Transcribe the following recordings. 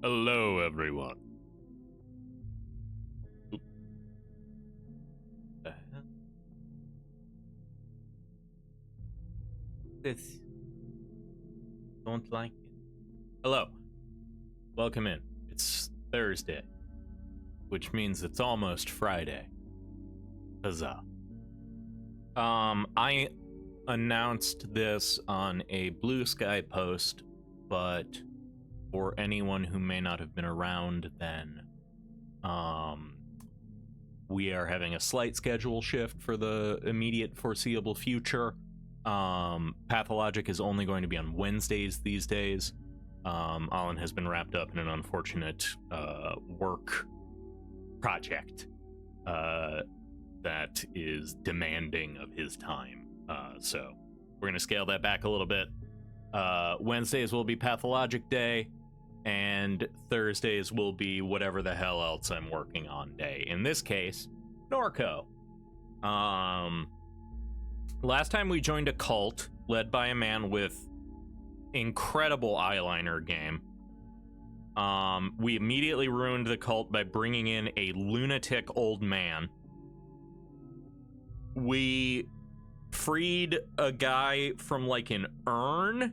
Hello, everyone. Oop. The hell? This. Don't like it. Hello. Welcome in. It's Thursday, which means it's almost Friday. Huzzah. I announced this on a Blue Sky post, but for anyone who may not have been around then, we are having a slight schedule shift for the immediate foreseeable future. Pathologic is only going to be on Wednesdays these days. Alan has been wrapped up in an unfortunate work project that is demanding of his time. So we're going to scale that back a little bit. Wednesdays will be Pathologic Day, and Thursdays will be whatever the hell else I'm working on day. In this case, Norco. Last time we joined a cult led by a man with incredible eyeliner game. We immediately ruined the cult by bringing in a lunatic old man. We freed a guy from like an urn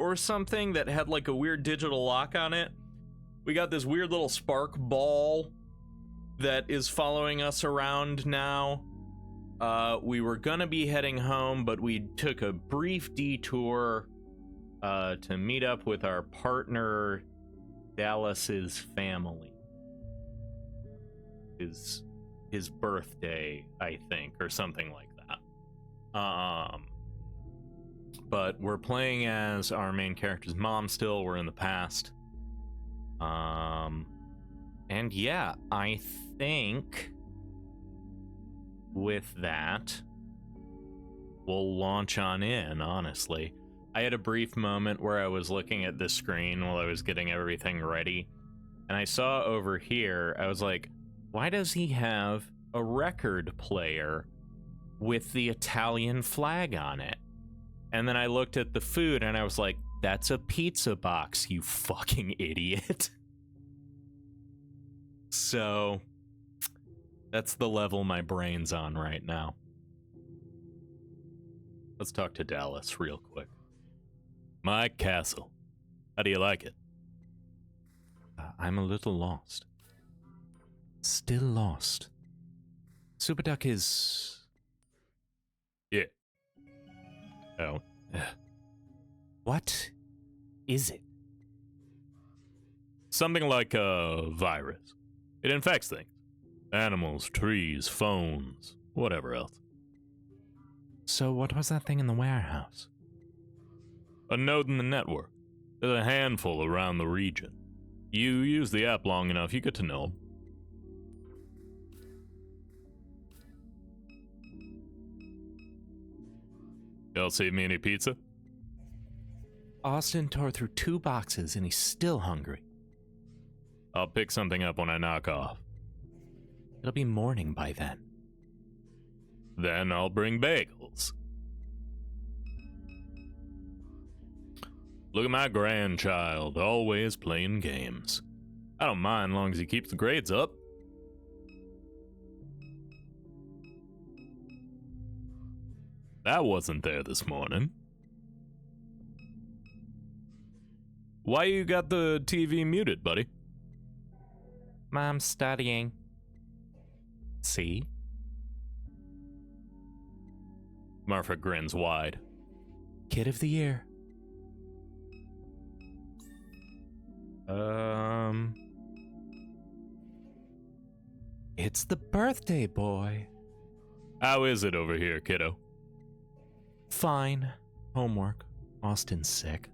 or something that had like a weird digital lock on it. We got this weird little spark ball that is following us around now. We were gonna be heading home, but we took a brief detour to meet up with our partner Dallas's family. His birthday, I think, or something like that. But we're playing as our main character's mom still. We're in the past. And yeah, I think with that, we'll launch on in, honestly. I had a brief moment where I was looking at the screen while I was getting everything ready, and I saw over here, I was like, why does he have a record player with the Italian flag on it? And then I looked at the food and I was like, that's a pizza box, you fucking idiot. So that's the level my brain's on right now. Let's talk to Dallas real quick. My castle. How do you like it? I'm a little lost. Still lost. Superduck is... Yeah. Oh. What is it? Something like a virus. It infects things. Animals, trees, phones, whatever else. So what was that thing in the warehouse? A node in the network. There's a handful around the region. You use the app long enough, you get to know them. Y'all save me any pizza? Austin tore through 2 boxes and he's still hungry. I'll pick something up when I knock off. It'll be morning by then. Then I'll bring bagels. Look at my grandchild, always playing games. I don't mind long as he keeps the grades up. That wasn't there this morning. Why you got the TV muted, buddy? Mom's studying. See? Marfa grins wide. Kid of the year. It's the birthday boy. How is it over here, kiddo? Fine. Homework. Austin's sick.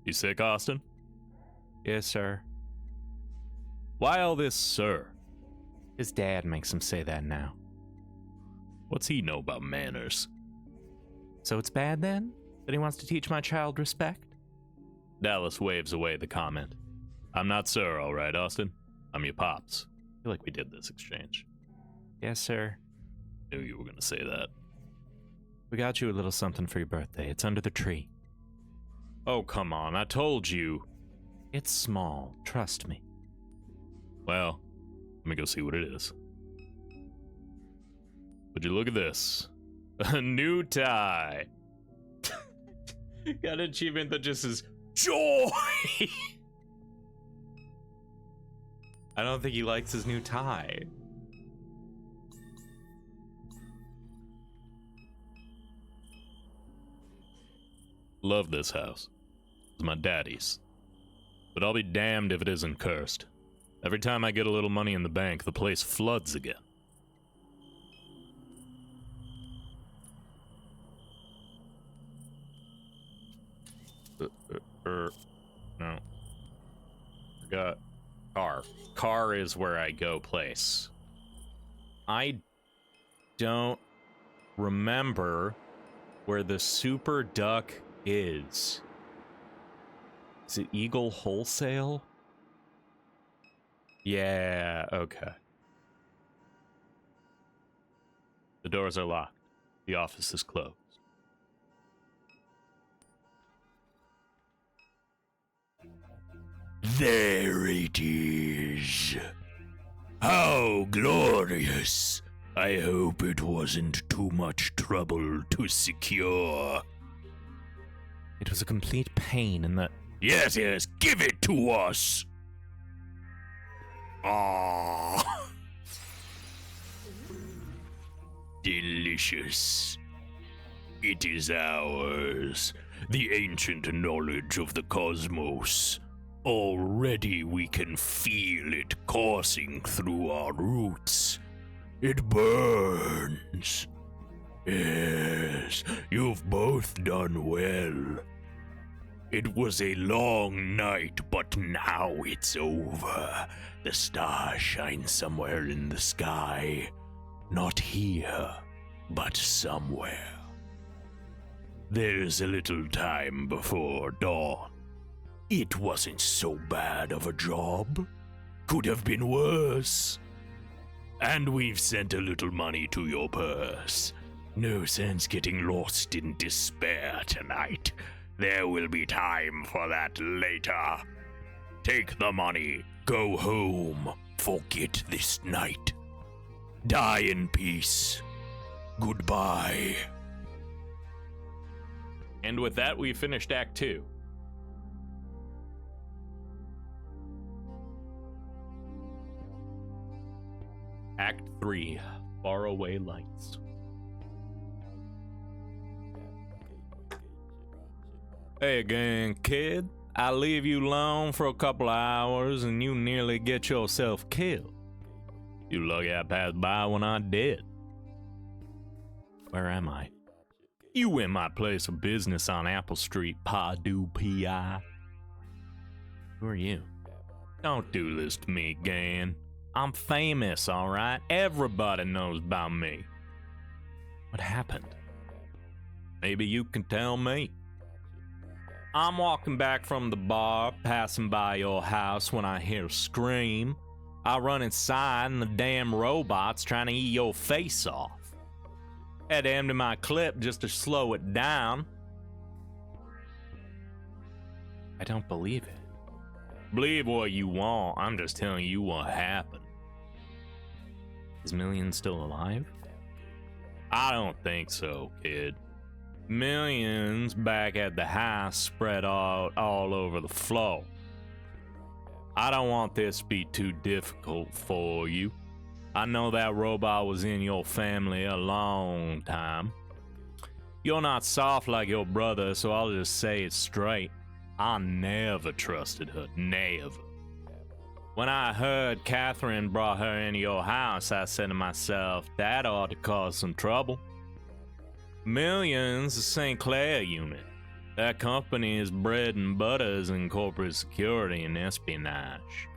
You sick, Austin? Yes, sir. Why all this, sir? His dad makes him say that now. What's he know about manners? So it's bad then? That he wants to teach my child respect? Dallas waves away the comment. I'm not sir, all right, Austin. I'm your pops. I feel like we did this exchange. Yes, sir. Knew you were gonna say that. We got you a little something for your birthday. It's under the tree. Oh, come on. I told you. It's small, trust me. Well, let me go see what it is. Would you look at this? A new tie. Got an achievement that just says joy. I don't think he likes his new tie. Love this house. It's my daddy's. But I'll be damned if it isn't cursed. Every time I get a little money in the bank, the place floods again. No. Forgot. Car. Car is where I go place. I don't remember where the super duck is. Is it Eagle Wholesale? Yeah, okay. The doors are locked. The office is closed. There it is. How glorious. I hope it wasn't too much trouble to secure. It was a complete pain in the... Yes, yes, give it to us. Ah, delicious. It is ours, the ancient knowledge of the cosmos. Already we can feel it coursing through our roots. It burns. Yes, you've both done well. It was a long night, but now it's over. The stars shine somewhere in the sky. Not here, but somewhere. There's a little time before dawn. It wasn't so bad of a job. Could have been worse. And we've sent a little money to your purse. No sense getting lost in despair tonight. There will be time for that later. Take the money, go home, forget this night. Die in peace. Goodbye. And with that, we finished Act 2. Act 3, Faraway Lights. Hey again, kid. I leave you alone for a couple of hours and you nearly get yourself killed. You lucky I passed by when I did. Where am I? You in my place of business on Apple Street, Pardue, PI. Who are you? Don't do this to me again. I'm famous, alright? Everybody knows about me. What happened? Maybe you can tell me. I'm walking back from the bar, passing by your house when I hear a scream. I run inside and the damn robot's trying to eat your face off. Had to empty my clip just to slow it down. I don't believe it. Believe what you want, I'm just telling you what happened. Is Million still alive? I don't think so, kid. Million's back at the house, spread out all over the floor. I don't want this to be too difficult for you. I know that robot was in your family a long time. You're not soft like your brother, so I'll just say it straight. I never trusted her, never. When I heard Catherine brought her into your house, I said to myself, that ought to cause some trouble. Million's a St. Clair unit. That company is bread and butters in corporate security and espionage.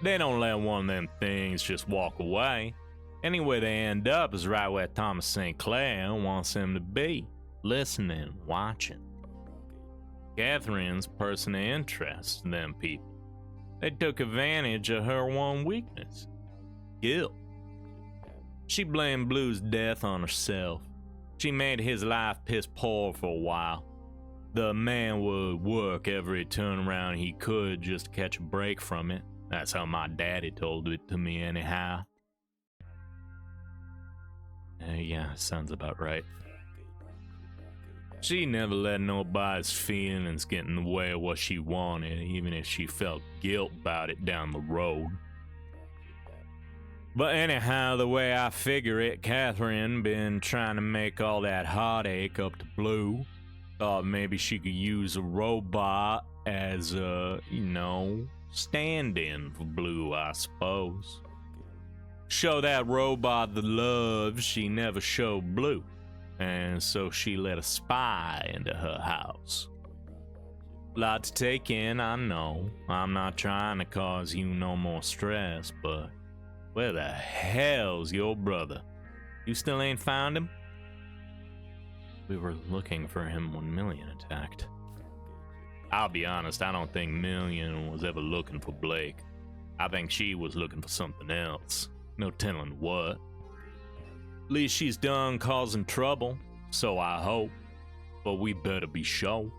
They don't let one of them things just walk away. Anywhere they end up is right where Thomas St. Clair wants them to be, listening, watching. Catherine's person of interest to them people. They took advantage of her one weakness, guilt. She blamed Blue's death on herself. She made his life piss poor for a while. The man would work every turnaround he could just to catch a break from it. That's how my daddy told it to me anyhow. Yeah, sounds about right. She never let nobody's feelings get in the way of what she wanted, even if she felt guilt about it down the road. But anyhow, the way I figure it, Catherine been trying to make all that heartache up to Blue. Thought maybe she could use a robot as a, stand-in for Blue, I suppose. Show that robot the love she never showed Blue. And so she let a spy into her house. Lot to take in, I know. I'm not trying to cause you no more stress, but where the hell's your brother? You still ain't found him? We were looking for him when Million attacked. I'll be honest, I don't think Million was ever looking for Blake. I think she was looking for something else. No telling what. At least she's done causing trouble, so I hope. But we better be sure.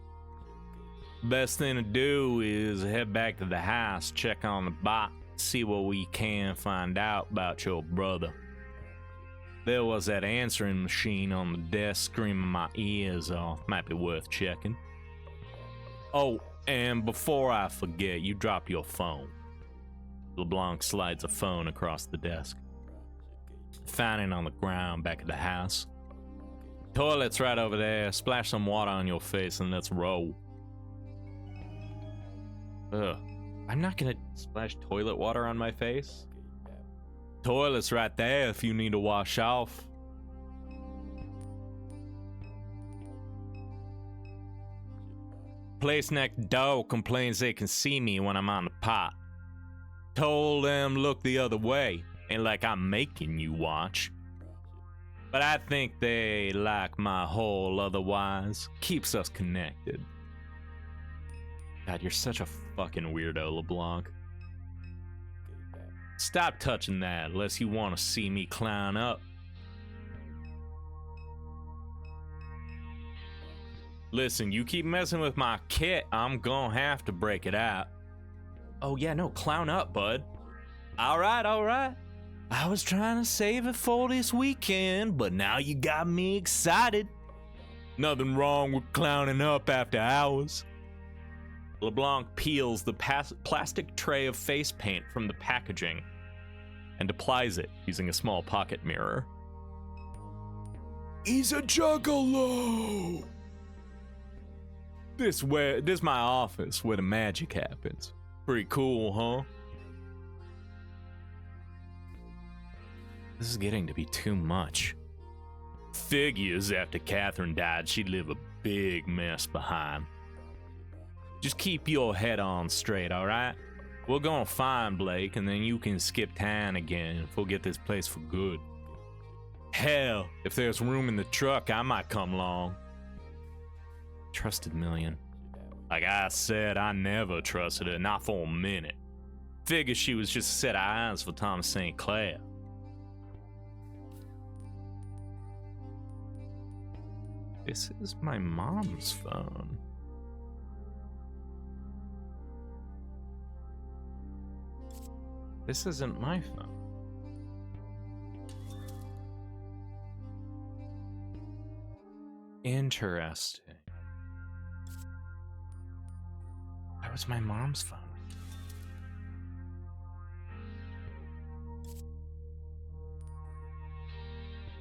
Best thing to do is head back to the house, check on the bot, see what we can find out about your brother. There was that answering machine on the desk screaming my ears off. Might be worth checking. Oh, and before I forget, you dropped your phone. LeBlanc slides a phone across the desk. Found it on the ground back at the house. Toilet's right over there. Splash some water on your face and let's roll. Ugh. I'm not gonna splash toilet water on my face. Toilet's right there if you need to wash off. Place next door complains they can see me when I'm on the pot. Told them look the other way. Ain't like I'm making you watch. But I think they like my whole otherwise. Keeps us connected. God, you're such a fucking weirdo, LeBlanc. Stop touching that unless you want to see me clown up. Listen, you keep messing with my kit, I'm gonna have to break it out. Oh yeah, no, clown up, bud. Alright. I was trying to save it for this weekend, but now you got me excited. Nothing wrong with clowning up after hours. LeBlanc peels the plastic tray of face paint from the packaging and applies it using a small pocket mirror. He's a juggalo! This my office where the magic happens. Pretty cool, huh? This is getting to be too much. Figures after Catherine died, she'd leave a big mess behind. Just keep your head on straight, alright? We're gonna find Blake, and then you can skip town again and forget this place for good. Hell, if there's room in the truck, I might come along. Trusted Million. Like I said, I never trusted her, not for a minute. Figured she was just a set of eyes for Tom St. Clair. This is my mom's phone. This isn't my phone. Interesting. That was my mom's phone.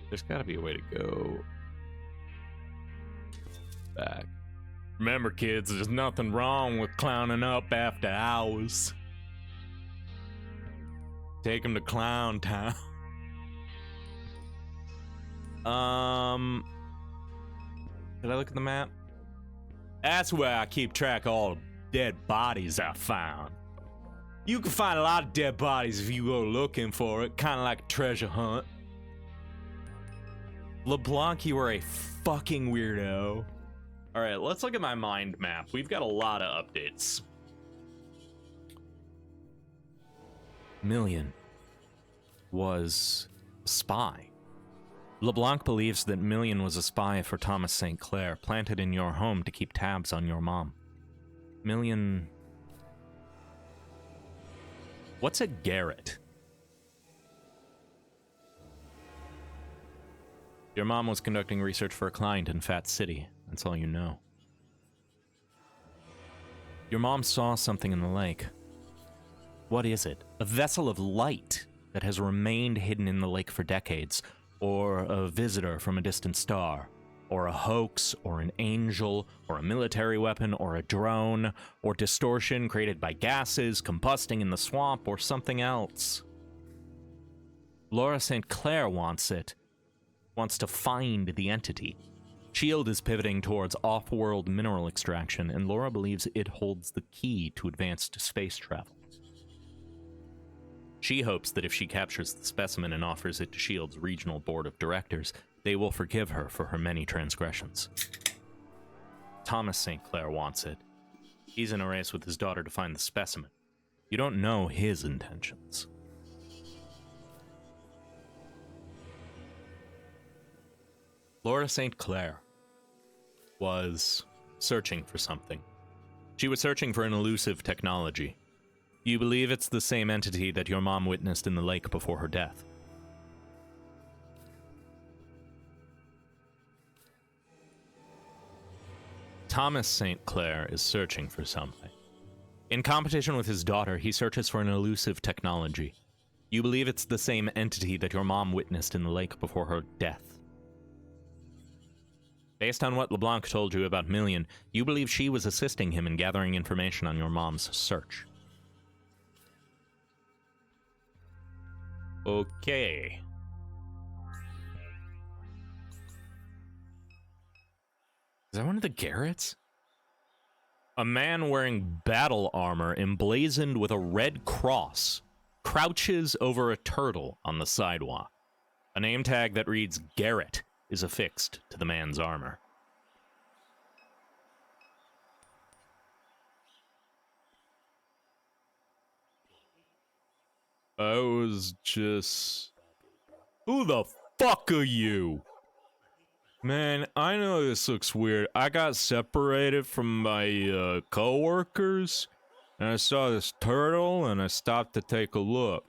There's gotta be a way to go back. Remember, kids, there's nothing wrong with clowning up after hours. Take him to Clown Town. Did I look at the map? That's where I keep track of all the dead bodies I found. You can find a lot of dead bodies if you go looking for it, kind of like a treasure hunt. LeBlanc, you are a fucking weirdo. Alright, let's look at my mind map. We've got a lot of updates. Million was a spy. LeBlanc believes that Million was a spy for Thomas St. Clair, planted in your home to keep tabs on your mom. Million... What's a garret? Your mom was conducting research for a client in Fat City. That's all you know. Your mom saw something in the lake. What is it? A vessel of light that has remained hidden in the lake for decades, or a visitor from a distant star, or a hoax, or an angel, or a military weapon, or a drone, or distortion created by gases combusting in the swamp, or something else. Laura St. Clair wants it. Wants to find the entity. SHIELD is pivoting towards off-world mineral extraction, and Laura believes it holds the key to advanced space travel. She hopes that if she captures the specimen and offers it to SHIELD's regional board of directors, they will forgive her for her many transgressions. Thomas St. Clair wants it. He's in a race with his daughter to find the specimen. You don't know his intentions. Laura St. Clair was searching for something. She was searching for an elusive technology. You believe it's the same entity that your mom witnessed in the lake before her death. Thomas St. Clair is searching for something. In competition with his daughter, he searches for an elusive technology. You believe it's the same entity that your mom witnessed in the lake before her death. Based on what LeBlanc told you about Million, you believe she was assisting him in gathering information on your mom's search. Okay. Is that one of the garrets? A man wearing battle armor emblazoned with a red cross crouches over a turtle on the sidewalk. A name tag that reads Garrett is affixed to the man's armor. I was just... Who the fuck are you? Man, I know this looks weird. I got separated from my co-workers, and I saw this turtle, and I stopped to take a look.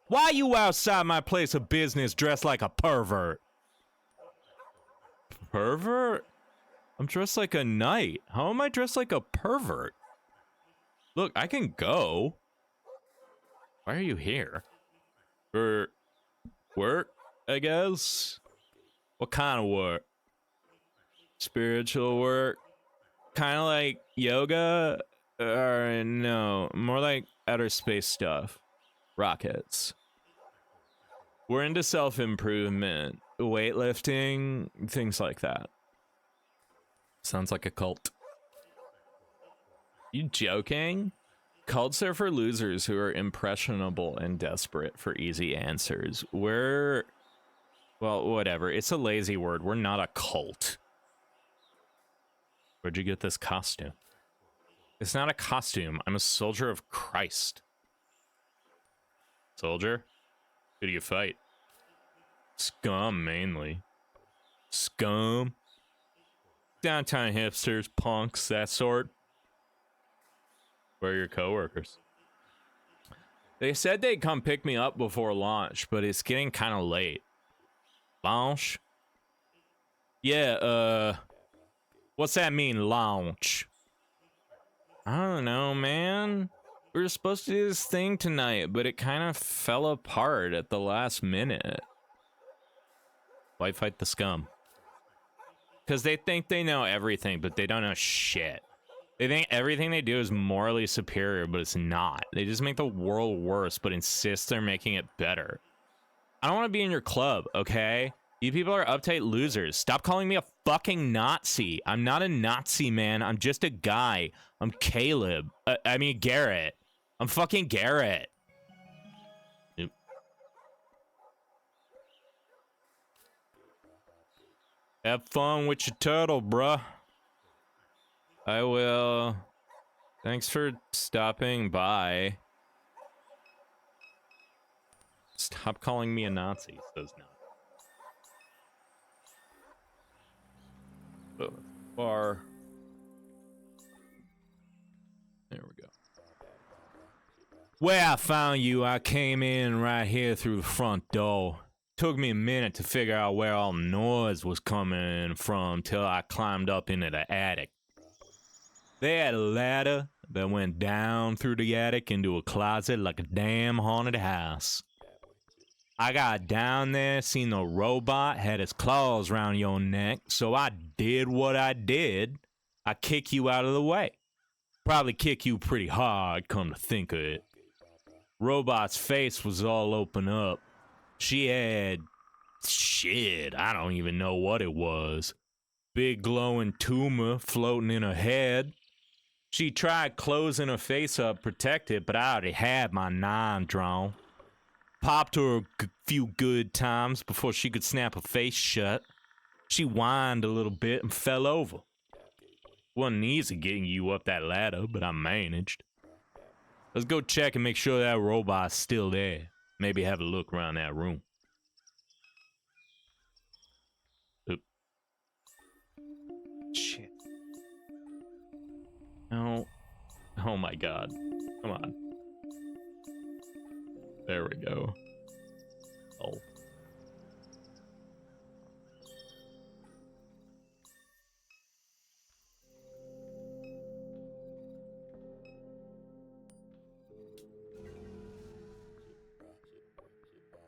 Why you outside my place of business dressed like a pervert? Pervert? I'm dressed like a knight. How am I dressed like a pervert? Look, I can go. Why are you here? For work, I guess? What kind of work? Spiritual work? Kind of like yoga? Or no, more like outer space stuff. Rockets. We're into self-improvement, weightlifting, things like that. Sounds like a cult. You joking? Cults are for losers who are impressionable and desperate for easy answers. We're... well, whatever. It's a lazy word. We're not a cult. Where'd you get this costume? It's not a costume. I'm a soldier of Christ. Soldier? Who do you fight? Scum, mainly. Scum? Downtown hipsters, punks, that sort. Where are your coworkers? They said they'd come pick me up before launch, but it's getting kind of late. Launch? Yeah, what's that mean, launch? I don't know, man. We were supposed to do this thing tonight, but it kind of fell apart at the last minute. Why fight the scum? Because they think they know everything, but they don't know shit. They think everything they do is morally superior, but it's not. They just make the world worse, but insist they're making it better. I don't want to be in your club, okay? You people are uptight losers. Stop calling me a fucking Nazi. I'm not a Nazi, man. I'm just a guy. I'm Caleb. I mean, Garrett. I'm fucking Garrett. Nope. Have fun with your turtle, bruh. I will. Thanks for stopping by. Stop calling me a Nazi, says no. Bar. There we go. Where I found you, I came in right here through the front door. Took me a minute to figure out where all the noise was coming from till I climbed up into the attic. They had a ladder that went down through the attic into a closet like a damn haunted house. I got down there, seen the robot had his claws around your neck, so I did what I did. I kick you out of the way. Probably kick you pretty hard, come to think of it. Robot's face was all open up. She had... shit, I don't even know what it was. Big glowing tumor floating in her head. She tried closing her face up, protect it, but I already had my 9 drawn. Popped her a few good times before she could snap her face shut. She whined a little bit and fell over. Wasn't easy getting you up that ladder, but I managed. Let's go check and make sure that robot's still there. Maybe have a look around that room. Oop. Shit. No. Oh my god. Come on. There we go. Oh.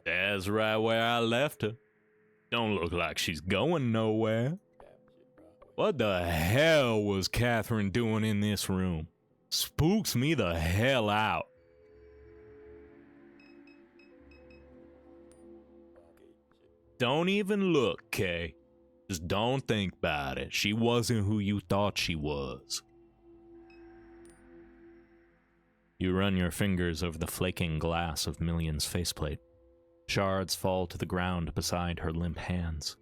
That's right where I left her. Don't look like she's going nowhere. What the hell was Catherine doing in this room? Spooks me the hell out. Don't even look, Kay. Just don't think about it. She wasn't who you thought she was. You run your fingers over the flaking glass of Million's faceplate. Shards fall to the ground beside her limp hands.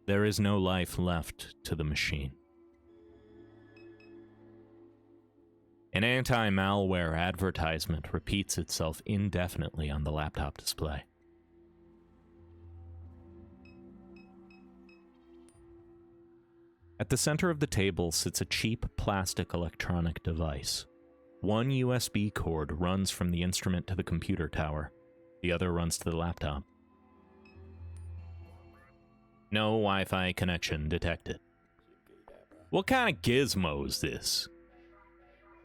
There is no life left to the machine. An anti-malware advertisement repeats itself indefinitely on the laptop display. At the center of the table sits a cheap plastic electronic device. One USB cord runs from the instrument to the computer tower. The other runs to the laptop. No Wi-Fi connection detected. What kind of gizmo is this?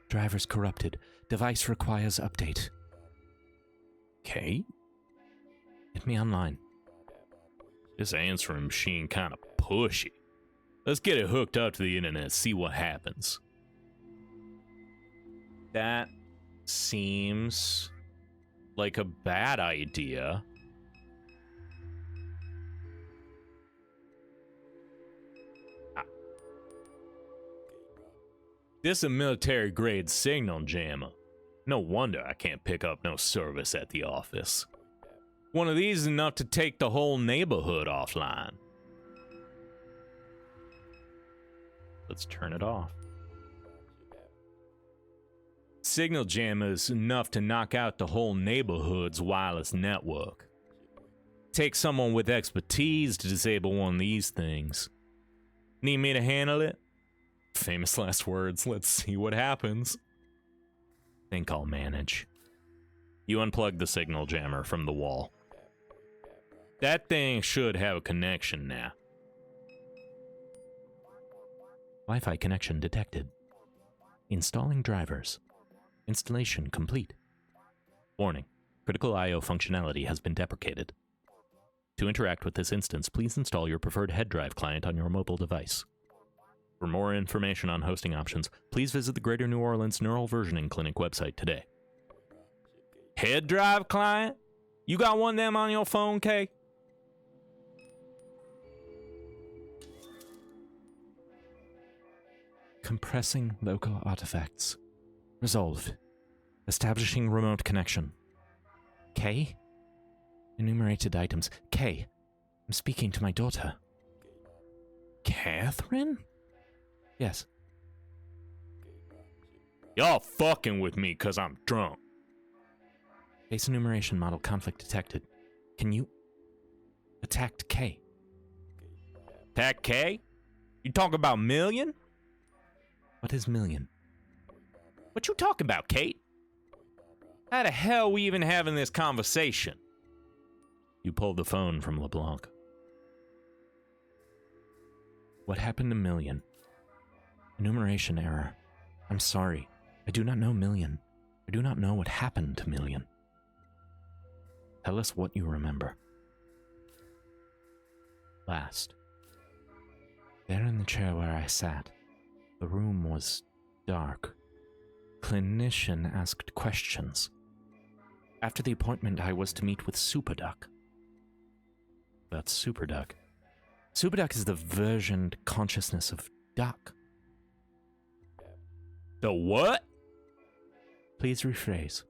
Driver's corrupted. Device requires update. Okay. Get me online. This answering machine kind of pushy. Let's get it hooked up to the internet, see what happens. That seems like a bad idea. This is a military-grade signal jammer. No wonder I can't pick up no service at the office. One of these is enough to take the whole neighborhood offline. Let's turn it off. Signal jammer is enough to knock out the whole neighborhood's wireless network. Take someone with expertise to disable one of these things. Need me to handle it? Famous last words. Let's see what happens. Think I'll manage. You unplug the signal jammer from the wall. That thing should have a connection now. Wi-Fi connection detected. Installing drivers. Installation complete. Warning. Critical I/O functionality has been deprecated. To interact with this instance, please install your preferred head drive client on your mobile device. For more information on hosting options, please visit the Greater New Orleans Neural Versioning Clinic website today. Head drive client? You got one of them on your phone, Kay? Compressing local artifacts. Resolved. Establishing remote connection. Kay? Enumerated items. Kay, I'm speaking to my daughter. Catherine? Yes. Y'all fucking with me because I'm drunk. Base enumeration model conflict detected. Can you... attacked K? Attack K? You talking about million? What is million? What you talking about, Kate? How the hell we even having this conversation? You pulled the phone from LeBlanc. What happened to million? Enumeration error. I'm sorry. I do not know million. I do not know what happened to million. Tell us what you remember. Last. There in the chair where I sat, the room was dark. Clinician asked questions. After the appointment, I was to meet with Superduck. That's Superduck. Superduck is the versioned consciousness of Duck. The what? Please rephrase.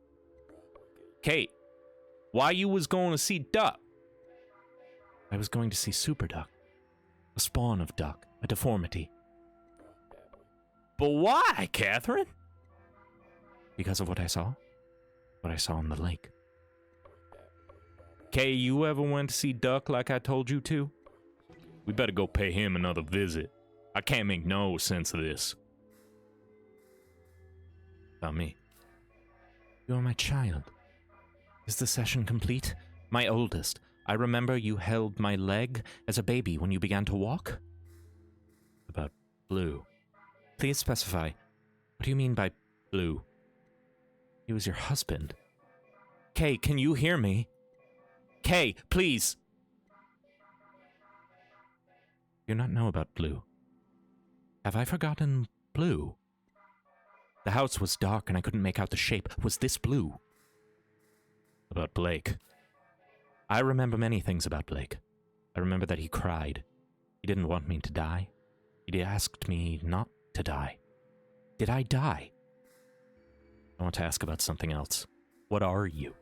Kate, why you was going to see Duck? I was going to see Superduck. A spawn of Duck, a deformity. But why, Catherine? Because of what I saw. What I saw in the lake. Kay, you ever went to see Duck like I told you to? We better go pay him another visit. I can't make no sense of this. About me. You are my child. Is the session complete? My oldest. I remember you held my leg as a baby when you began to walk? About Blue. Please specify. What do you mean by Blue? He was your husband. Kay, can you hear me? Kay, please! You do not know about Blue. Have I forgotten Blue? The house was dark and I couldn't make out the shape. Was this Blue? About Blake. I remember many things about Blake. I remember that he cried. He didn't want me to die. He asked me not to die. Did I die? I want to ask about something else. What are you?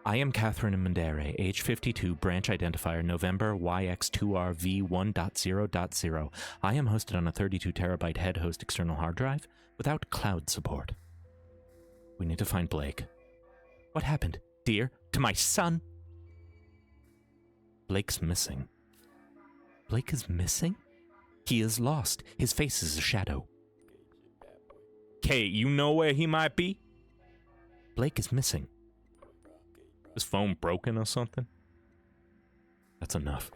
I am Catherine Mendere, age 52, branch identifier, November YX2RV1.0.0. I am hosted on a 32 terabyte head host external hard drive without cloud support. We need to find Blake. What happened, dear, to my son? Blake's missing. Blake is missing? He is lost. His face is a shadow. Kate, you know where he might be? Blake is missing. His phone broken or something? That's enough.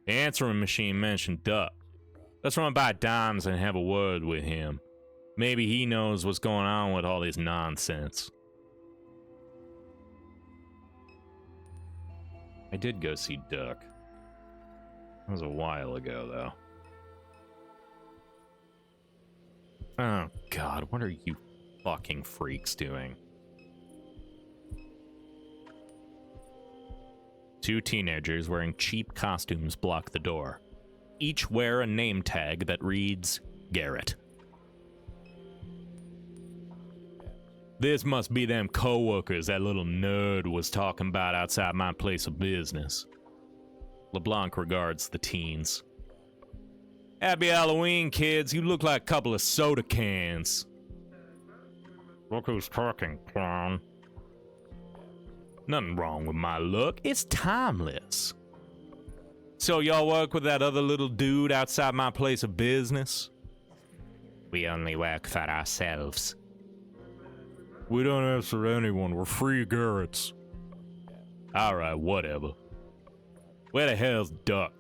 The answering machine mentioned Duck. Let's run by Dimes and have a word with him. Maybe he knows what's going on with all this nonsense. I did go see Duck. That was a while ago, though. Oh, God, what are you fucking freaks doing? Two teenagers wearing cheap costumes block the door. Each wear a name tag that reads Garrett. This must be them coworkers that little nerd was talking about outside my place of business. LeBlanc regards the teens. Happy Halloween, kids. You look like a couple of soda cans. Look who's talking, clown. Nothing wrong with my look. It's timeless. So y'all work with that other little dude outside my place of business? We only work for ourselves. We don't answer anyone. We're free Garretts. Alright, whatever. Where the hell's Duck?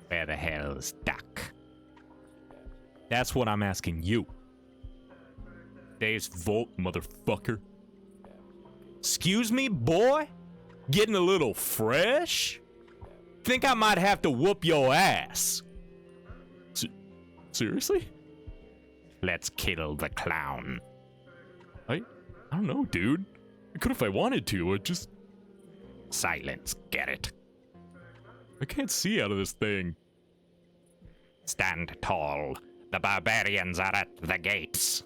Where the hell's Duck? That's what I'm asking you. Dave's Volt, motherfucker. Excuse me, boy? Getting a little fresh? Think I might have to whoop your ass. Seriously? Let's kill the clown. I don't know, dude. I could if I wanted to, I just... Silence, get it. I can't see out of this thing. Stand tall. The barbarians are at the gates.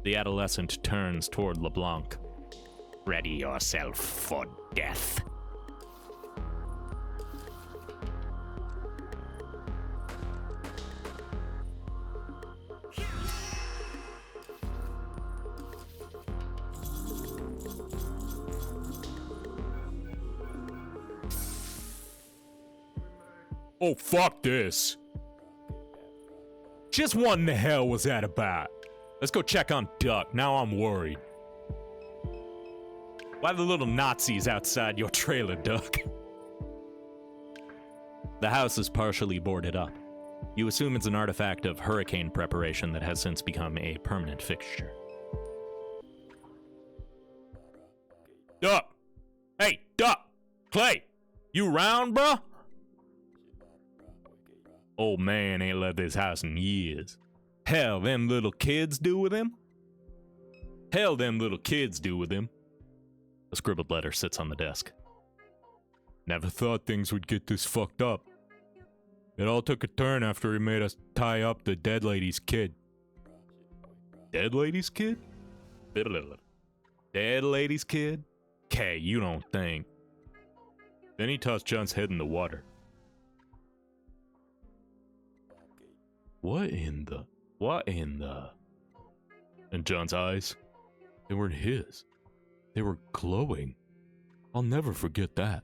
The adolescent turns toward LeBlanc. Ready yourself for death. Oh, fuck this. Just what in the hell was that about? Let's go check on Duck. Now I'm worried. Why the little Nazis outside your trailer, Duck? The house is partially boarded up. You assume it's an artifact of hurricane preparation that has since become a permanent fixture. Duck! Hey, Duck! Clay! You round, bruh? Old man ain't left this house in years. Hell, them little kids do with him? Hell, them little kids do with him. A scribbled letter sits on the desk. Never thought things would get this fucked up. It all took a turn after he made us tie up the dead lady's kid. Dead lady's kid? Dead lady's kid? Kay, you don't think. Then he tossed John's head in the water. What in the... And John's eyes, they weren't his. They were glowing. I'll never forget that.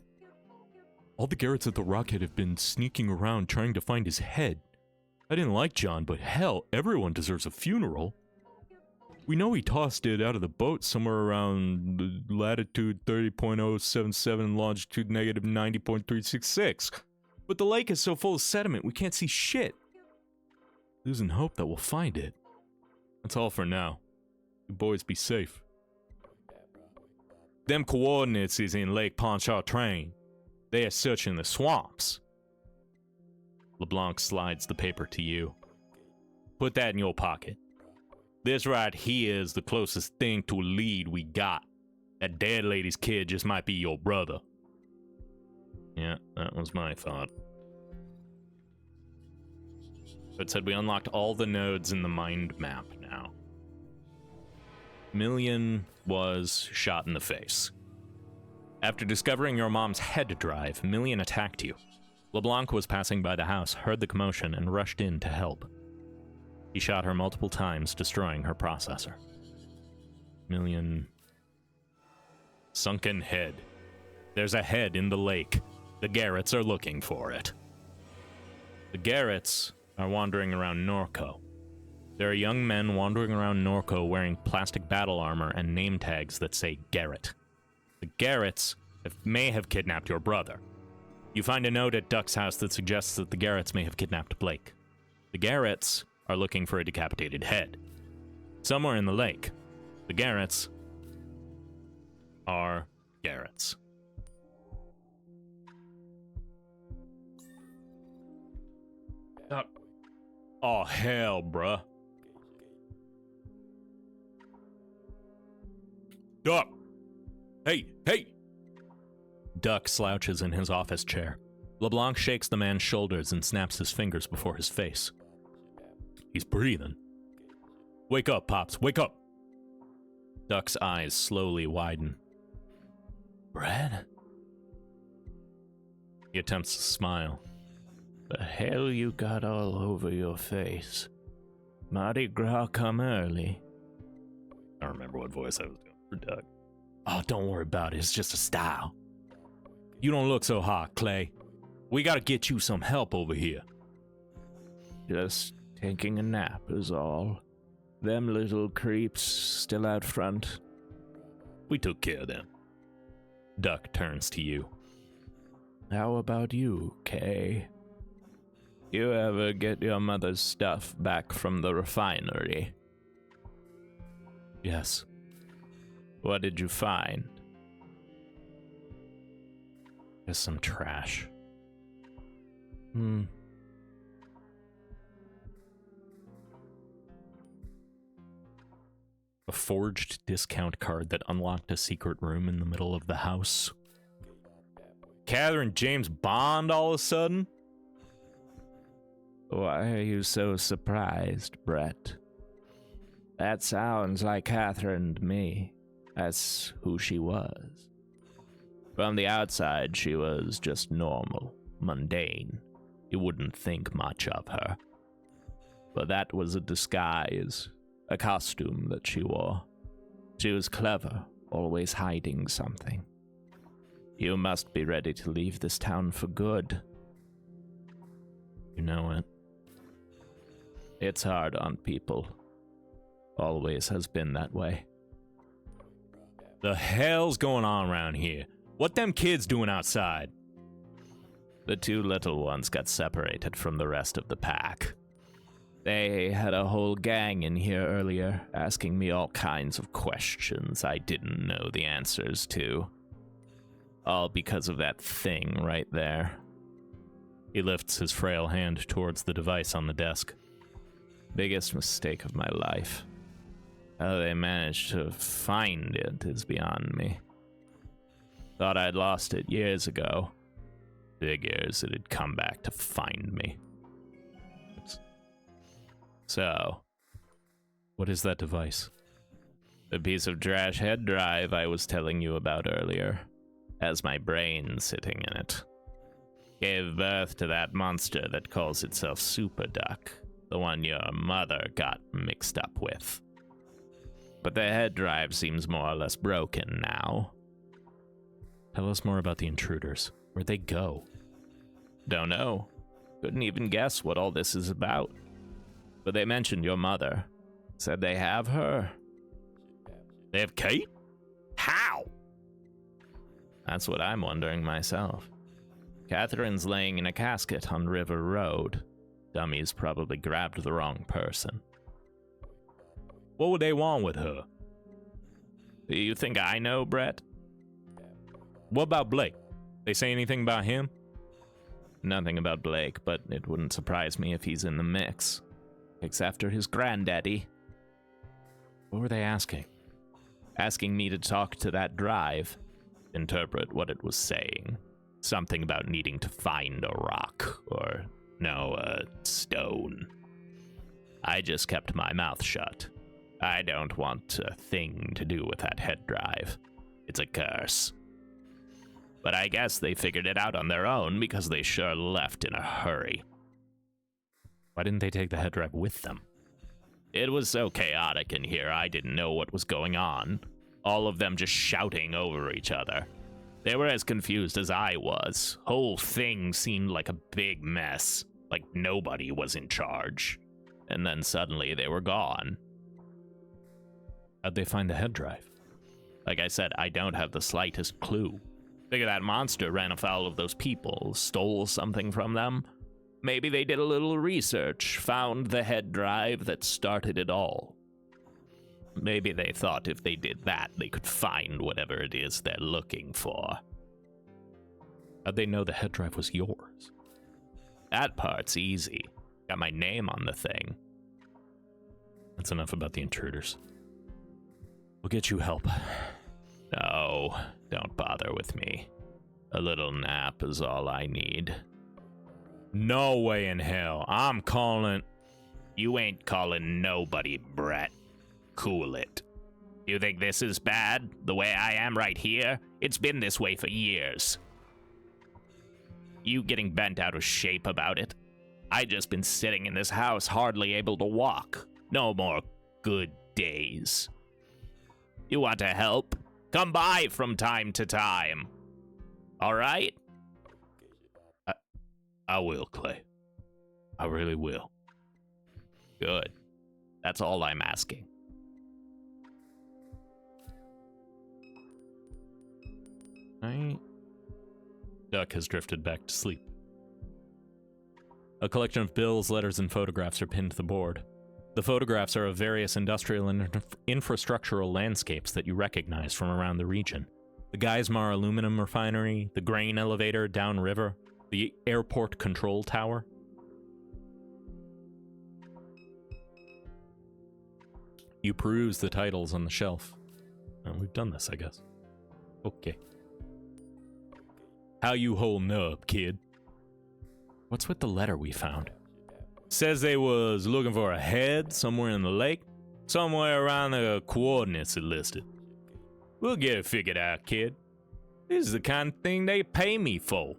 All the Garretts at the Rockhead have been sneaking around trying to find his head. I didn't like John, but hell, everyone deserves a funeral. We know he tossed it out of the boat somewhere around latitude 30.077 and longitude negative 90.366. But the lake is so full of sediment we can't see shit. Losing hope that we'll find it. That's all for now. You boys be safe. Them coordinates is in Lake Pontchartrain. They are searching the swamps. LeBlanc slides the paper to you. Put that in your pocket. This right here is the closest thing to a lead we got. That dead lady's kid just might be your brother. Yeah, that was my thought. It said we unlocked all the nodes in the mind map now. Million was shot in the face. After discovering your mom's head drive, Million attacked you. LeBlanc was passing by the house, heard the commotion, and rushed in to help. He shot her multiple times, destroying her processor. Million... Sunken head. There's a head in the lake. The Garretts are looking for it. The Garretts are wandering around Norco. There are young men wandering around Norco wearing plastic battle armor and name tags that say Garrett. The Garretts may have kidnapped your brother. You find a note at Duck's house that suggests that the Garretts may have kidnapped Blake. The Garretts are looking for a decapitated head. Somewhere in the lake. The Garretts are Garretts. Oh, hell, bruh. Duck! Hey! Duck slouches in his office chair. LeBlanc shakes the man's shoulders and snaps his fingers before his face. He's breathing. Wake up, Pops, wake up! Duck's eyes slowly widen. Brad? He attempts to smile. The hell you got all over your face? Mardi Gras come early. I don't remember what voice I was doing for Duck. Oh, don't worry about it, it's just a style. You don't look so hot, Clay. We gotta get you some help over here. Just taking a nap is all. Them little creeps still out front. We took care of them. Duck turns to you. How about you, Kay? You ever get your mother's stuff back from the refinery? Yes. What did you find? Just some trash. A forged discount card that unlocked a secret room in the middle of the house. Catherine James Bond all of a sudden? Why are you so surprised, Brett? That sounds like Catherine to me. That's who she was. From the outside, she was just normal, mundane. You wouldn't think much of her. But that was a disguise, a costume that she wore. She was clever, always hiding something. You must be ready to leave this town for good. You know it. It's hard on people. Always has been that way. The hell's going on around here? What them kids doing outside? The two little ones got separated from the rest of the pack. They had a whole gang in here earlier, asking me all kinds of questions I didn't know the answers to. All because of that thing right there. He lifts his frail hand towards the device on the desk. Biggest mistake of my life. How they managed to find it is beyond me. Thought I'd lost it years ago. Figures it'd come back to find me. So, what is that device? The piece of trash head drive I was telling you about earlier. Has my brain sitting in it. Gave birth to that monster that calls itself Super Duck, the one your mother got mixed up with. But the head drive seems more or less broken now. Tell us more about the intruders. Where'd they go? Don't know. Couldn't even guess what all this is about. But they mentioned your mother. Said they have her. They have Kate? How? That's what I'm wondering myself. Catherine's laying in a casket on River Road. Dummies probably grabbed the wrong person. What would they want with her? Do you think I know, Brett? What about Blake? They say anything about him? Nothing about Blake, but it wouldn't surprise me if he's in the mix. Picks after his granddaddy. What were they asking? Asking me to talk to that drive. Interpret what it was saying. Something about needing to find a rock, or, no, a stone. I just kept my mouth shut. I don't want a thing to do with that head drive. It's a curse. But I guess they figured it out on their own because they sure left in a hurry. Why didn't they take the head drive with them? It was so chaotic in here, I didn't know what was going on. All of them just shouting over each other. They were as confused as I was. Whole thing seemed like a big mess, like nobody was in charge. And then suddenly they were gone. How'd they find the head drive? Like I said, I don't have the slightest clue. Figure that monster ran afoul of those people, stole something from them. Maybe they did a little research, found the head drive that started it all. Maybe they thought if they did that, they could find whatever it is they're looking for. How'd they know the head drive was yours? That part's easy. Got my name on the thing. That's enough about the intruders. We'll get you help. No, don't bother with me. A little nap is all I need. No way in hell. I'm calling... You ain't calling nobody, Brett. Cool it. You think this is bad? The way I am right here? It's been this way for years. You getting bent out of shape about it? I just been sitting in this house hardly able to walk. No more good days. You want to help? Come by from time to time. All right? I will, Clay. I really will. Good. That's all I'm asking. Right. Duck has drifted back to sleep. A collection of bills, letters, and photographs are pinned to the board. The photographs are of various industrial and infrastructural landscapes that you recognize from around the region. The Geismar aluminum refinery, the grain elevator downriver, the airport control tower. You peruse the titles on the shelf. Well, we've done this, I guess. Okay. How you holding up, kid? What's with the letter we found? Says they was looking for a head somewhere in the lake. Somewhere around the coordinates it listed. We'll get it figured out, kid. This is the kind of thing they pay me for.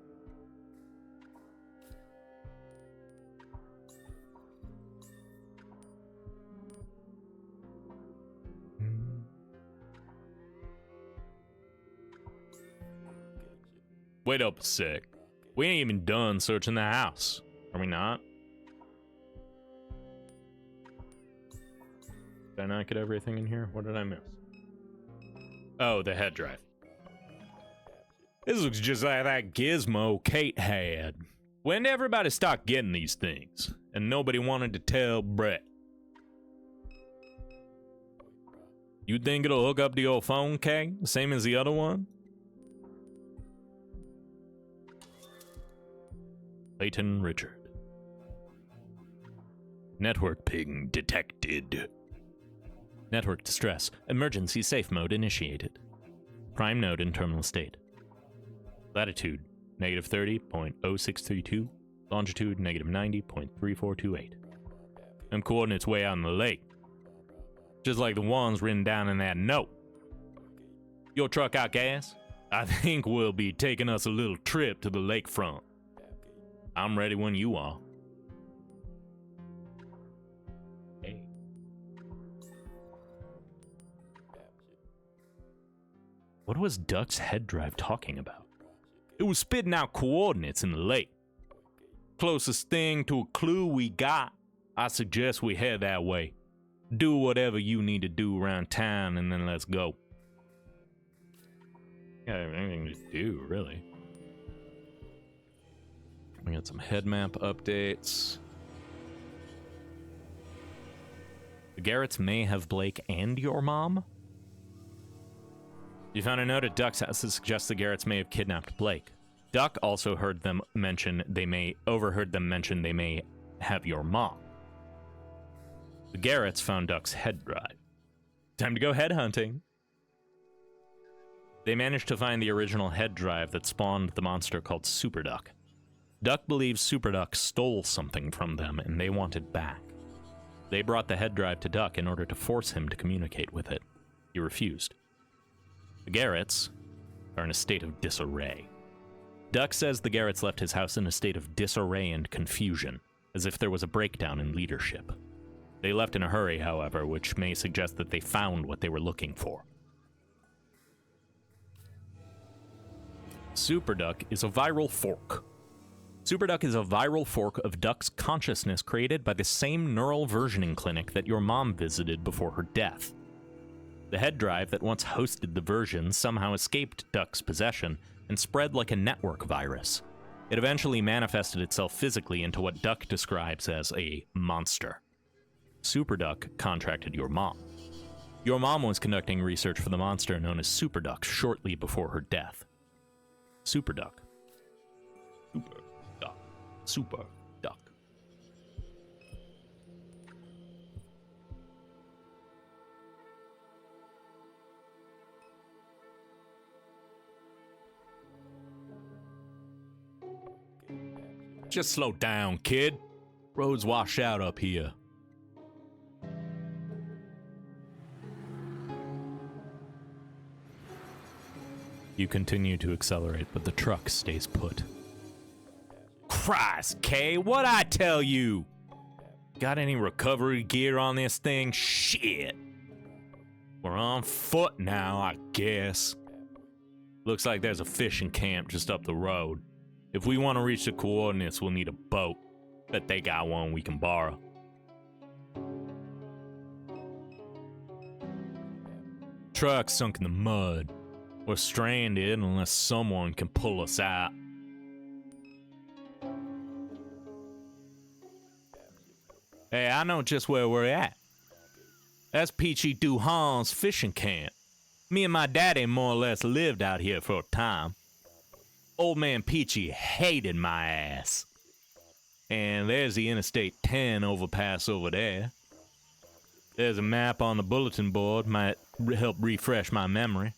Wait up a sec. We ain't even done searching the house. Are we not? Did I not get everything in here? What did I miss? Oh, the head drive. This looks just like that gizmo Kate had. When did everybody start getting these things? And nobody wanted to tell Brett. You think it'll hook up to your phone, Kay? The same as the other one? Clayton Richard. Network ping detected. Network distress. Emergency safe mode initiated. Prime node in terminal state. Latitude, negative 30.0632. Longitude, negative 90.3428. Them coordinates way out in the lake. Just like the ones written down in that note. Your truck out gas? I think we'll be taking us a little trip to the lakefront. I'm ready when you are. Hey. What was Duck's head drive talking about? It was spitting out coordinates in the lake. Closest thing to a clue we got. I suggest we head that way. Do whatever you need to do around town and then let's go. Yeah, anything to do, really. We got some head map updates. The Garretts may have Blake and your mom? You found a note at Duck's house that suggests the Garretts may have kidnapped Blake. Duck also overheard them mention they may have your mom. The Garretts found Duck's head drive. Time to go headhunting. They managed to find the original head drive that spawned the monster called Super Duck. Duck believes Super Duck stole something from them and they want it back. They brought the head drive to Duck in order to force him to communicate with it. He refused. The Garretts are in a state of disarray. Duck says the Garretts left his house in a state of disarray and confusion, as if there was a breakdown in leadership. They left in a hurry, however, which may suggest that they found what they were looking for. Super Duck is a viral fork. Super Duck is a viral fork of Duck's consciousness created by the same neural versioning clinic that your mom visited before her death. The head drive that once hosted the version somehow escaped Duck's possession and spread like a network virus. It eventually manifested itself physically into what Duck describes as a monster. Super Duck contracted your mom. Your mom was conducting research for the monster known as Super Duck shortly before her death. Super Duck. Super Duck. Super Duck. Just slow down, kid. Roads wash out up here. You continue to accelerate, but the truck stays put. Christ, Kay, what'd I tell you? Got any recovery gear on this thing? Shit. We're on foot now, I guess. Looks like there's a fishing camp just up the road. If we want to reach the coordinates, we'll need a boat. Bet they got one we can borrow. Truck sunk in the mud. We're stranded unless someone can pull us out. Hey, I know just where we're at. That's Peachy Duhan's fishing camp. Me and my daddy more or less lived out here for a time. Old man Peachy hated my ass. And there's the Interstate 10 overpass over there. There's a map on the bulletin board, might help refresh my memory.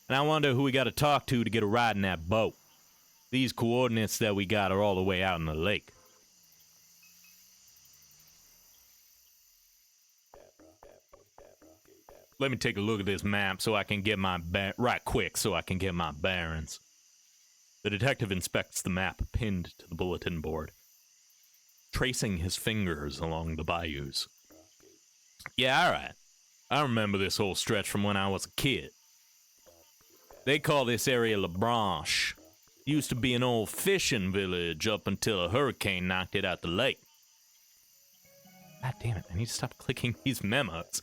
And I wonder who we gotta talk to get a ride in that boat. These coordinates that we got are all the way out in the lake. Let me take a look at this map so I can get my right quick so I can get my bearings. The detective inspects the map pinned to the bulletin board, tracing his fingers along the bayous. Yeah, alright. I remember this whole stretch from when I was a kid. They call this area La Branche. Used to be an old fishing village up until a hurricane knocked it out the lake. God damn it, I need to stop clicking these memos.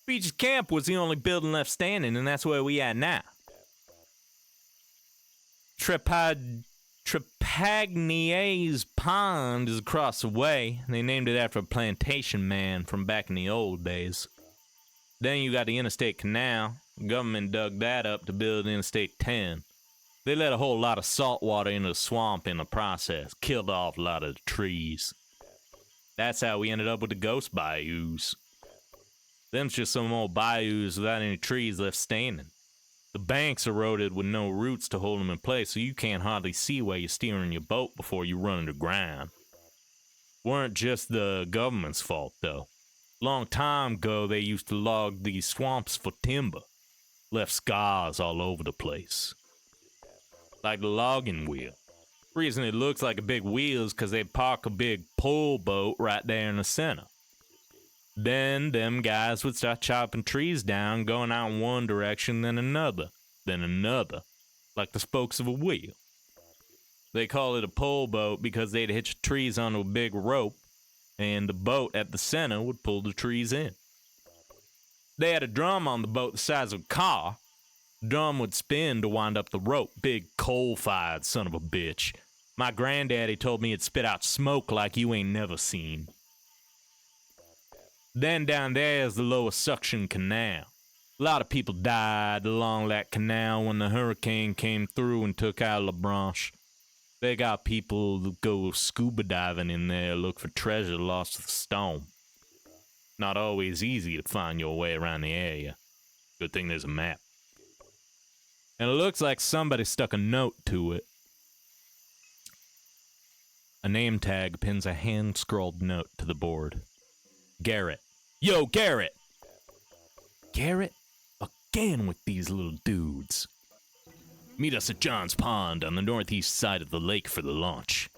Beach's Camp was the only building left standing, and that's where we at now. Trepagniere's Pond is across the way. They named it after a plantation man from back in the old days. Then you got the Interstate Canal. The government dug that up to build Interstate 10. They let a whole lot of salt water into the swamp in the process. Killed off a lot of the trees. That's how we ended up with the ghost bayous. Them's just some old bayous without any trees left standing. The banks eroded with no roots to hold them in place, so you can't hardly see where you're steering your boat before you run underground. Weren't just the government's fault, though. Long time ago, they used to log these swamps for timber. Left scars all over the place. Like the logging wheel. Reason it looks like a big wheel is because they park a big pull boat right there in the center. Then them guys would start chopping trees down, going out in one direction, then another, like the spokes of a wheel. They call it a pole boat because they'd hitch trees onto a big rope, and the boat at the center would pull the trees in. They had a drum on the boat the size of a car. The drum would spin to wind up the rope. Big coal-fired son of a bitch. My granddaddy told me it'd spit out smoke like you ain't never seen. Then down there is the Lower Suction Canal. A lot of people died along that canal when the hurricane came through and took out La Branche. They got people who go scuba diving in there, look for treasure lost to the storm. Not always easy to find your way around the area. Good thing there's a map. And it looks like somebody stuck a note to it. A name tag pins a hand-scrawled note to the board. Garrett. Yo, Garrett! Garrett? Again with these little dudes. Meet us at John's Pond on the northeast side of the lake for the launch.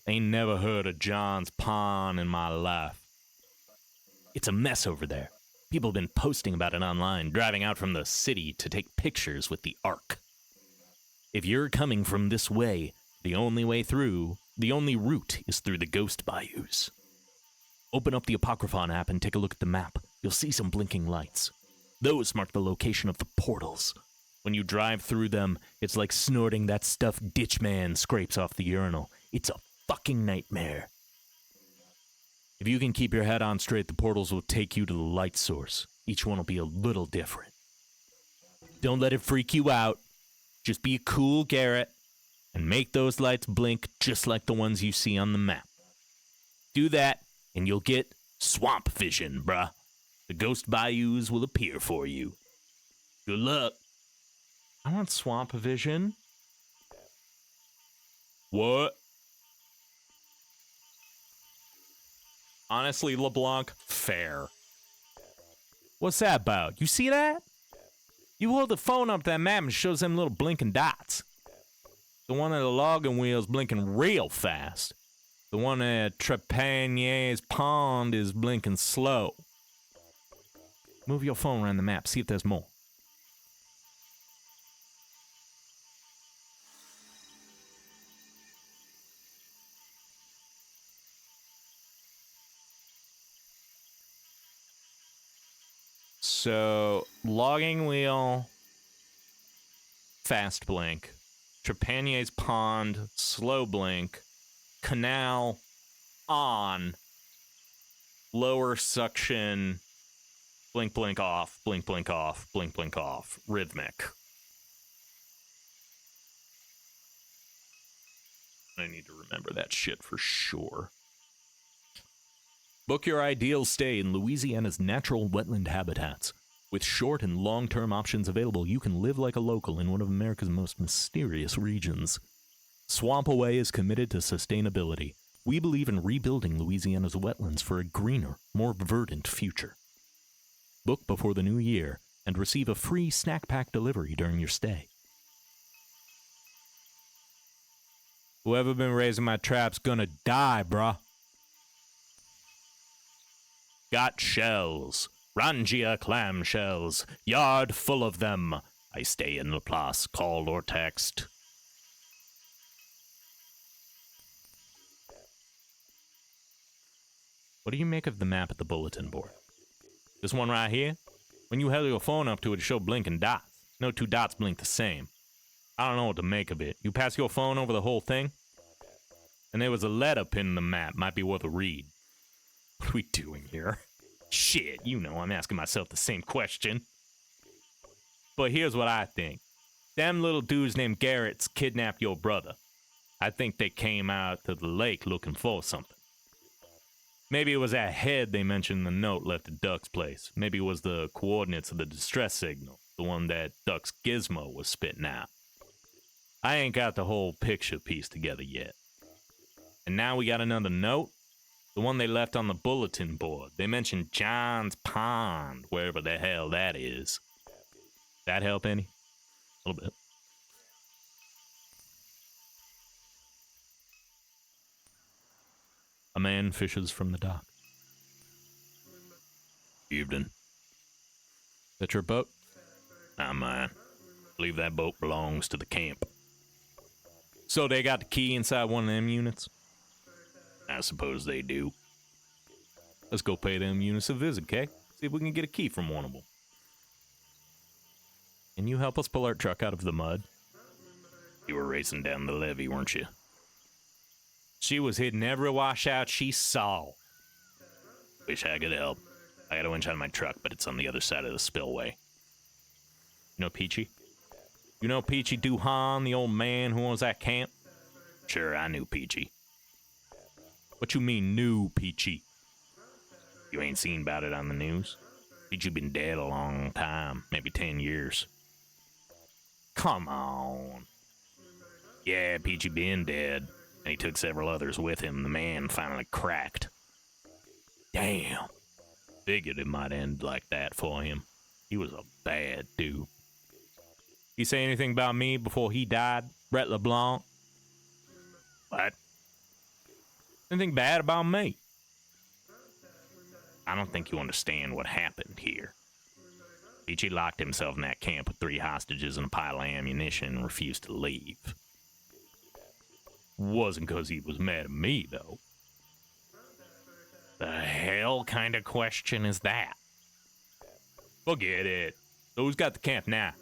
Ain't never heard of John's Pond in my life. It's a mess over there. People have been posting about it online, driving out from the city to take pictures with the Ark. If you're coming from this way, the only route is through the Ghost Bayous. Open up the Apocryphon app and take a look at the map. You'll see some blinking lights. Those mark the location of the portals. When you drive through them, it's like snorting that stuff Ditchman scrapes off the urinal. It's a fucking nightmare. If you can keep your head on straight, the portals will take you to the light source. Each one will be a little different. Don't let it freak you out. Just be a cool Garrett and make those lights blink just like the ones you see on the map. Do that, and you'll get swamp vision, bruh. The ghost bayous will appear for you. Good luck. I want swamp vision. What? Honestly, LeBlanc, fair. What's that about? You see that? You hold the phone up to that map and it shows them little blinking dots. The one at the logging wheel is blinking real fast. The one at Trepagniere's Pond is blinking slow. Move your phone around the map, see if there's more. So, logging wheel, fast blink. Trepagniere's Pond, slow blink. Canal, on. Lower suction, blink, blink off, blink, blink off, blink, blink off. Rhythmic. I need to remember that shit for sure. Book your ideal stay in Louisiana's natural wetland habitats. With short and long-term options available, you can live like a local in one of America's most mysterious regions. Swamp Away is committed to sustainability. We believe in rebuilding Louisiana's wetlands for a greener, more verdant future. Book before the new year and receive a free snack pack delivery during your stay. Whoever been raising my trap's gonna die, bruh. Got shells. Rangia clam shells. Yard full of them. I stay in Laplace, call or text. What do you make of the map at the bulletin board? This one right here? When you held your phone up to it, it showed blinking dots. No two dots blink the same. I don't know what to make of it. You pass your phone over the whole thing? And there was a letter pinned in the map. Might be worth a read. What are we doing here? Shit, you know I'm asking myself the same question. But here's what I think. Them little dudes named Garrett's kidnapped your brother. I think they came out to the lake looking for something. Maybe it was that head they mentioned in the note left at Duck's place. Maybe it was the coordinates of the distress signal, the one that Duck's gizmo was spitting out. I ain't got the whole picture pieced together yet. And now we got another note? The one they left on the bulletin board. They mentioned John's Pond, wherever the hell that is. That help any? A little bit. A man fishes from the dock. Evening. That your boat? Not mine. Believe that boat belongs to the camp. So they got the key inside one of them units? I suppose they do. Let's go pay them units a visit, okay? See if we can get a key from one of them. Can you help us pull our truck out of the mud? You were racing down the levee, weren't you? She was hitting every washout she saw. Wish I could help. I got a winch on my truck, but it's on the other side of the spillway. You know Peachy? You know Peachy Duhan, the old man who owns that camp? Sure, I knew Peachy. What you mean, new Peachy? You ain't seen about it on the news? Peachy been dead a long time, maybe 10 years. Come on. Yeah, Peachy been dead, and he took several others with him. The man finally cracked. Damn. Figured it might end like that for him. He was a bad dude. He say anything about me before he died, Brett LeBlanc? What? Anything bad about me? I don't think you understand what happened here. Peachy locked himself in that camp with 3 hostages and a pile of ammunition and refused to leave. Wasn't because he was mad at me, though. The hell kind of question is that? Forget it. So who's got the camp now?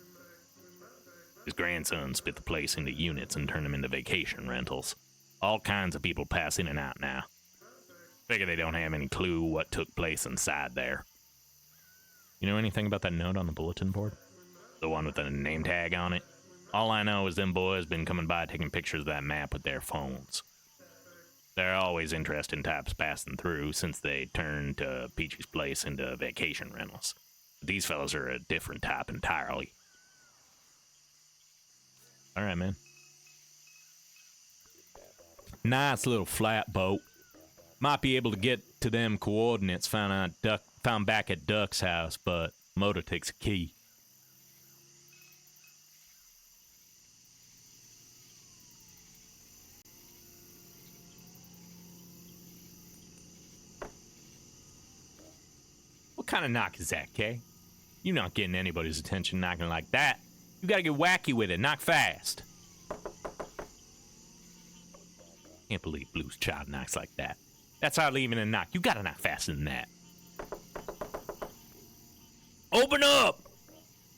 His grandson split the place into units and turned them into vacation rentals. All kinds of people pass in and out now. Figure they don't have any clue what took place inside there. You know anything about that note on the bulletin board? The one with the name tag on it? All I know is them boys been coming by taking pictures of that map with their phones. They're always interesting types passing through since they turned Peachy's place into vacation rentals. These fellas are a different type entirely. All right, man. Nice little flat boat. Might be able to get to them coordinates found back at Duck's house, but motor takes a key. What kind of knock is that, Kay? You're not getting anybody's attention knocking like that. You gotta get wacky with it. Knock fast. Can't believe Blue's child knocks like that. That's hardly even a knock. You gotta knock faster than that. Open up!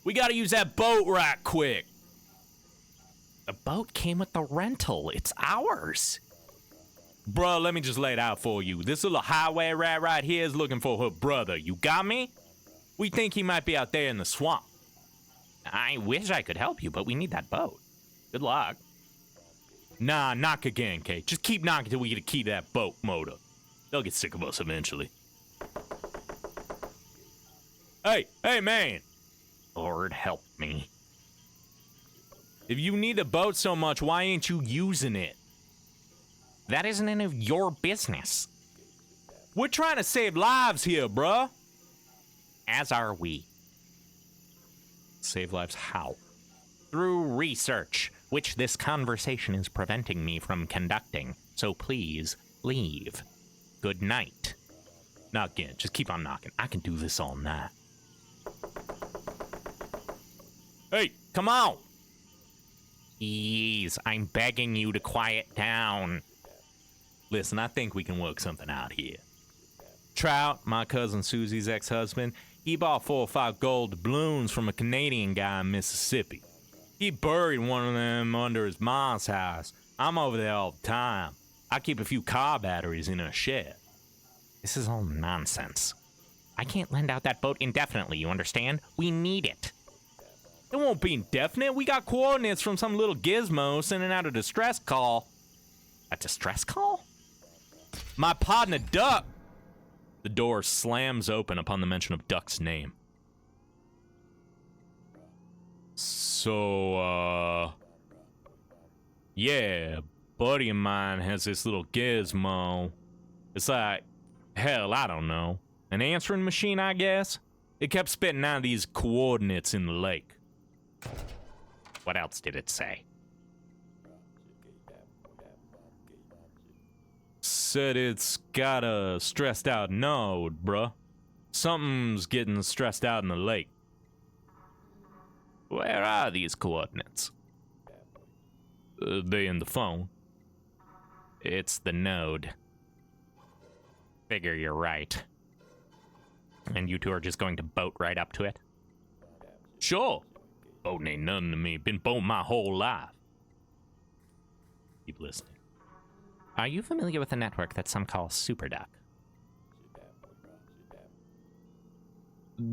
We gotta use that boat right quick. The boat came with the rental. It's ours. Bruh, let me just lay it out for you. This little highway rat right here is looking for her brother. You got me? We think he might be out there in the swamp. I wish I could help you, but we need that boat. Good luck. Nah, knock again, Kate. Just keep knocking till we get a key to that boat motor. They'll get sick of us eventually. Hey, man. Lord help me. If you need a boat so much, why ain't you using it? That isn't any of your business. We're trying to save lives here, bruh. As are we. Save lives how? Through research, which this conversation is preventing me from conducting. So please, leave. Good night. Knock again. Just keep on knocking. I can do this all night. Hey, come on! Please, I'm begging you to quiet down. Listen, I think we can work something out here. Trout, my cousin Susie's ex-husband, he bought 4 or 5 gold doubloons from a Canadian guy in Mississippi. He buried one of them under his mom's house. I'm over there all the time. I keep a few car batteries in her shed. This is all nonsense. I can't lend out that boat indefinitely, you understand? We need it. It won't be indefinite. We got coordinates from some little gizmo sending out a distress call. A distress call? My partner, Duck. The door slams open upon the mention of Duck's name. So, yeah, buddy of mine has this little gizmo. It's like, hell, I don't know, an answering machine, I guess? It kept spitting out these coordinates in the lake. What else did it say? Said it's got a stressed out node, bruh. Something's getting stressed out in the lake. Where are these coordinates? They in the phone. It's the node. Figure you're right. And you two are just going to boat right up to it? Sure. Boating ain't nothing to me. Been boating my whole life. Keep listening. Are you familiar with a network that some call SuperDuck?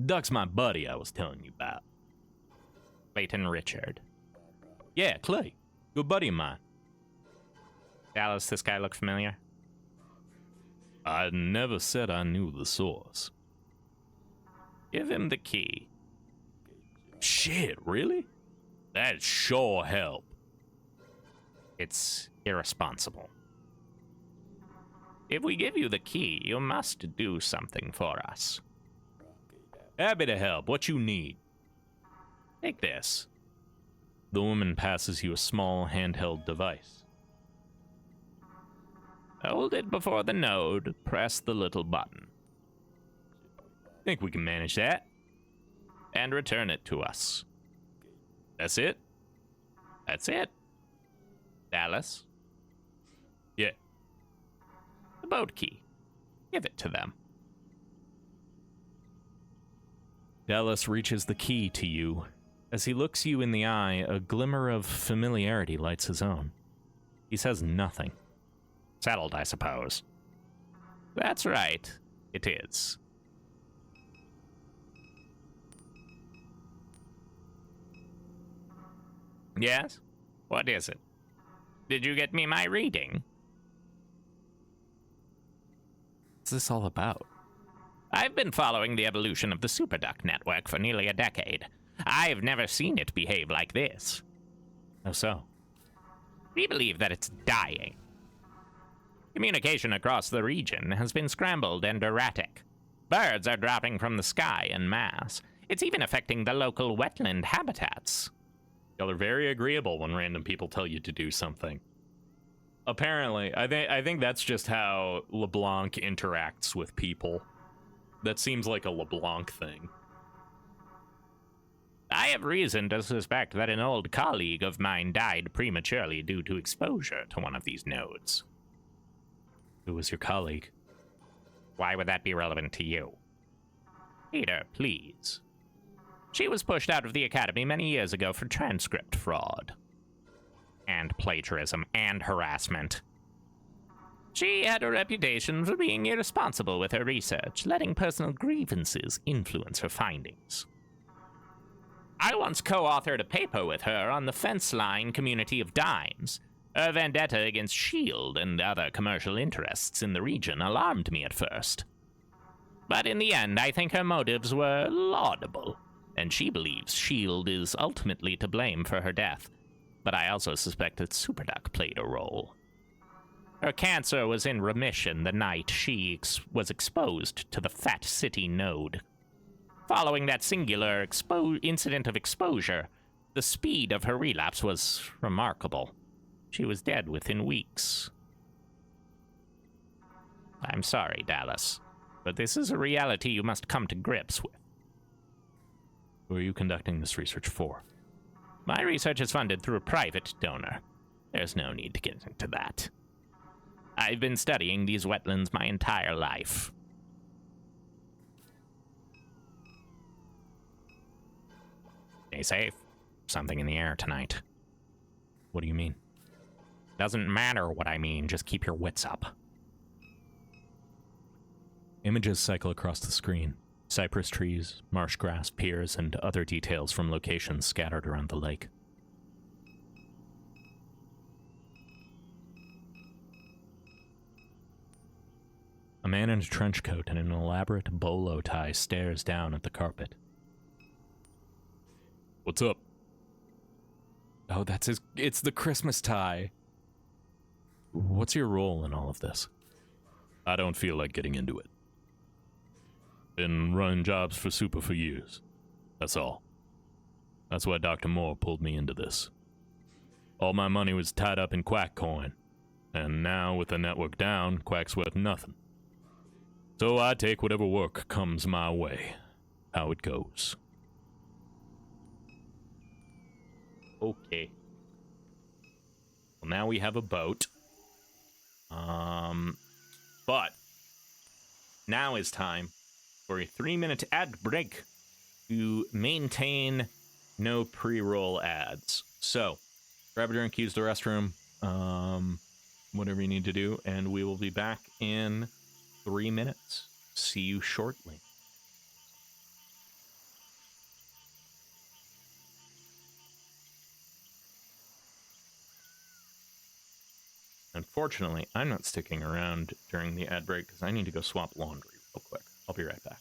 Duck's my buddy I was telling you about. Clayton Richard. Yeah, Clay. Good buddy of mine. Dallas, this guy look familiar? I never said I knew the source. Give him the key. Shit, really? That'd sure help. It's irresponsible. If we give you the key, you must do something for us. Happy to help. What you need? Take this. The woman passes you a small handheld device. Hold it before the node. Press the little button. Think we can manage that. And return it to us. That's it? That's it. Dallas? Yeah. The boat key. Give it to them. Dallas reaches the key to you. As he looks you in the eye, a glimmer of familiarity lights his own. He says nothing. Settled, I suppose. That's right. It is. Yes? What is it? Did you get me my reading? What's this all about? I've been following the evolution of the SuperDuck network for nearly a decade. I've never seen it behave like this. How so? We believe that it's dying. Communication across the region has been scrambled and erratic. Birds are dropping from the sky en masse. It's even affecting the local wetland habitats. Y'all are very agreeable when random people tell you to do something. Apparently, I think that's just how LeBlanc interacts with people. That seems like a LeBlanc thing. I have reason to suspect that an old colleague of mine died prematurely due to exposure to one of these nodes. Who was your colleague? Why would that be relevant to you? Peter, please. She was pushed out of the academy many years ago for transcript fraud. And plagiarism and harassment. She had a reputation for being irresponsible with her research, letting personal grievances influence her findings. I once co-authored a paper with her on the fence line community of dimes. Her vendetta against S.H.I.E.L.D. and other commercial interests in the region alarmed me at first. But in the end, I think her motives were laudable, and she believes S.H.I.E.L.D. is ultimately to blame for her death. But I also suspect that SuperDuck played a role. Her cancer was in remission the night she was exposed to the Fat City node. Following that singular incident of exposure, the speed of her relapse was remarkable. She was dead within weeks. I'm sorry, Dallas, but this is a reality you must come to grips with. Who are you conducting this research for? My research is funded through a private donor. There's no need to get into that. I've been studying these wetlands my entire life. Stay safe. Something in the air tonight. What do you mean? Doesn't matter what I mean, just keep your wits up. Images cycle across the screen. Cypress trees, marsh grass, piers, and other details from locations scattered around the lake. A man in a trench coat and an elaborate bolo tie stares down at the carpet. What's up? Oh, it's the Christmas tie. What's your role in all of this? I don't feel like getting into it. Been running jobs for Super for years. That's all. That's why Dr. Moore pulled me into this. All my money was tied up in Quack coin, and now with the network down, Quack's worth nothing. So I take whatever work comes my way. How it goes. Okay. Well, now we have a boat. But now is time for a 3-minute ad break to maintain no pre-roll ads. So, grab a drink, use the restroom, whatever you need to do, and we will be back in 3 minutes. See you shortly. Unfortunately, I'm not sticking around during the ad break because I need to go swap laundry real quick. I'll be right back.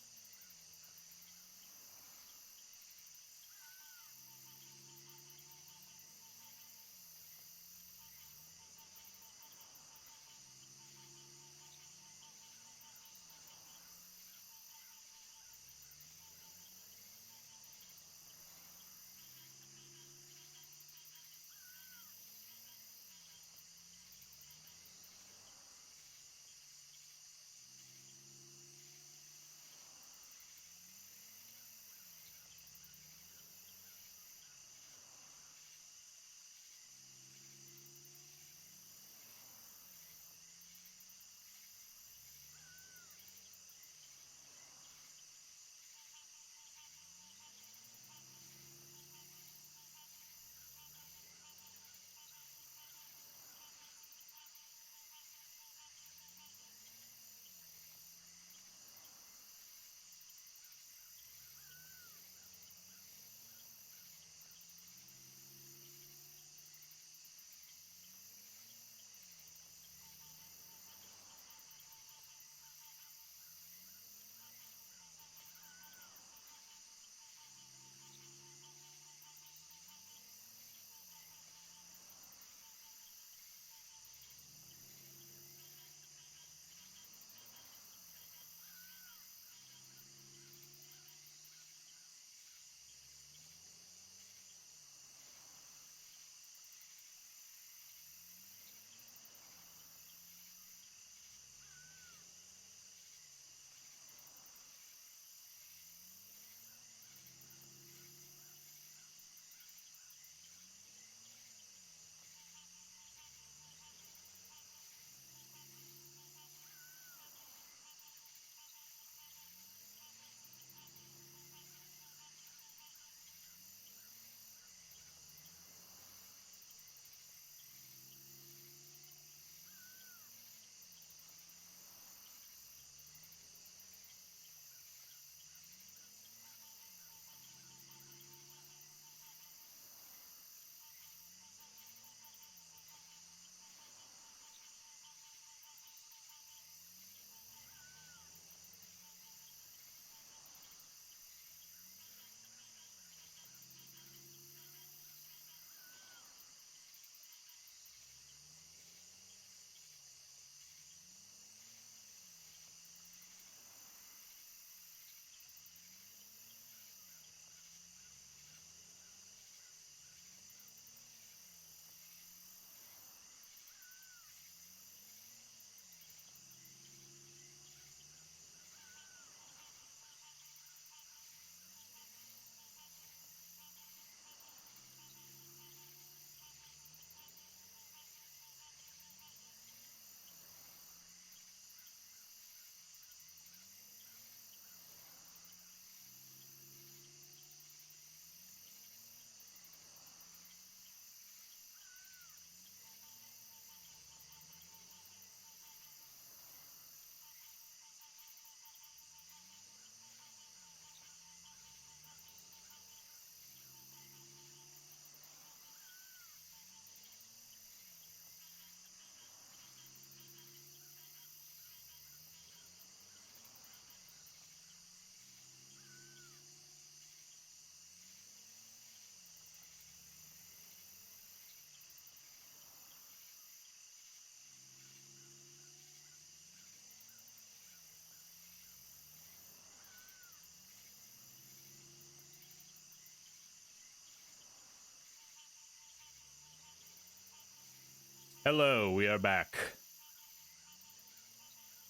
Hello, we are back.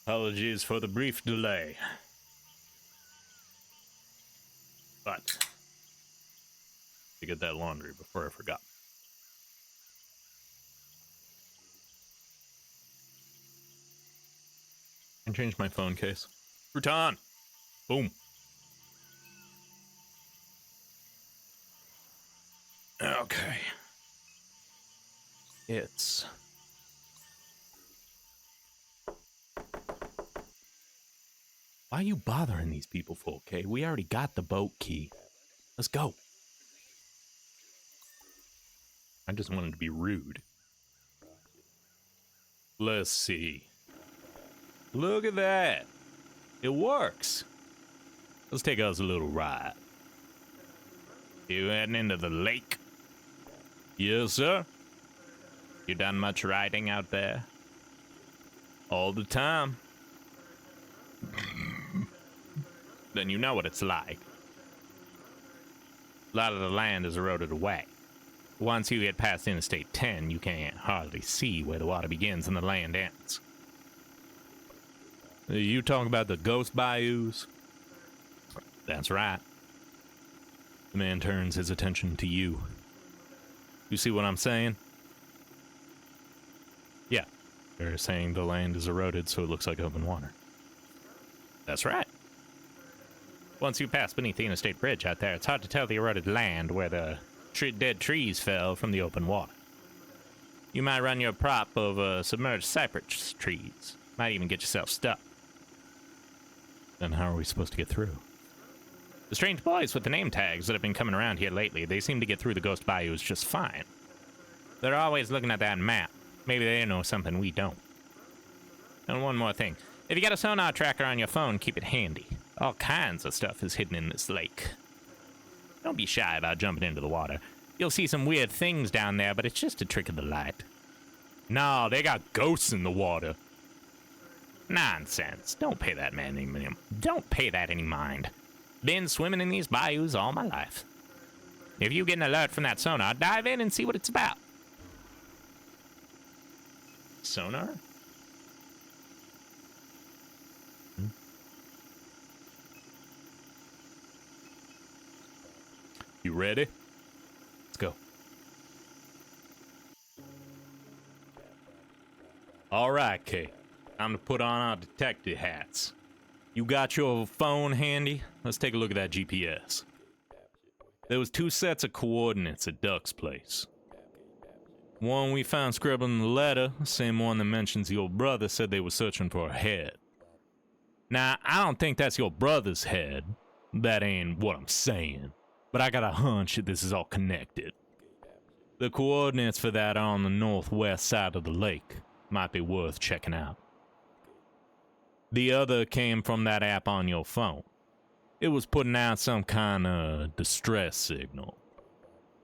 Apologies for the brief delay. But to get that laundry before I forgot. And change my phone case. Crouton! Boom. Okay. It's... Why are you bothering these people for, okay? We already got the boat key. Let's go. I just wanted to be rude. Let's see. Look at that. It works. Let's take us a little ride. You heading into the lake? Yes, sir. You done much riding out there? All the time. Then you know what it's like. A lot of the land is eroded away. Once you get past Interstate 10, you can't hardly see where the water begins and the land ends. You talking about the ghost bayous? That's right. The man turns his attention to you. You see what I'm saying? Yeah, they're saying the land is eroded so it looks like open water. That's right. Once you pass beneath the interstate bridge out there, it's hard to tell the eroded land where the dead trees fell from the open water. You might run your prop over submerged cypress trees. Might even get yourself stuck. Then how are we supposed to get through? The strange boys with the name tags that have been coming around here lately, they seem to get through the ghost bayous just fine. They're always looking at that map. Maybe they know something we don't. And one more thing. If you got a sonar tracker on your phone, keep it handy. All kinds of stuff is hidden in this lake. Don't be shy about jumping into the water. You'll see some weird things down there, but it's just a trick of the light. No, they got ghosts in the water. Nonsense. Don't pay that man any mind. Been swimming in these bayous all my life. If you get an alert from that sonar, dive in and see what it's about. Sonar? You ready? Let's go. All right, Kate. Time to put on our detective hats. You got your phone handy? Let's take a look at that GPS. There was 2 sets of coordinates at Duck's place. One we found scribbled in the letter, the same one that mentions your brother said they were searching for a head. Now, I don't think that's your brother's head. That ain't what I'm saying. But I got a hunch that this is all connected. The coordinates for that are on the northwest side of the lake. Might be worth checking out. The other came from that app on your phone. It was putting out some kind of distress signal.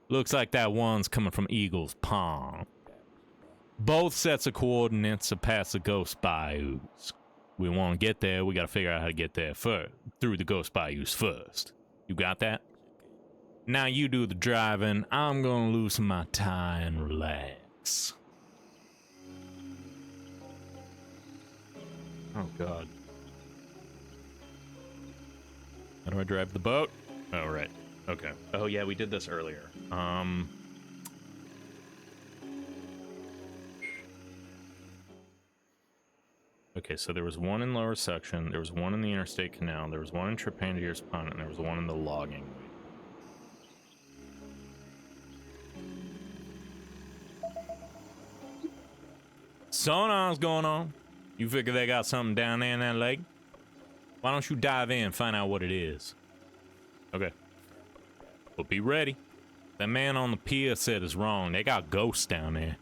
Looks like that one's coming from Eagle's Pond. Both sets of coordinates are past the Ghost Bayous. We want to get there, we gotta figure out how to get there through the Ghost Bayous first. You got that? Now you do the driving, I'm gonna loosen my tie and relax. Oh god. How do I drive the boat? Oh, right. Okay. Oh yeah, we did this earlier. Okay, so there was one in lower section, there was one in the interstate canal, there was one in Trepangier's Pond, and there was one in the logging. Sonar's going on. You figure they got something down there in that lake? Why don't you dive in and find out what it is? Okay. But be ready. That man on the pier said it's wrong. They got ghosts down there.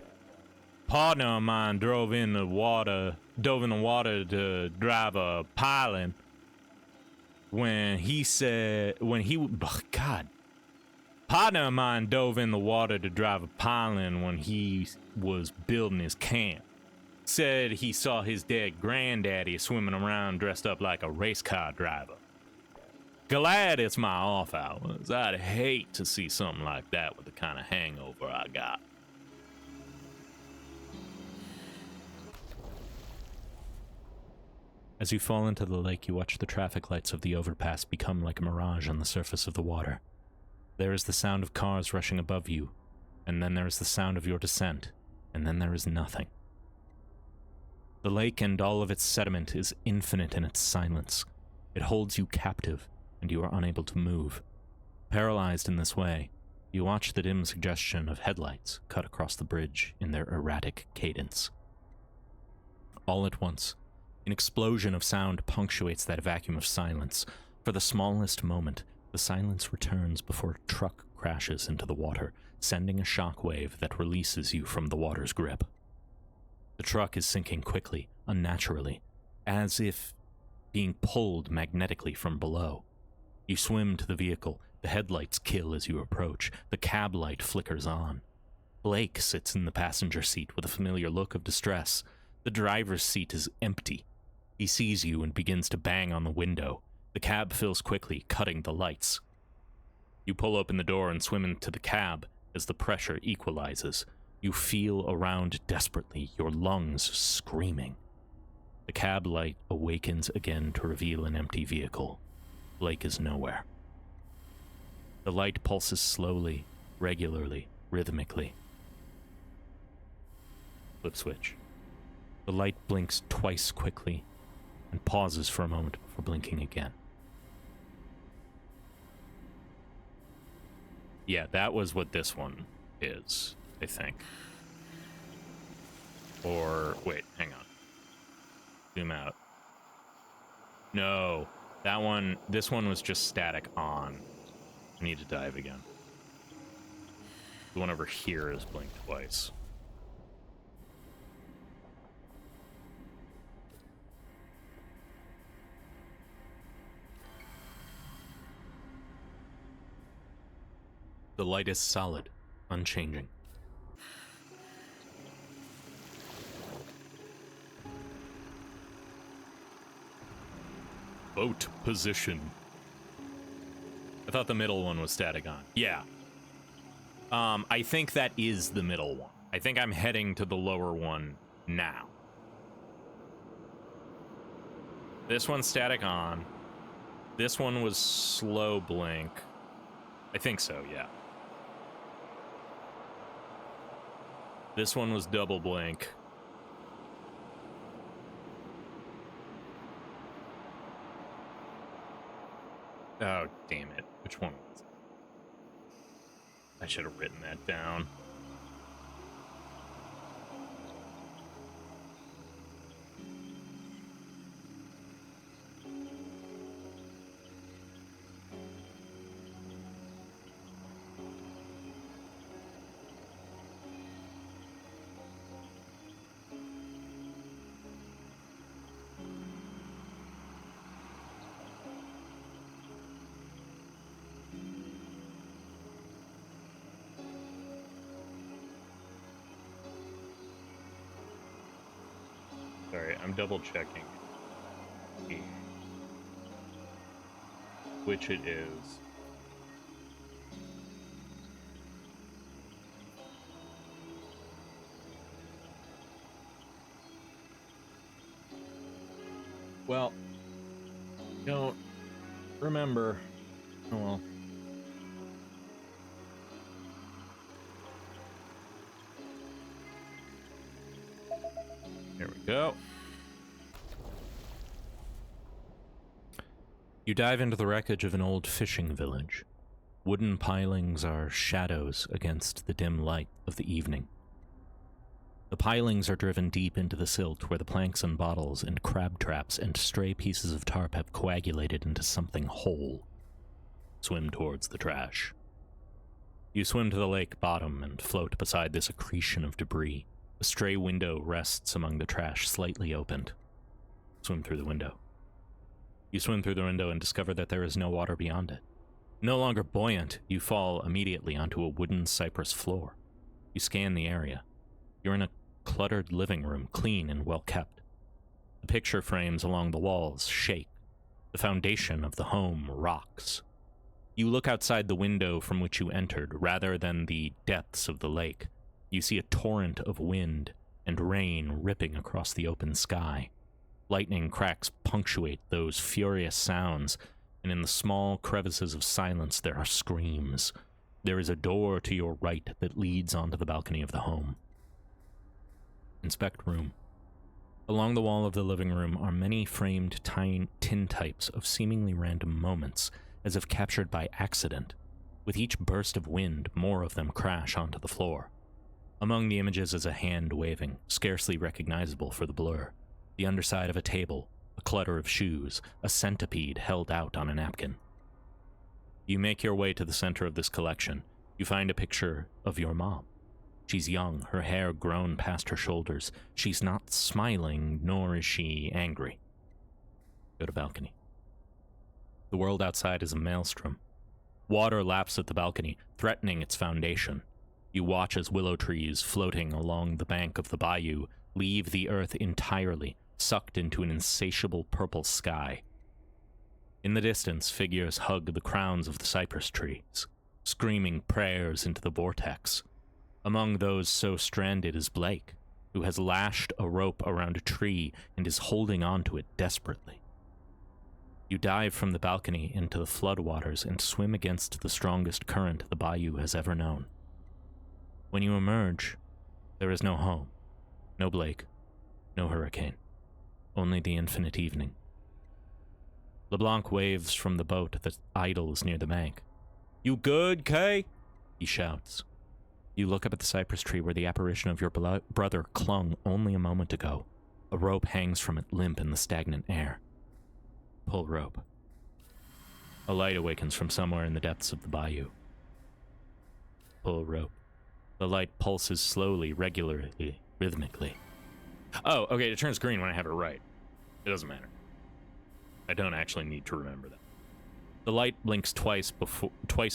Partner of mine dove in the water to drive a piling Partner of mine dove in the water to drive a piling when he was building his camp. Said he saw his dead granddaddy swimming around dressed up like a race car driver. Glad it's my off hours. I'd hate to see something like that with the kind of hangover I got. As you fall into the lake, you watch the traffic lights of the overpass become like a mirage on the surface of the water. There is the sound of cars rushing above you, and then there is the sound of your descent, and then there is nothing. The lake and all of its sediment is infinite in its silence. It holds you captive, and you are unable to move. Paralyzed in this way, you watch the dim suggestion of headlights cut across the bridge in their erratic cadence. All at once, an explosion of sound punctuates that vacuum of silence. For the smallest moment, the silence returns before a truck crashes into the water, sending a shockwave that releases you from the water's grip. The truck is sinking quickly, unnaturally, as if being pulled magnetically from below. You swim to the vehicle. The headlights kill as you approach. The cab light flickers on. Blake sits in the passenger seat with a familiar look of distress. The driver's seat is empty. He sees you and begins to bang on the window. The cab fills quickly, cutting the lights. You pull open the door and swim into the cab as the pressure equalizes. You feel around desperately, your lungs screaming. The cab light awakens again to reveal an empty vehicle. Blake is nowhere. The light pulses slowly, regularly, rhythmically. Flip switch. The light blinks twice quickly and pauses for a moment before blinking again. Yeah, that was what this one is, I think. Or, wait, hang on. Zoom out. No, this one was just static on. I need to dive again. The one over here is blinked twice. The light is solid, unchanging. Boat position. I thought the middle one was static on. Yeah. I think that is the middle one. I think I'm heading to the lower one now. This one's static on. This one was slow blink. I think so, yeah. This one was double blink. Oh, damn it. Which one was it? I should have written that down. Sorry, I'm double checking which it is. Well, don't remember. Oh well. Here we go. You dive into the wreckage of an old fishing village. Wooden pilings are shadows against the dim light of the evening. The pilings are driven deep into the silt where the planks and bottles and crab traps and stray pieces of tarp have coagulated into something whole. Swim towards the trash. You swim to the lake bottom and float beside this accretion of debris. A stray window rests among the trash, slightly opened. Swim through the window. You swim through the window and discover that there is no water beyond it. No longer buoyant, you fall immediately onto a wooden cypress floor. You scan the area. You're in a cluttered living room, clean and well kept. The picture frames along the walls shake. The foundation of the home rocks. You look outside the window from which you entered, rather than the depths of the lake. You see a torrent of wind and rain ripping across the open sky. Lightning cracks punctuate those furious sounds, and in the small crevices of silence there are screams. There is a door to your right that leads onto the balcony of the home. Inspect room. Along the wall of the living room are many framed tin types of seemingly random moments, as if captured by accident. With each burst of wind, more of them crash onto the floor. Among the images is a hand waving, scarcely recognizable for the blur, the underside of a table, a clutter of shoes, a centipede held out on a napkin. You make your way to the center of this collection. You find a picture of your mom. She's young, her hair grown past her shoulders. She's not smiling, nor is she angry. Go to balcony. The world outside is a maelstrom. Water laps at the balcony, threatening its foundation. You watch as willow trees floating along the bank of the bayou leave the earth entirely, sucked into an insatiable purple sky. In the distance, figures hug the crowns of the cypress trees, screaming prayers into the vortex. Among those so stranded is Blake, who has lashed a rope around a tree and is holding onto it desperately. You dive from the balcony into the floodwaters and swim against the strongest current the bayou has ever known. When you emerge, there is no home, no Blake, no hurricane, only the infinite evening. LeBlanc waves from the boat that idles near the bank. "You good, Kay?" he shouts. You look up at the cypress tree where the apparition of your brother clung only a moment ago. A rope hangs from it limp in the stagnant air. Pull rope. A light awakens from somewhere in the depths of the bayou. Pull rope. The light pulses slowly, regularly, rhythmically. Oh, okay, it turns green when I have it right. It doesn't matter. I don't actually need to remember that. The light blinks twice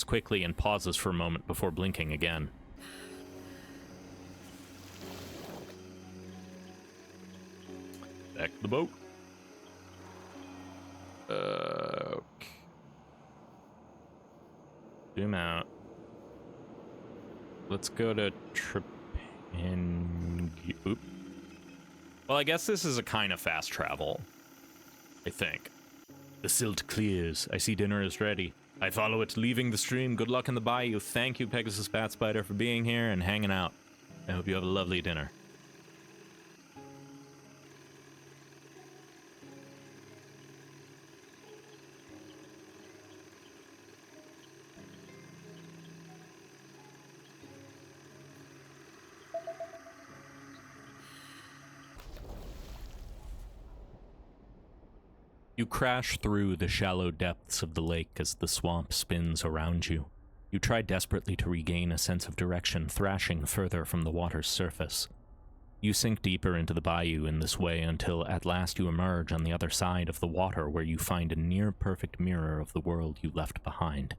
quickly and pauses for a moment before blinking again. Back to the boat. Okay. Zoom out. Let's go to Oop. Well, I guess this is a kind of fast travel. I think. The silt clears. I see dinner is ready. I follow it, leaving the stream. Good luck in the bayou. Thank you, Pegasus Bat Spider, for being here and hanging out. I hope you have a lovely dinner. You crash through the shallow depths of the lake as the swamp spins around you. You try desperately to regain a sense of direction, thrashing further from the water's surface. You sink deeper into the bayou in this way until at last you emerge on the other side of the water, where you find a near-perfect mirror of the world you left behind.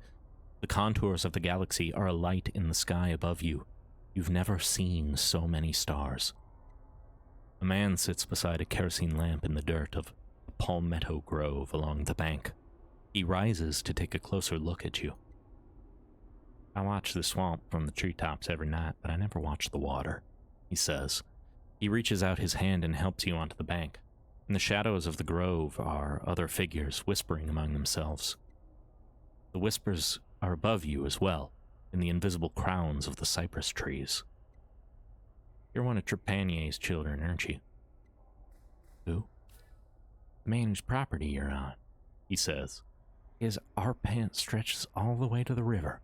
The contours of the galaxy are alight in the sky above you. You've never seen so many stars. A man sits beside a kerosene lamp in the dirt of palmetto grove along the bank. He rises to take a closer look at you. I watch the swamp from the treetops every night, but I never watch the water, he says. He reaches out his hand and helps you onto the bank. In the shadows of the grove are other figures whispering among themselves. The whispers are above you as well, in the invisible crowns of the cypress trees. You're one of Trepanier's children, aren't you? Who? The man whose property you're on, he says. His armpant stretches all the way to the river.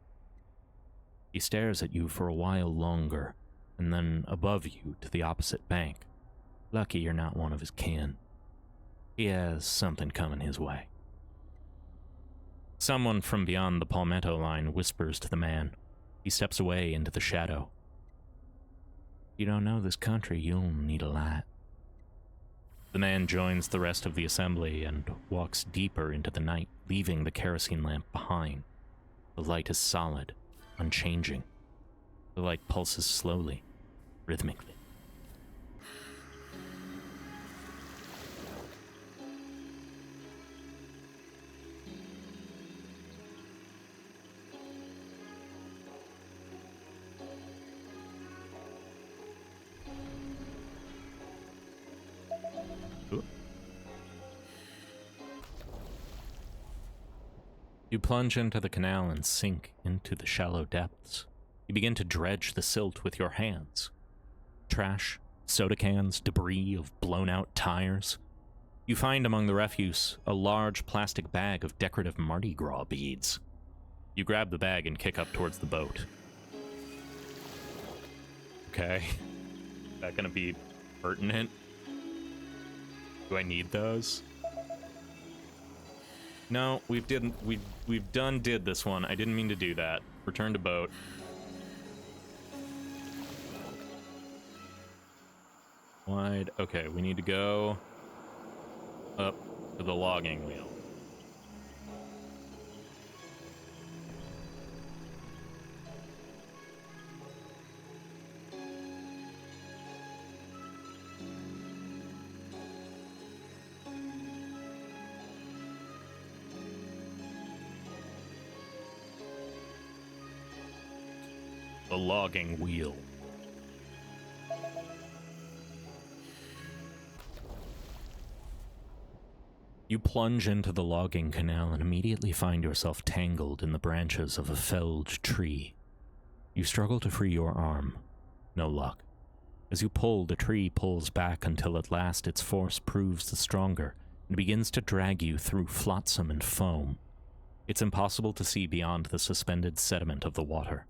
He stares at you for a while longer, and then above you to the opposite bank. Lucky you're not one of his kin. He has something coming his way. Someone from beyond the palmetto line whispers to the man. He steps away into the shadow. You don't know this country, you'll need a light. The man joins the rest of the assembly and walks deeper into the night, leaving the kerosene lamp behind. The light is solid, unchanging. The light pulses slowly, rhythmically. You plunge into the canal and sink into the shallow depths. You begin to dredge the silt with your hands. Trash, soda cans, debris of blown-out tires. You find among the refuse a large plastic bag of decorative Mardi Gras beads. You grab the bag and kick up towards the boat. Okay. Is that gonna be pertinent? Do I need those? No, we've did this one. I didn't mean to do that. Return to boat. Wide. Okay, we need to go up to the logging wheel. The logging wheel. You plunge into the logging canal and immediately find yourself tangled in the branches of a felled tree. You struggle to free your arm. No luck. As you pull, the tree pulls back until at last its force proves the stronger and begins to drag you through flotsam and foam. It's impossible to see beyond the suspended sediment of the water.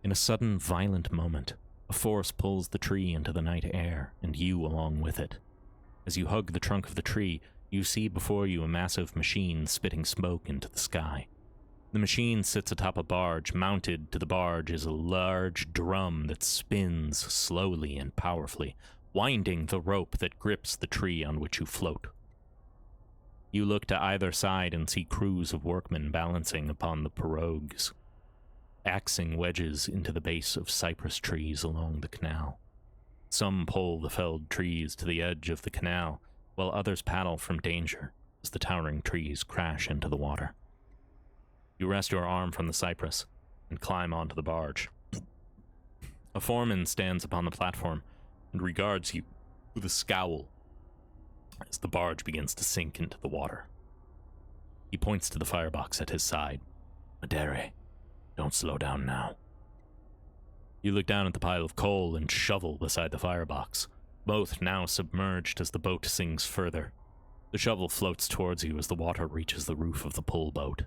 In a sudden, violent moment, a force pulls the tree into the night air, and you along with it. As you hug the trunk of the tree, you see before you a massive machine spitting smoke into the sky. The machine sits atop a barge. Mounted to the barge is a large drum that spins slowly and powerfully, winding the rope that grips the tree on which you float. You look to either side and see crews of workmen balancing upon the pirogues, axing wedges into the base of cypress trees along the canal. Some pull the felled trees to the edge of the canal, while others paddle from danger as the towering trees crash into the water. You rest your arm from the cypress and climb onto the barge. A foreman stands upon the platform and regards you with a scowl as the barge begins to sink into the water. He points to the firebox at his side. "Madere, don't slow down now." You look down at the pile of coal and shovel beside the firebox, both now submerged as the boat sinks further. The shovel floats towards you as the water reaches the roof of the pull boat.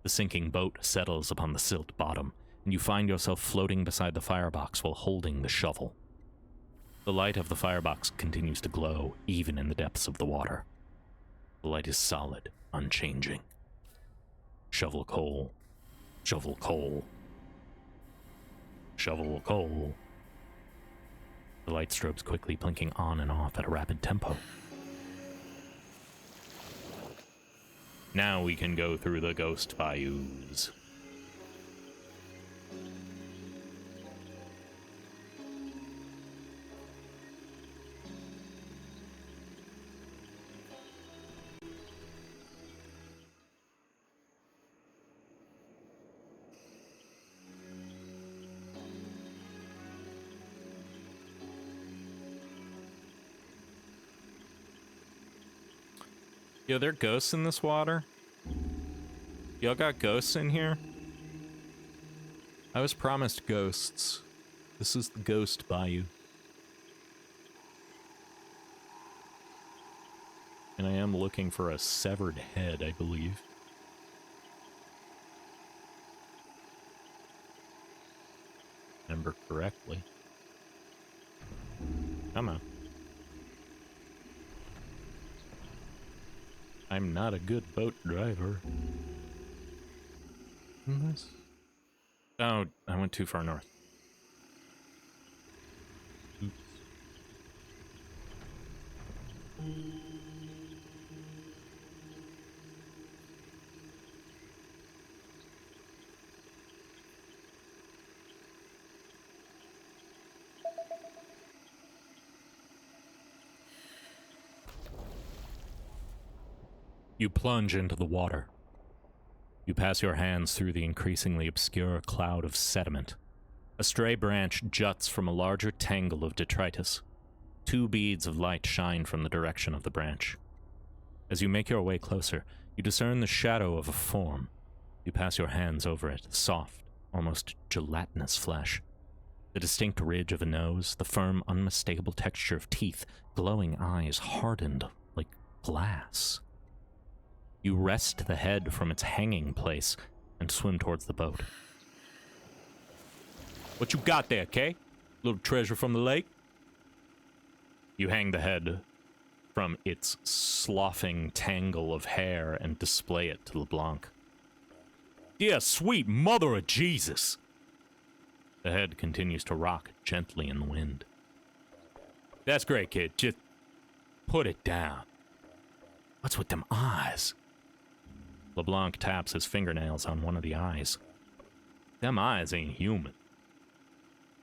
The sinking boat settles upon the silt bottom, and you find yourself floating beside the firebox while holding the shovel. The light of the firebox continues to glow, even in the depths of the water. The light is solid, unchanging. Shovel coal. Shovel coal. Shovel coal. The light strobes quickly, blinking on and off at a rapid tempo. Now we can go through the ghost bayous. Yo, there are ghosts in this water? Y'all got ghosts in here? I was promised ghosts. This is the ghost bayou. And I am looking for a severed head, I believe. Remember correctly. Come on. I'm not a good boat driver. This? Oh, I went too far north. Oops. You plunge into the water. You pass your hands through the increasingly obscure cloud of sediment. A stray branch juts from a larger tangle of detritus. 2 beads of light shine from the direction of the branch. As you make your way closer, You discern the shadow of a form. You pass your hands over it, soft, almost gelatinous flesh. The distinct ridge of a nose, the firm, unmistakable texture of teeth, glowing eyes hardened like glass. You wrest the head from its hanging place and swim towards the boat. What you got there, Kay? Little treasure from the lake? You hang the head from its sloughing tangle of hair and display it to LeBlanc. Dear sweet mother of Jesus! The head continues to rock gently in the wind. That's great, kid. Just put it down. What's with them eyes? LeBlanc taps his fingernails on one of the eyes. Them eyes ain't human.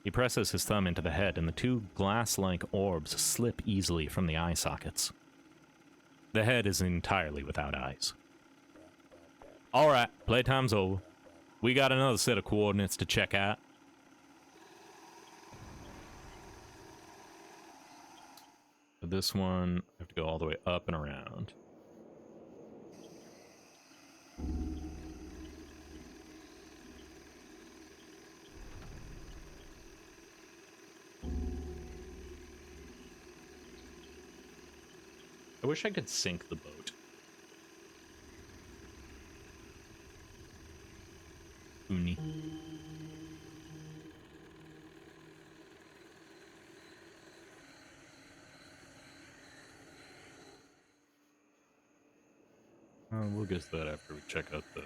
He presses his thumb into the head, and the two glass-like orbs slip easily from the eye sockets. The head is entirely without eyes. All right, playtime's over. We got another set of coordinates to check out. For this one, I have to go all the way up and around. I wish I could sink the boat. Uni. We'll get to that after we check out the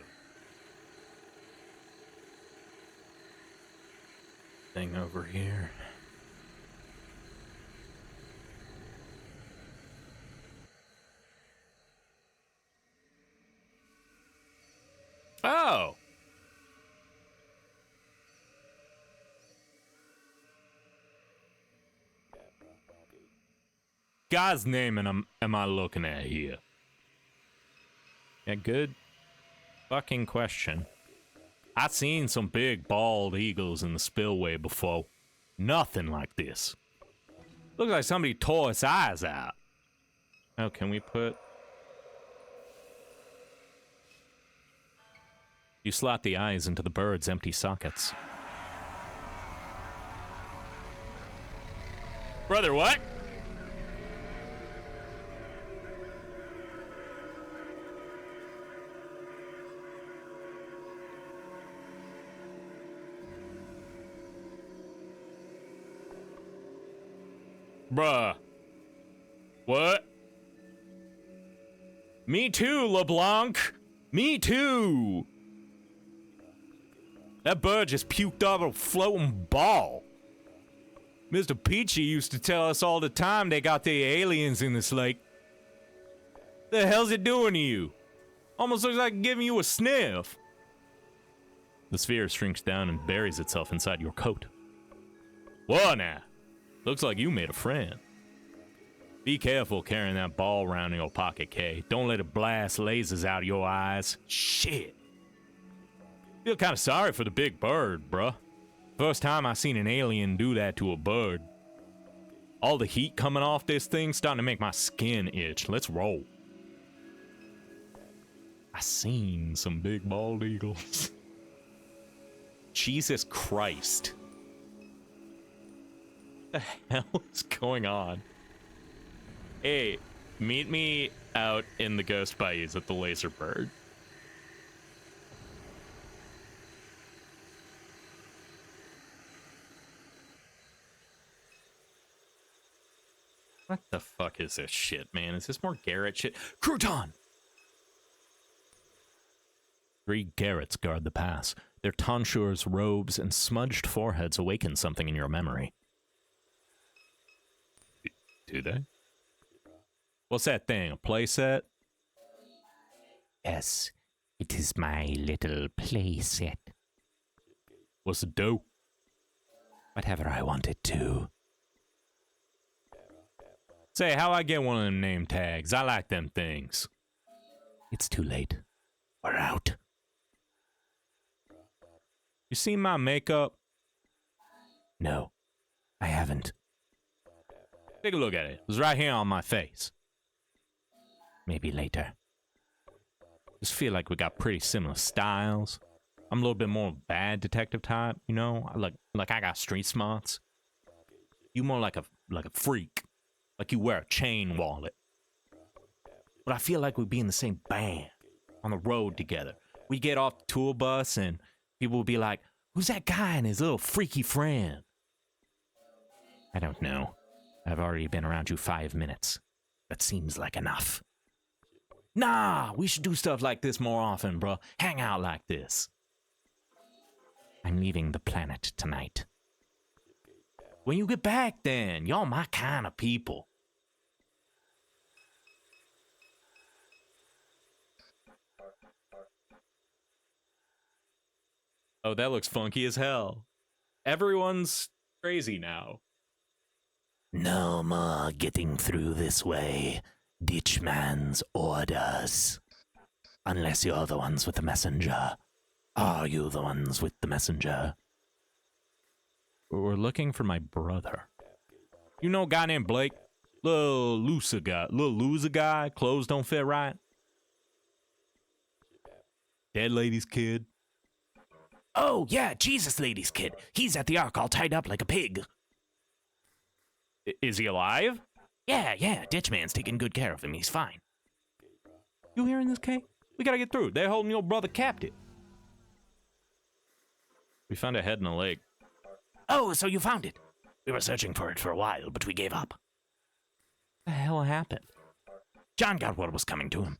thing over here. Oh! God's name am I looking at here? Yeah, good fucking question. I've seen some big bald eagles in the spillway before. Nothing like this. Looks like somebody tore its eyes out. Oh, can we put... You slot the eyes into the bird's empty sockets. Brother, what? Bruh. What? Me too, LeBlanc. Me too. That bird just puked off a floating ball. Mr. Peachy used to tell us all the time they got the aliens in this lake. The hell's it doing to you? Almost looks like giving you a sniff. The sphere shrinks down and buries itself inside your coat. Whoa now. Looks like you made a friend. Be careful carrying that ball around in your pocket, Kay. Don't let it blast lasers out of your eyes. Shit. Feel kind of sorry for the big bird, bruh. First time I seen an alien do that to a bird. All the heat coming off this thing starting to make my skin itch. Let's roll. I seen some big bald eagles. Jesus Christ. What the hell is going on? Hey, meet me out in the Ghost Bayous at the Laser Bird. What the fuck is this shit, man? Is this more Garrett shit? Crouton! 3 Garretts guard the pass. Their tonsures, robes, and smudged foreheads awaken something in your memory. Do they? What's that thing, a playset? Yes, it is my little playset. What's it do? Whatever I want it to. Say, how I get one of them name tags? I like them things. It's too late. We're out. You seen my makeup? No, I haven't. Take a look at it. It was right here on my face. Maybe later. Just feel like we got pretty similar styles. I'm a little bit more bad detective type, you know? Like I got street smarts. You more like a freak. Like you wear a chain wallet. But I feel like we'd be in the same band on the road together. We get off the tour bus and people would be like, who's that guy and his little freaky friend? I don't know. I've already been around you 5 minutes. That seems like enough. Nah, we should do stuff like this more often, bro. Hang out like this. I'm leaving the planet tonight. When you get back, then, y'all my kind of people. Oh, that looks funky as hell. Everyone's crazy now. No more getting through this way. Ditchman's orders. Unless you're the ones with the messenger. Are you the ones with the messenger? We're looking for my brother. You know a guy named Blake? Little loser guy. Clothes don't fit right. Dead lady's kid. Oh, yeah, Jesus lady's kid. He's at the Ark all tied up like a pig. Is he alive? Yeah, Ditchman's taking good care of him. He's fine. You hearing this, Kay? We gotta get through. They're holding your brother captive. We found a head in a lake. Oh, so you found it. We were searching for it for a while, but we gave up. What the hell happened? John got what was coming to him.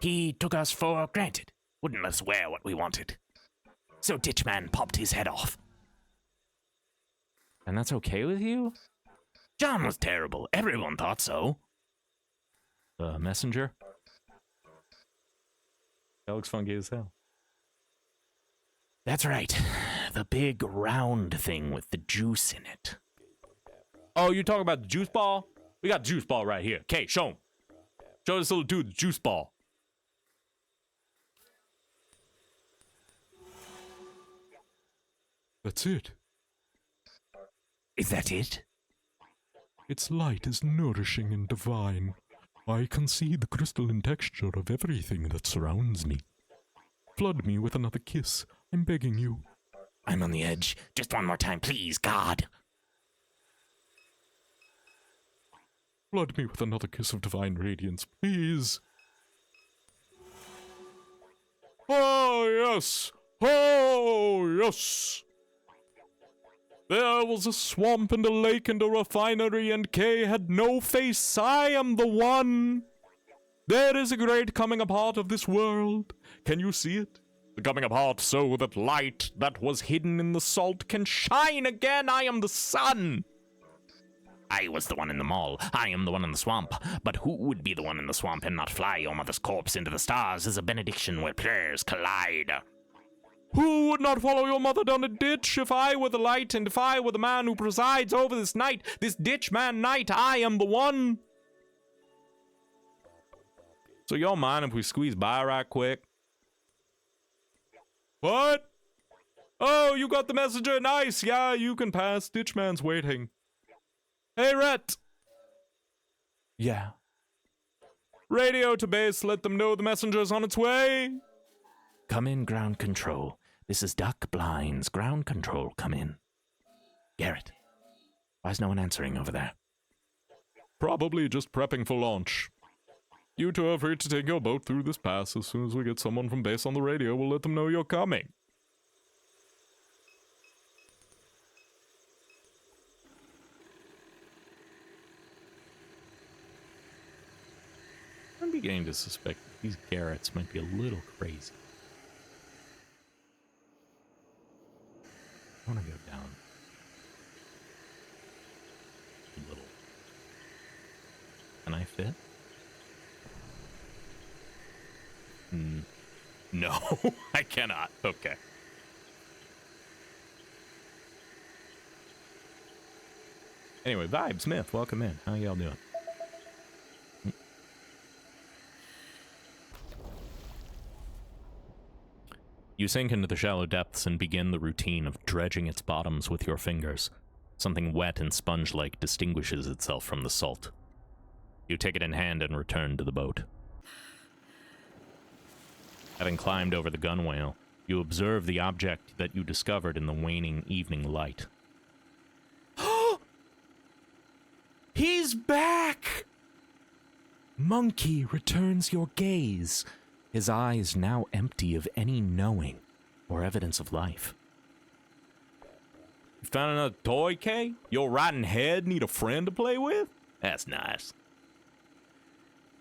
He took us for granted. Wouldn't let us wear what we wanted. So Ditchman popped his head off. And that's okay with you? John was terrible. Everyone thought so. The messenger? That looks funky as hell. That's right. The big round thing with the juice in it. Oh, you talking about the juice ball? We got the juice ball right here. Okay, show him. Show this little dude the juice ball. That's it. Is that it? Its light is nourishing and divine. I can see the crystalline texture of everything that surrounds me. Flood me with another kiss. I'm begging you. I'm on the edge. Just one more time, please, God. Flood me with another kiss of divine radiance, please. Oh, yes! Oh, yes! There was a swamp and a lake and a refinery, and Kay had no face. I am the one. There is a great coming apart of this world. Can you see it? The coming apart so that light that was hidden in the salt can shine again. I am the sun. I was the one in the mall. I am the one in the swamp. But who would be the one in the swamp and not fly your mother's corpse into the stars as a benediction where prayers collide? Who would not follow your mother down a ditch if I were the light and if I were the man who presides over this night, this ditch man night? I am the one. So y'all mind if we squeeze by right quick? What? Oh, you got the messenger. Nice. Yeah, you can pass. Ditchman's waiting. Hey, Rhett. Yeah. Radio to base. Let them know the messenger's on its way. Come in, ground control. This is Duck Blinds. Ground control, come in. Garrett, why is no one answering over there? Probably just prepping for launch. You two are free to take your boat through this pass. As soon as we get someone from base on the radio, we'll let them know you're coming. I'm beginning to suspect that these Garretts might be a little crazy. I want to go down a little. Can I fit? No, I cannot. Okay. Anyway, Vibe Smith, welcome in. How y'all doing? You sink into the shallow depths and begin the routine of dredging its bottoms with your fingers. Something wet and sponge-like distinguishes itself from the salt. You take it in hand and return to the boat. Having climbed over the gunwale, you observe the object that you discovered in the waning evening light. He's back! Monkey returns your gaze, his eyes now empty of any knowing or evidence of life. You found another toy, Kay? Your rotten head need a friend to play with? That's nice.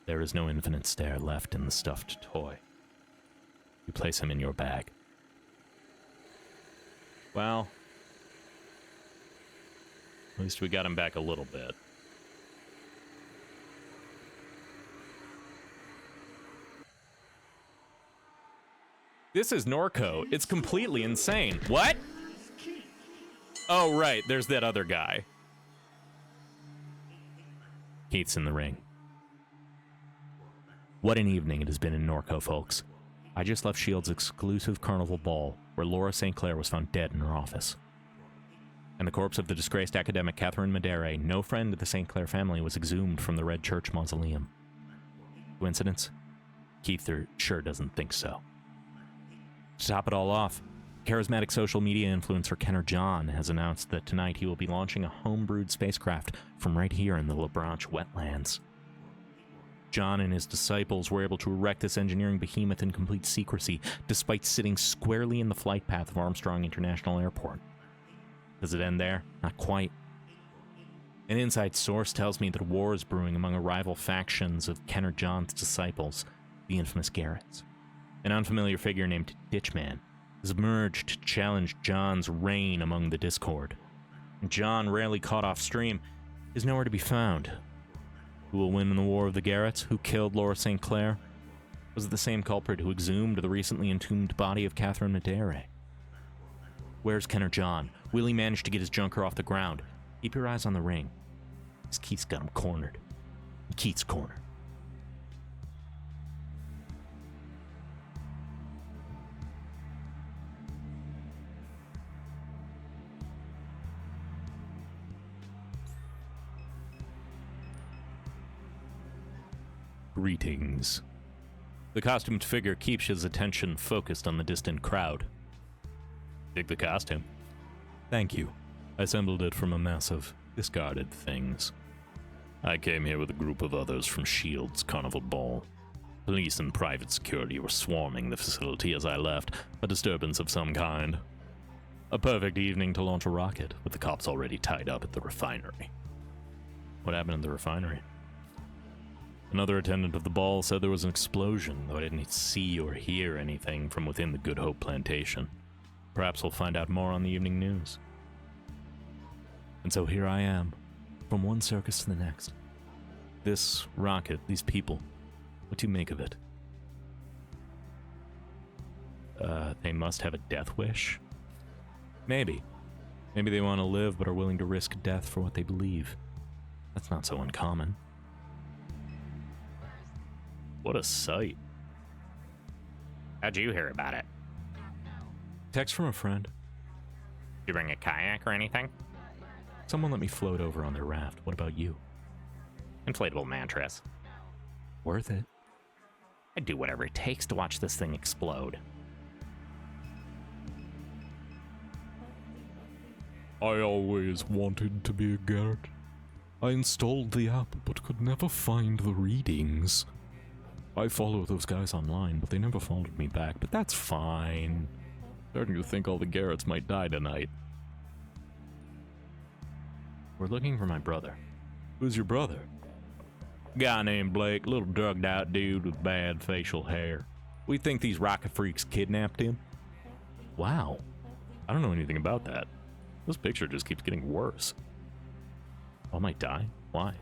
There is no infinite stare left in the stuffed toy. You place him in your bag. Well, at least we got him back a little bit. This is Norco. It's completely insane. What? Oh, right. There's that other guy. Keith's in the ring. What an evening it has been in Norco, folks. I just left S.H.I.E.L.D.'s exclusive carnival ball, where Laura St. Clair was found dead in her office. And the corpse of the disgraced academic Catherine Madere, no friend of the St. Clair family, was exhumed from the Red Church mausoleum. Coincidence? Keith sure doesn't think so. To top it all off, charismatic social media influencer Kenner John has announced that tonight he will be launching a homebrewed spacecraft from right here in the La Branche wetlands. John and his disciples were able to erect this engineering behemoth in complete secrecy, despite sitting squarely in the flight path of Armstrong International Airport. Does it end there? Not quite. An inside source tells me that a war is brewing among a rival factions of Kenner John's disciples, the infamous Garretts. An unfamiliar figure named Ditchman has emerged to challenge John's reign among the Discord. John, rarely caught off stream, is nowhere to be found. Who will win in the War of the Garretts? Who killed Laura St. Clair? Was it the same culprit who exhumed the recently entombed body of Catherine Madere? Where's Kenner John? Will he manage to get his junker off the ground? Keep your eyes on the ring, because Keith's got him cornered. In Keith's corner. Greetings. The costumed figure keeps his attention focused on the distant crowd. Dig the costume. Thank you. I assembled it from a mass of discarded things. I came here with a group of others from S.H.I.E.L.D.'s Carnival Ball. Police and private security were swarming the facility as I left, a disturbance of some kind. A perfect evening to launch a rocket, with the cops already tied up at the refinery. What happened at the refinery? Another attendant of the ball said there was an explosion, though I didn't see or hear anything from within the Good Hope plantation. Perhaps we'll find out more on the evening news. And so here I am, from one circus to the next. This rocket, these people, what do you make of it? They must have a death wish? Maybe. Maybe they want to live but are willing to risk death for what they believe. That's not so uncommon. What a sight. How'd you hear about it? Text from a friend. Did you bring a kayak or anything? Someone let me float over on their raft. What about you? Inflatable mattress. Worth it. I'd do whatever it takes to watch this thing explode. I always wanted to be a Garrett. I installed the app but could never find the readings. I follow those guys online, but they never followed me back, but that's fine. Starting to think all the Garretts might die tonight. We're looking for my brother. Who's your brother? Guy named Blake, little drugged out dude with bad facial hair. We think these rocket freaks kidnapped him. Wow. I don't know anything about that. This picture just keeps getting worse. All might die? Why?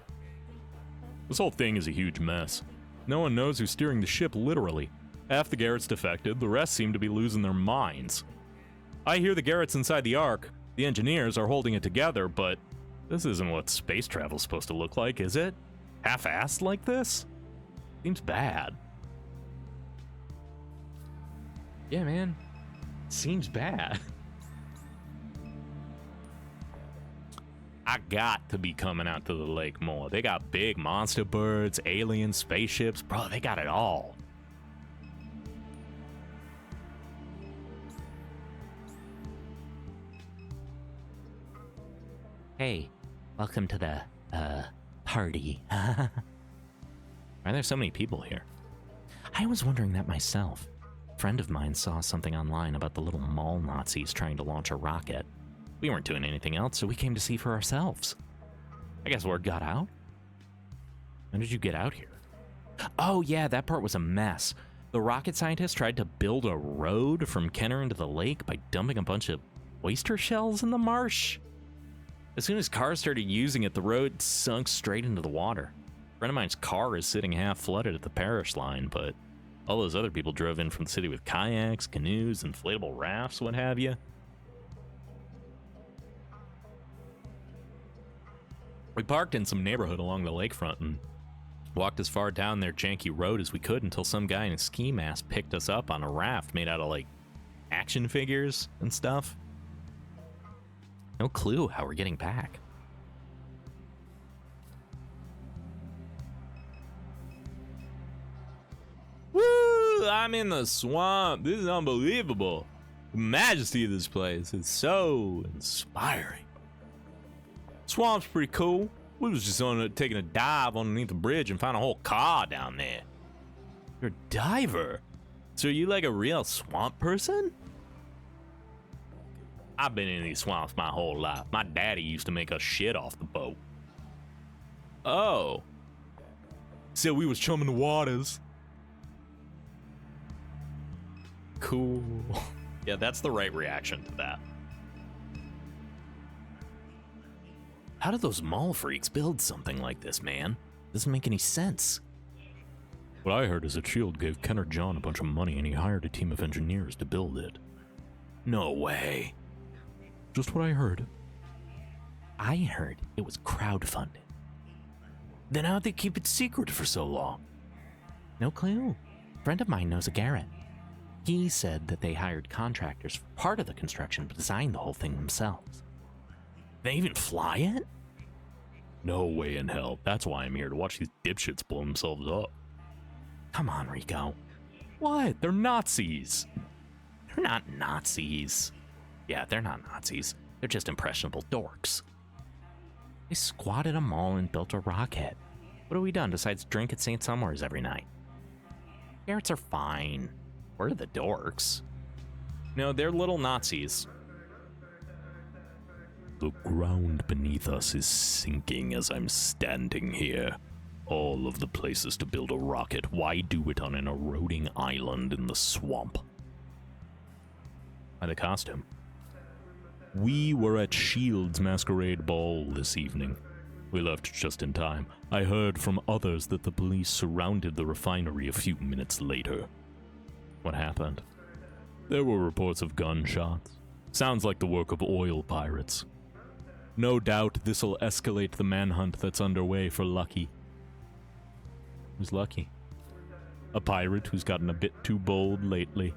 This whole thing is a huge mess. No one knows who's steering the ship, literally. Half the Garretts defected, the rest seem to be losing their minds. I hear the Garretts inside the Ark, the engineers are holding it together, but this isn't what space travel's supposed to look like, is it? Half-assed like this? Seems bad. Yeah, man. Seems bad. I got to be coming out to the lake more. They got big monster birds, aliens, spaceships. Bro, they got it all. Hey, welcome to the, party. Why are there so many people here? I was wondering that myself. A friend of mine saw something online about the little mall Nazis trying to launch a rocket. We weren't doing anything else, so we came to see for ourselves. I guess word got out? When did you get out here? Oh yeah, that part was a mess. The rocket scientists tried to build a road from Kenner into the lake by dumping a bunch of oyster shells in the marsh. As soon as cars started using it, the road sunk straight into the water. A friend of mine's car is sitting half flooded at the parish line, but all those other people drove in from the city with kayaks, canoes, inflatable rafts, what have you. We parked in some neighborhood along the lakefront and walked as far down their janky road as we could until some guy in a ski mask picked us up on a raft made out of, like, action figures and stuff. No clue how we're getting back. Woo! I'm in the swamp. This is unbelievable. The majesty of this place is so inspiring. Swamp's pretty cool. We was just taking a dive underneath the bridge and found a whole car down there. You're a diver? So are you like a real swamp person? I've been in these swamps my whole life. My daddy used to make us shit off the boat. Oh. So we was chumming the waters. Cool. Yeah, that's the right reaction to that. How did those mall freaks build something like this, man? Doesn't make any sense. What I heard is that S.H.I.E.L.D. gave Kenner John a bunch of money and he hired a team of engineers to build it. No way. Just what I heard. I heard it was crowdfunded. Then how'd they keep it secret for so long? No clue. A friend of mine knows a Garrett. He said that they hired contractors for part of the construction but designed the whole thing themselves. They even fly it? No way in hell. That's why I'm here, to watch these dipshits blow themselves up. Come on, Rico. What? They're Nazis. They're not Nazis. Yeah, they're not Nazis. They're just impressionable dorks. They squatted a mall and built a rocket. What have we done besides drink at St. Somewheres every night? Garretts are fine. We're the dorks. No, they're little Nazis. The ground beneath us is sinking as I'm standing here. All of the places to build a rocket, why do it on an eroding island in the swamp? By the costume. We were at S.H.I.E.L.D.'s masquerade ball this evening. We left just in time. I heard from others that the police surrounded the refinery a few minutes later. What happened? There were reports of gunshots. Sounds like the work of oil pirates. No doubt this'll escalate the manhunt that's underway for Lucky. Who's Lucky? A pirate who's gotten a bit too bold lately.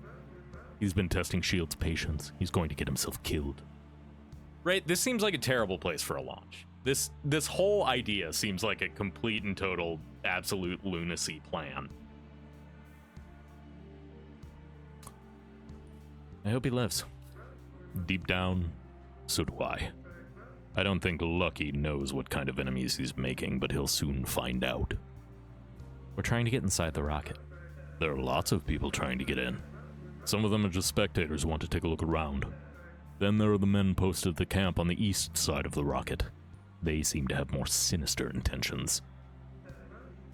He's been testing S.H.I.E.L.D.'s patience. He's going to get himself killed. Right, this seems like a terrible place for a launch. This whole idea seems like a complete and total, absolute lunacy plan. I hope he lives. Deep down, so do I. I don't think Lucky knows what kind of enemies he's making, but he'll soon find out. We're trying to get inside the rocket. There are lots of people trying to get in. Some of them are just spectators who want to take a look around. Then there are the men posted at the camp on the east side of the rocket. They seem to have more sinister intentions.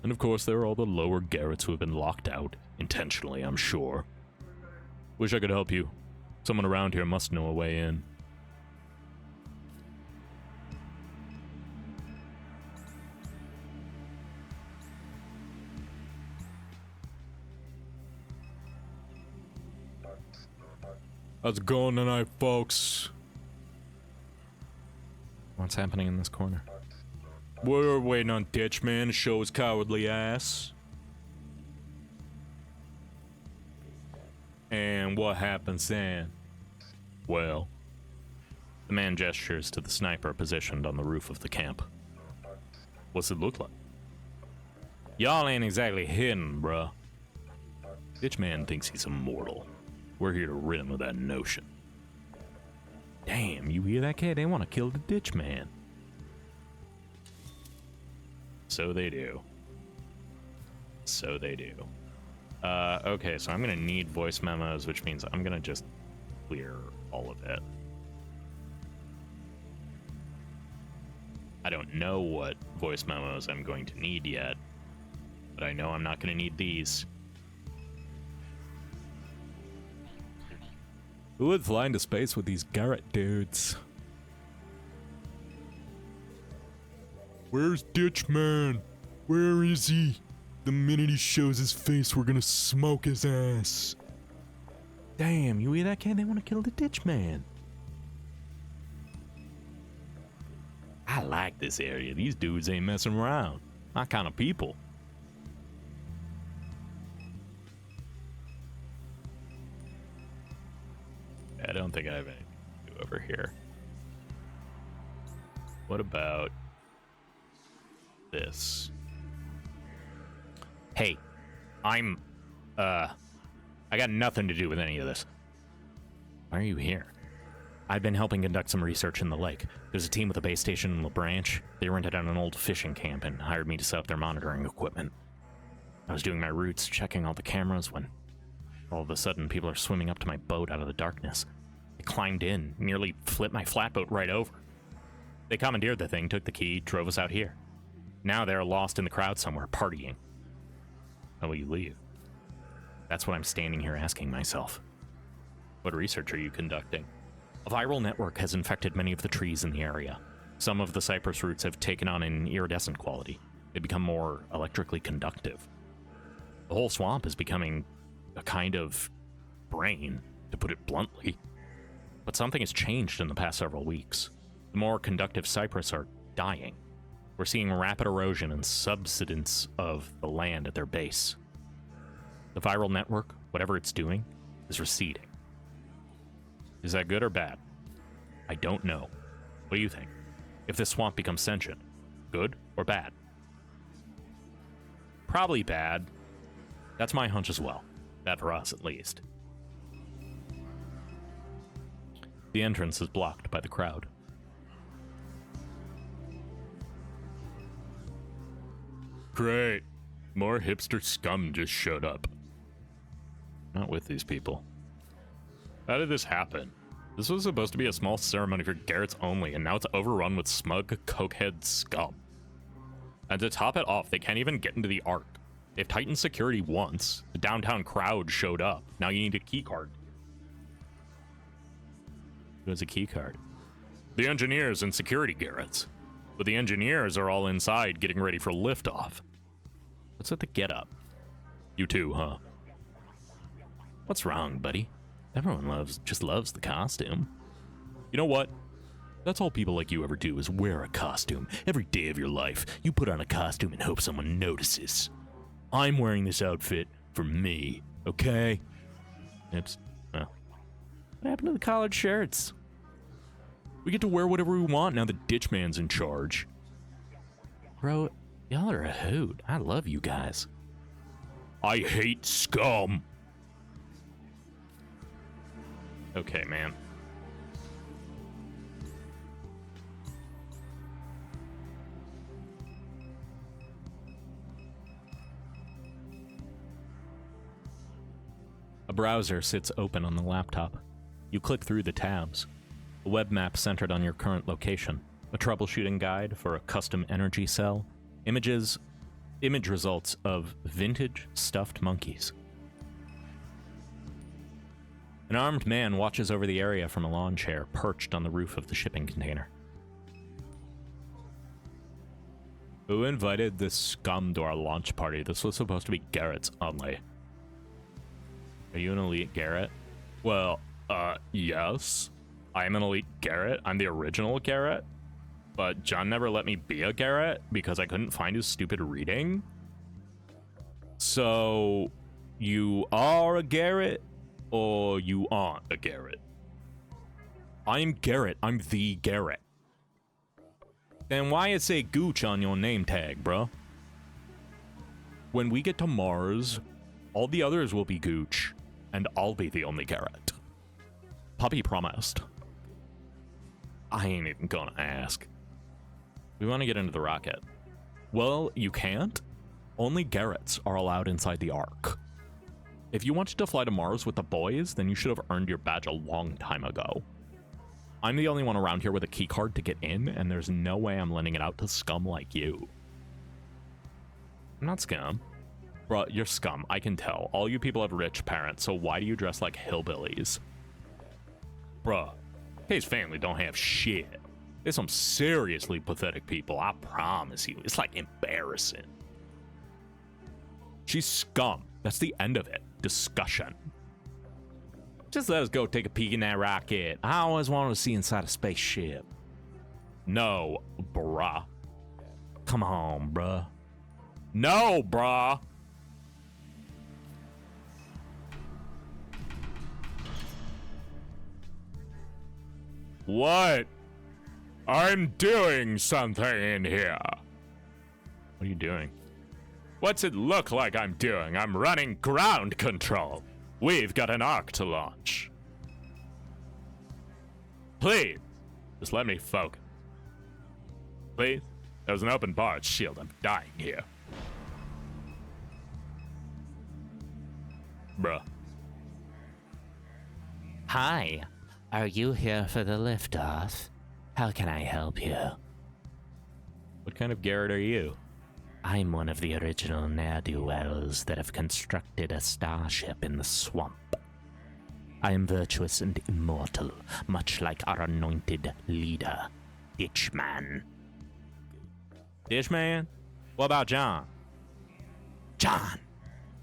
And of course, there are all the lower Garretts who have been locked out, intentionally, I'm sure. Wish I could help you. Someone around here must know a way in. How's it going tonight, folks? What's happening in this corner? We're waiting on Ditchman to show his cowardly ass. And what happens then? Well, the man gestures to the sniper positioned on the roof of the camp. What's it look like? Y'all ain't exactly hidden, bruh. Ditchman thinks he's immortal. We're here to rid him of that notion. Damn, you hear that, kid? They want to kill the Ditchman. So they do. So they do. Okay, so I'm gonna need voice memos, which means I'm gonna just clear all of it. I don't know what voice memos I'm going to need yet, but I know I'm not gonna need these. Who would fly into space with these Garrett dudes? Where's Ditchman? Where is he? The minute he shows his face, we're gonna smoke his ass. Damn, you hear that, kid? They want to kill the Ditchman. I like this area. These dudes ain't messing around. My kind of people. I don't think I have anything to do over here. What about this? Hey, I got nothing to do with any of this. Why are you here? I've been helping conduct some research in the lake. There's a team with a base station in La Branch. They rented out an old fishing camp and hired me to set up their monitoring equipment. I was doing my routes, checking all the cameras, when all of a sudden people are swimming up to my boat out of the darkness. They climbed in, nearly flipped my flatboat right over. They commandeered the thing, took the key, drove us out here. Now they're lost in the crowd somewhere, partying. How will you leave? That's what I'm standing here asking myself. What research are you conducting? A viral network has infected many of the trees in the area. Some of the cypress roots have taken on an iridescent quality. They become more electrically conductive. The whole swamp is becoming a kind of brain, to put it bluntly. But something has changed in the past several weeks. The more conductive cypress are dying. We're seeing rapid erosion and subsidence of the land at their base. The viral network, whatever it's doing, is receding. Is that good or bad? I don't know. What do you think? If this swamp becomes sentient, good or bad? Probably bad. That's my hunch as well. Bad for us, at least. The entrance is blocked by the crowd. Great. More hipster scum just showed up. Not with these people. How did this happen? This was supposed to be a small ceremony for Garrett's only, and now it's overrun with smug, cokehead scum. And to top it off, they can't even get into the Ark. They've tightened security once. The downtown crowd showed up. Now you need a key card. Who has a key card? The engineers and security Garretts. But the engineers are all inside getting ready for liftoff. What's with the getup? You too, huh? What's wrong, buddy? Everyone just loves the costume. You know what? That's all people like you ever do is wear a costume. Every day of your life, you put on a costume and hope someone notices. I'm wearing this outfit for me, okay? Oops. Well, what happened to the collared shirts? We get to wear whatever we want now that Ditchman's in charge. Bro, y'all are a hoot. I love you guys. I hate scum. Okay, man. A browser sits open on the laptop. You click through the tabs. A web map centered on your current location. A troubleshooting guide for a custom energy cell. Image results of vintage stuffed monkeys. An armed man watches over the area from a lawn chair perched on the roof of the shipping container. Who invited this scum to our launch party? This was supposed to be Garrett's only. Are you an elite Garrett? Well, yes. I'm an elite Garrett. I'm the original Garrett. But John never let me be a Garrett because I couldn't find his stupid reading. So, you are a Garrett? Or you aren't a Garrett? I'm Garrett. I'm the Garrett. Then why it say Gooch on your name tag, bro? When we get to Mars, all the others will be Gooch, and I'll be the only Garrett. Puppy promised. I ain't even gonna ask. We want to get into the rocket. Well, you can't. Only Garretts are allowed inside the Ark. If you wanted to fly to Mars with the boys, then you should have earned your badge a long time ago. I'm the only one around here with a keycard to get in, and there's no way I'm lending it out to scum like you. I'm not scum. Bruh, you're scum, I can tell. All you people have rich parents, so why do you dress like hillbillies? Bruh, Kay's family don't have shit. They're some seriously pathetic people, I promise you. It's like embarrassing. She's scum. That's the end of it. Discussion. Just let us go take a peek in that rocket. I always wanted to see inside a spaceship. No, bruh. Come on, bruh. No, bruh. What? I'm doing something in here. What are you doing? What's it look like I'm doing? I'm running ground control. We've got an arc to launch. Please, just let me focus. Please? There's an open barge shield. I'm dying here. Bruh. Hi, are you here for the liftoff? How can I help you? What kind of Garrett are you? I'm one of the original ne'er-do-wells that have constructed a starship in the swamp. I am virtuous and immortal, much like our anointed leader, Ditchman. Dishman? What about John? John!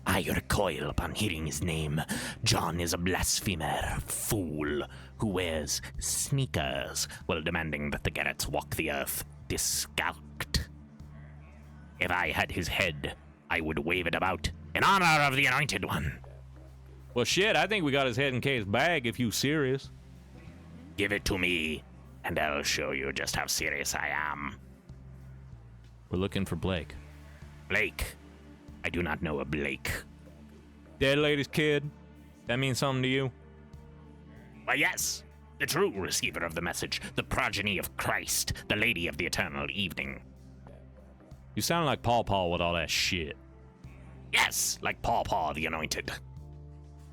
I recoil upon hearing his name. John is a blasphemer, fool, who wears sneakers while demanding that the Garretts walk the earth discalced. If I had his head, I would wave it about in honor of the Anointed One. Well, shit, I think we got his head in Kay's bag if you serious. Give it to me, and I'll show you just how serious I am. We're looking for Blake. Blake. I do not know a Blake. Dead lady's kid? That means something to you? Why, yes. The true receiver of the message, the progeny of Christ, the lady of the eternal evening. You sound like Paw Paw with all that shit. Yes, like Paw Paw the Anointed.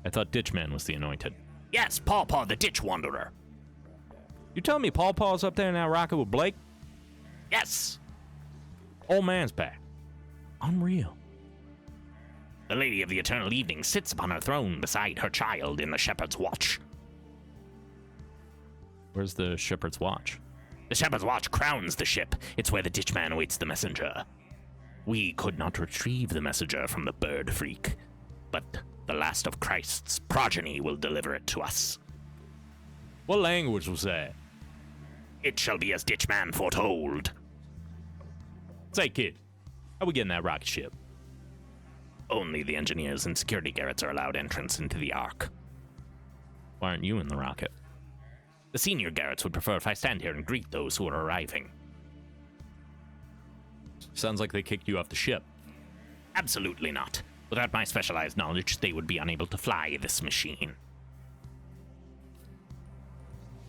I thought Ditchman was the anointed. Yes, Paw Paw the Ditch Wanderer. You telling me Paw Paw's up there in that rocket with Blake? Yes. Old man's back. Unreal. The lady of the eternal evening sits upon her throne beside her child in the shepherd's watch. Where's the shepherd's watch? The shepherd's watch crowns the ship. It's where the ditchman awaits the messenger. We could not retrieve the messenger from the bird freak, but the last of Christ's progeny will deliver it to us. What language was that? It shall be as ditchman foretold. Say, kid, how we getting that rocket ship? Only the engineers and security Garretts are allowed entrance into the Ark. Why aren't you in the rocket? The senior Garretts would prefer if I stand here and greet those who are arriving. Sounds like they kicked you off the ship. Absolutely not. Without my specialized knowledge, they would be unable to fly this machine.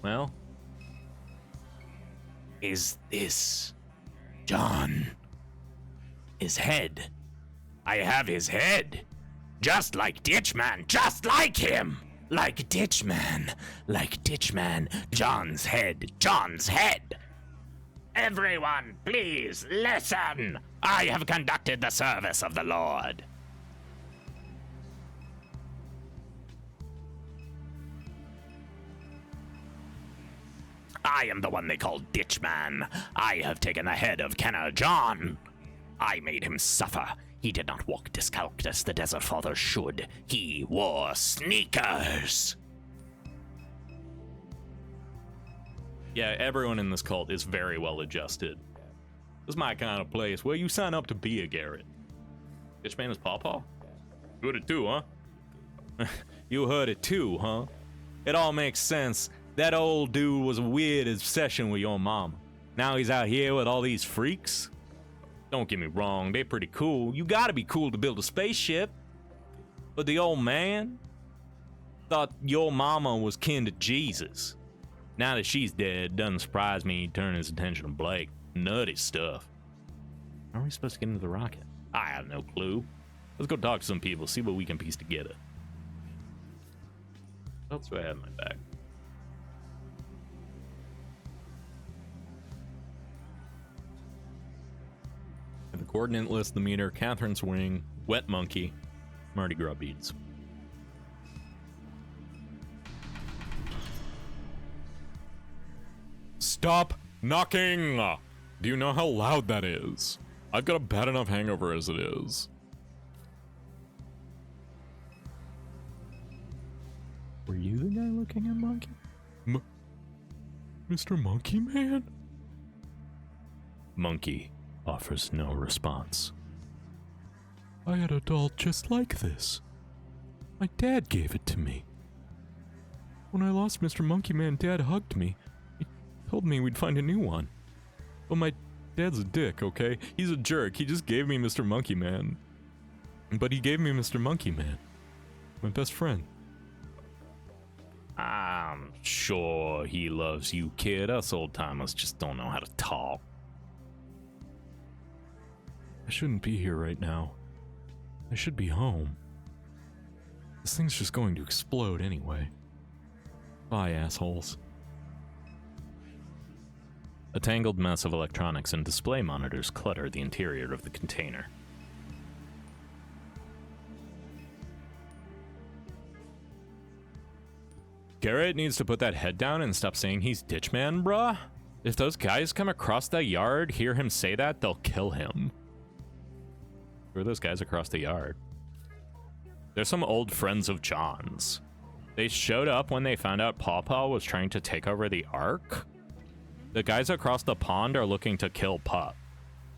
Well, Is this John? His head. I have his head. Just like Ditchman, just like him. Like Ditchman, John's head, John's head. Everyone, please listen. I have conducted the service of the Lord. I am the one they call Ditchman. I have taken the head of Kenner John. I made him suffer. He did not walk discalced as the Desert Father should. He wore sneakers. yeah, everyone in this cult is very well adjusted. This is my kind of place where you sign up to be a Garrett. Ditchman is Paw Paw? You heard it too, huh? You heard it too, huh? It all makes sense. That old dude was a weird obsession with your mom. Now he's out here with all these freaks? Don't get me wrong, they're pretty cool. You gotta be cool to build a spaceship. But the old man thought your mama was kin to Jesus. Now that she's dead, doesn't surprise me he'd turn his attention to Blake. Nutty stuff. How are we supposed to get into the rocket? I have no clue. Let's go talk to some people, see what we can piece together. What else do I have in my bag? The coordinate list, the meter, Catherine's wing, wet monkey, Mardi Gras beads. Stop knocking! Do you know how loud that is? I've got a bad enough hangover as it is. Were you the guy looking at monkey? Mr. Monkey Man? Monkey offers no response. I had a doll just like this. My dad gave it to me. When I lost Mr. Monkey Man, Dad hugged me. He told me we'd find a new one. But my dad's a dick, okay? He's a jerk. He just gave me Mr. Monkey Man. But he gave me Mr. Monkey Man. My best friend. I'm sure he loves you, kid. Us old timers just don't know how to talk. I shouldn't be here right now. I should be home. This thing's just going to explode anyway. Bye, assholes. A tangled mess of electronics and display monitors clutter the interior of the container. Garrett needs to put that head down and stop saying he's Ditchman, bruh. If those guys come across the yard, hear him say that, they'll kill him. Who are those guys across the yard? They're some old friends of John's. They showed up when they found out Pawpaw was trying to take over the Ark. The guys across the pond are looking to kill Pup.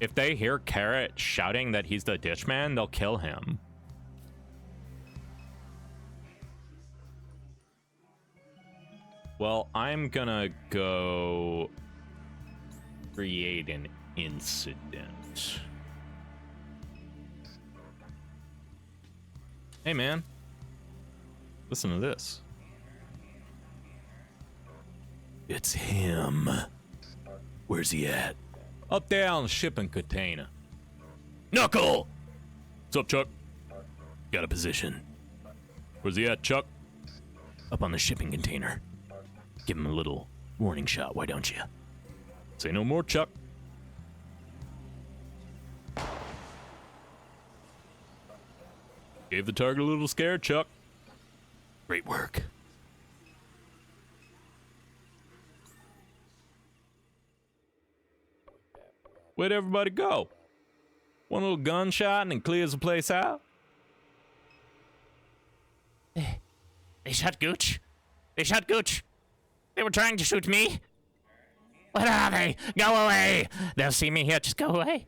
If they hear Carrot shouting that he's the Ditchman, they'll kill him. Well, I'm gonna go create an incident. Hey, man. Listen to this. It's him. Where's he at? Up there on the shipping container. Knuckle! What's up, Chuck? Got a position. Where's he at, Chuck? Up on the shipping container. Give him a little warning shot, why don't you? Say no more, Chuck. Gave the target a little scare, Chuck. Great work. Where'd everybody go? One little gunshot and it clears the place out? They shot Gooch. They shot Gooch. They were trying to shoot me. Where are they? Go away. They'll see me here. Just go away.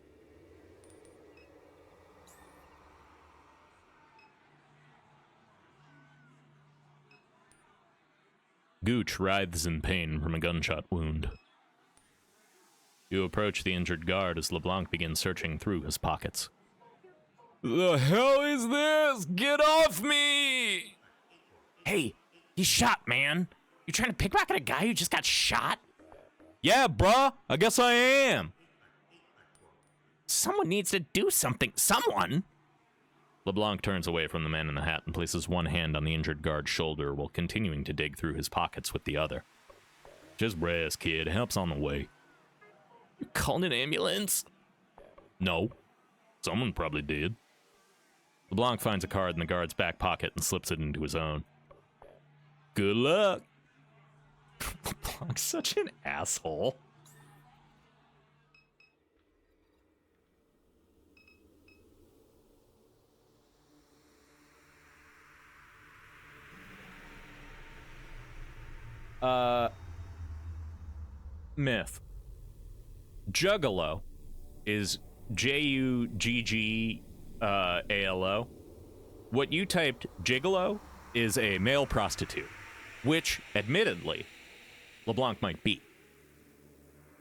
Gooch writhes in pain from a gunshot wound. You approach the injured guard as LeBlanc begins searching through his pockets. The hell is this? Get off me! Hey, he's shot, man. You trying to pickpocket a guy who just got shot? Yeah, bruh. I guess I am. Someone needs to do something. Someone? LeBlanc turns away from the man in the hat and places one hand on the injured guard's shoulder while continuing to dig through his pockets with the other. Just rest, kid. Help's on the way. You called an ambulance? No. Someone probably did. LeBlanc finds a card in the guard's back pocket and slips it into his own. Good luck. LeBlanc's such an asshole. Myth. Juggalo is Juggalo. What you typed gigolo is a male prostitute, which, admittedly, LeBlanc might be.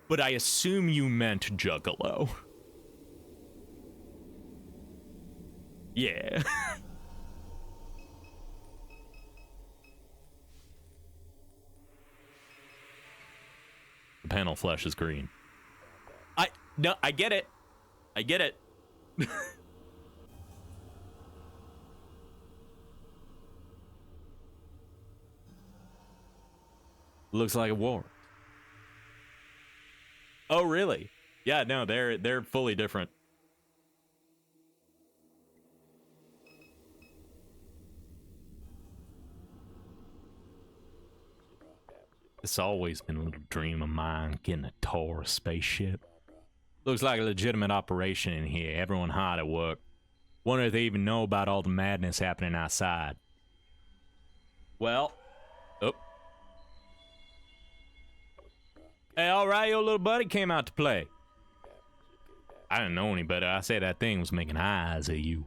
But I assume you meant juggalo. Yeah. The panel flashes green. I get it. I get it. Looks like a war. Oh, really? Yeah, no, they're fully different. It's always been a little dream of mine, getting a Taurus spaceship. Looks like a legitimate operation in here. Everyone hard at work. Wonder if they even know about all the madness happening outside. Well, oh. Hey, all right, your little buddy came out to play. I didn't know any better. I said that thing was making eyes at you.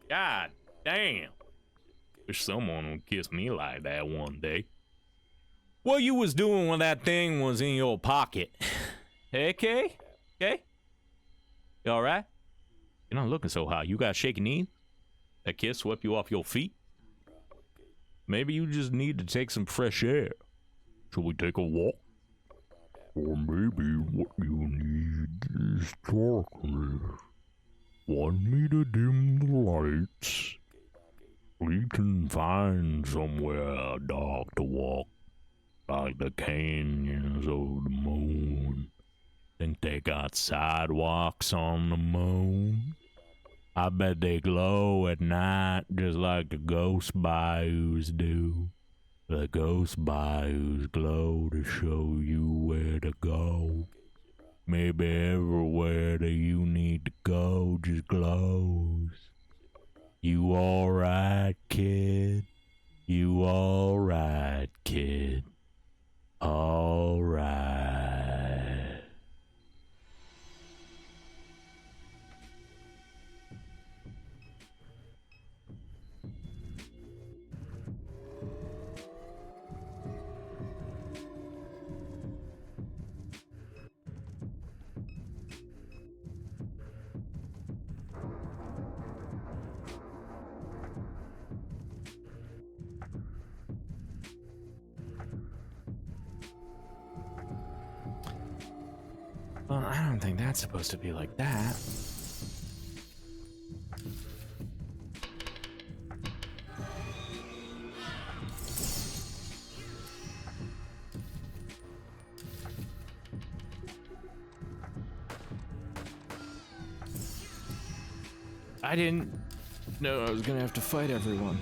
God damn. Wish someone would kiss me like that one day. What you was doing when that thing was in your pocket? Hey, Kay? Okay? You alright? You're not looking so hot. You got shaky knees? That kiss swept you off your feet? Maybe you just need to take some fresh air. Shall we take a walk? Or maybe what you need is darkness. Want me to dim the lights? We can find somewhere dark to walk, like the canyons of the moon. Think they got sidewalks on the moon? I bet they glow at night just like the ghost bayous do. The ghost bayous glow to show you where to go. Maybe everywhere that you need to go just glows. You alright, kid? You alright, kid? Alright. Well, I don't think that's supposed to be like that. I didn't know I was gonna have to fight everyone.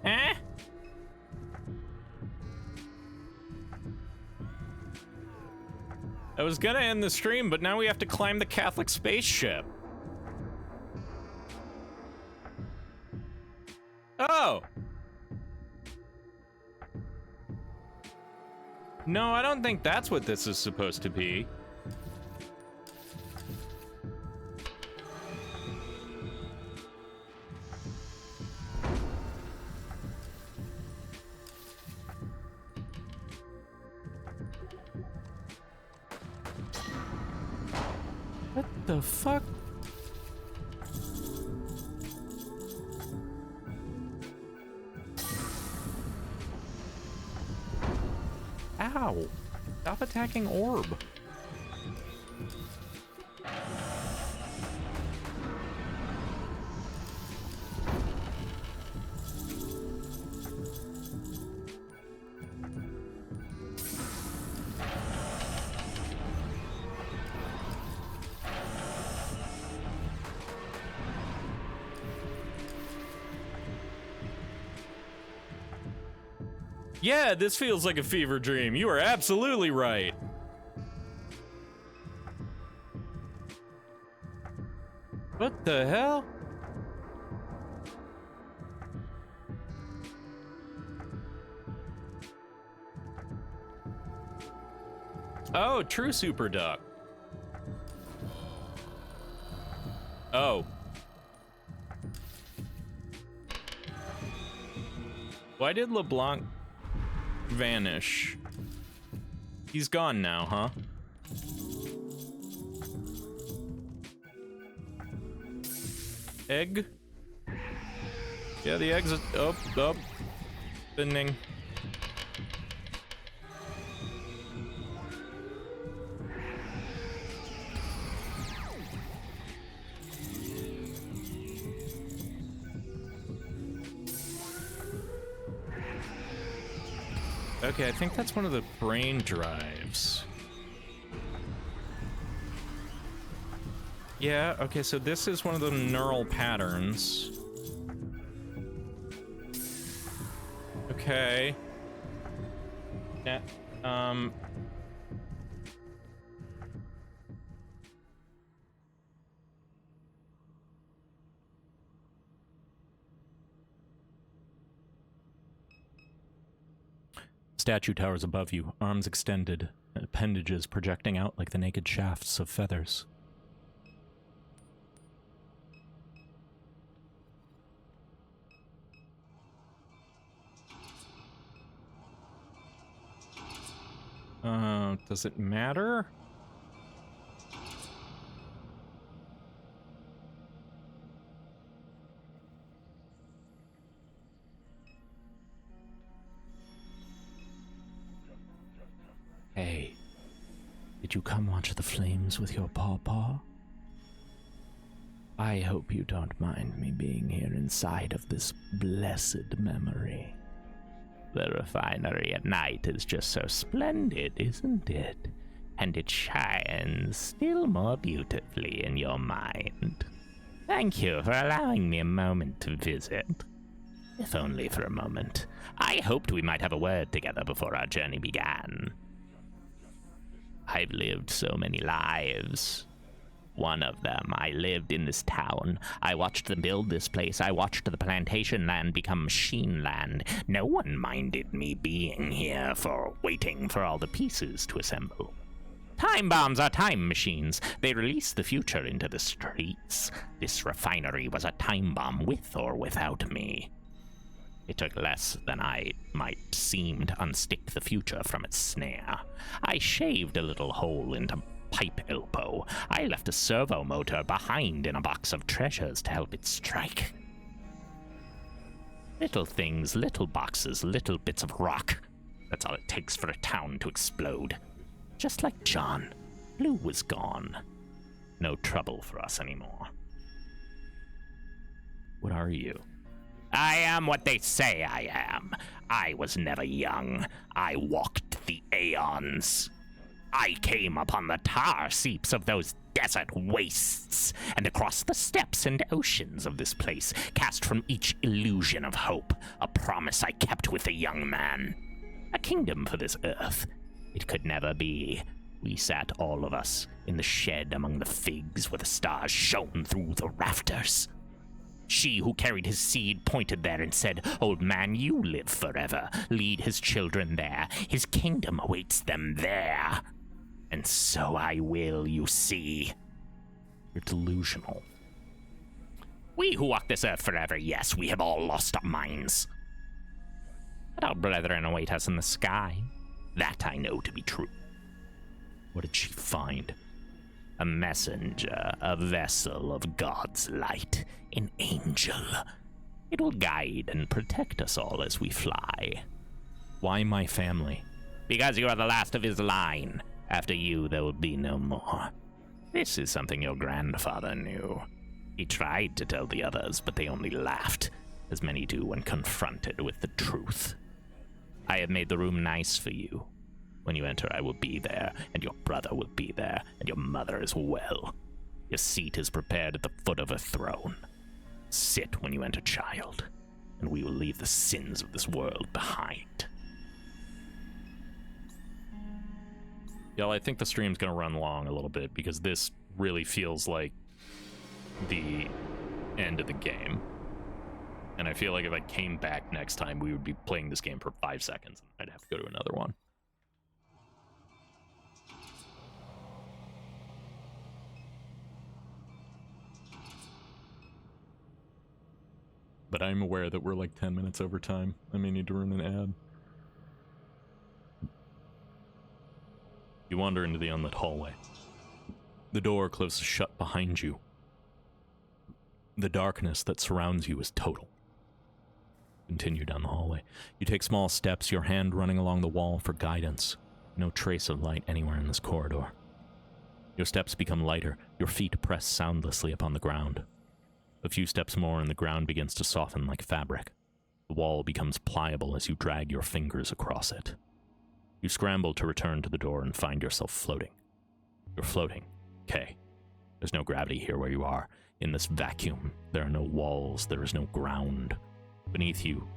Eh? I was gonna end the stream, but now we have to climb the Catholic spaceship. Oh! No, I don't think that's what this is supposed to be. What the fuck? Ow! Stop attacking orb. Yeah, this feels like a fever dream. You are absolutely right. What the hell? Oh, true super duck. Oh. Why did LeBlanc vanish? He's gone now, huh? Egg? Yeah, the eggs are up. Spinning. Okay, I think that's one of the brain drives. Yeah, okay, so this is one of the neural patterns. Okay. Yeah, Statue towers above you, arms extended, appendages projecting out like the naked shafts of feathers. Does it matter? Hey, did you come watch the flames with your pawpaw? I hope you don't mind me being here inside of this blessed memory. The refinery at night is just so splendid, isn't it? And it shines still more beautifully in your mind. Thank you for allowing me a moment to visit. If only for a moment. I hoped we might have a word together before our journey began. I've lived so many lives. One of them, I lived in this town. I watched them build this place. I watched the plantation land become machine land. No one minded me being here waiting for all the pieces to assemble. Time bombs are time machines. They release the future into the streets. This refinery was a time bomb with or without me. It took less than I might seem to unstick the future from its snare. I shaved a little hole into pipe elbow. I left a servo motor behind in a box of treasures to help it strike. Little things, little boxes, little bits of rock. That's all it takes for a town to explode. Just like John, Blue was gone. No trouble for us anymore. What are you? I am what they say I am. I was never young. I walked the aeons. I came upon the tar seeps of those desert wastes, and across the steppes and oceans of this place, cast from each illusion of hope, a promise I kept with a young man. A kingdom for this earth. It could never be. We sat, all of us, in the shed among the figs where the stars shone through the rafters. She who carried his seed pointed there and said, "Old man, you live forever. Lead his children there. His kingdom awaits them there." And so I will, you see. You're delusional. We who walk this earth forever, yes, we have all lost our minds. But our brethren await us in the sky. That I know to be true. What did she find? A messenger, a vessel of God's light, an angel. It will guide and protect us all as we fly. Why my family? Because you are the last of his line. After you, there will be no more. This is something your grandfather knew. He tried to tell the others, but they only laughed, as many do when confronted with the truth. I have made the room nice for you. When you enter, I will be there, and your brother will be there, and your mother as well. Your seat is prepared at the foot of a throne. Sit when you enter, child, and we will leave the sins of this world behind. Yeah, I think the stream's gonna run long a little bit because this really feels like the end of the game. And I feel like if I came back next time, we would be playing this game for 5 seconds. I'd have to go to another one. but I'm aware that we're like 10 minutes over time. I may need to run an ad. You wander into the unlit hallway. The door closes shut behind you. The darkness that surrounds you is total. Continue down the hallway. You take small steps, your hand running along the wall for guidance. No trace of light anywhere in this corridor. Your steps become lighter, your feet press soundlessly upon the ground. A few steps more and the ground begins to soften like fabric. The wall becomes pliable as you drag your fingers across it. You scramble to return to the door and find yourself floating. You're floating. Okay. There's no gravity here where you are. In this vacuum, there are no walls, there is no ground. Beneath you,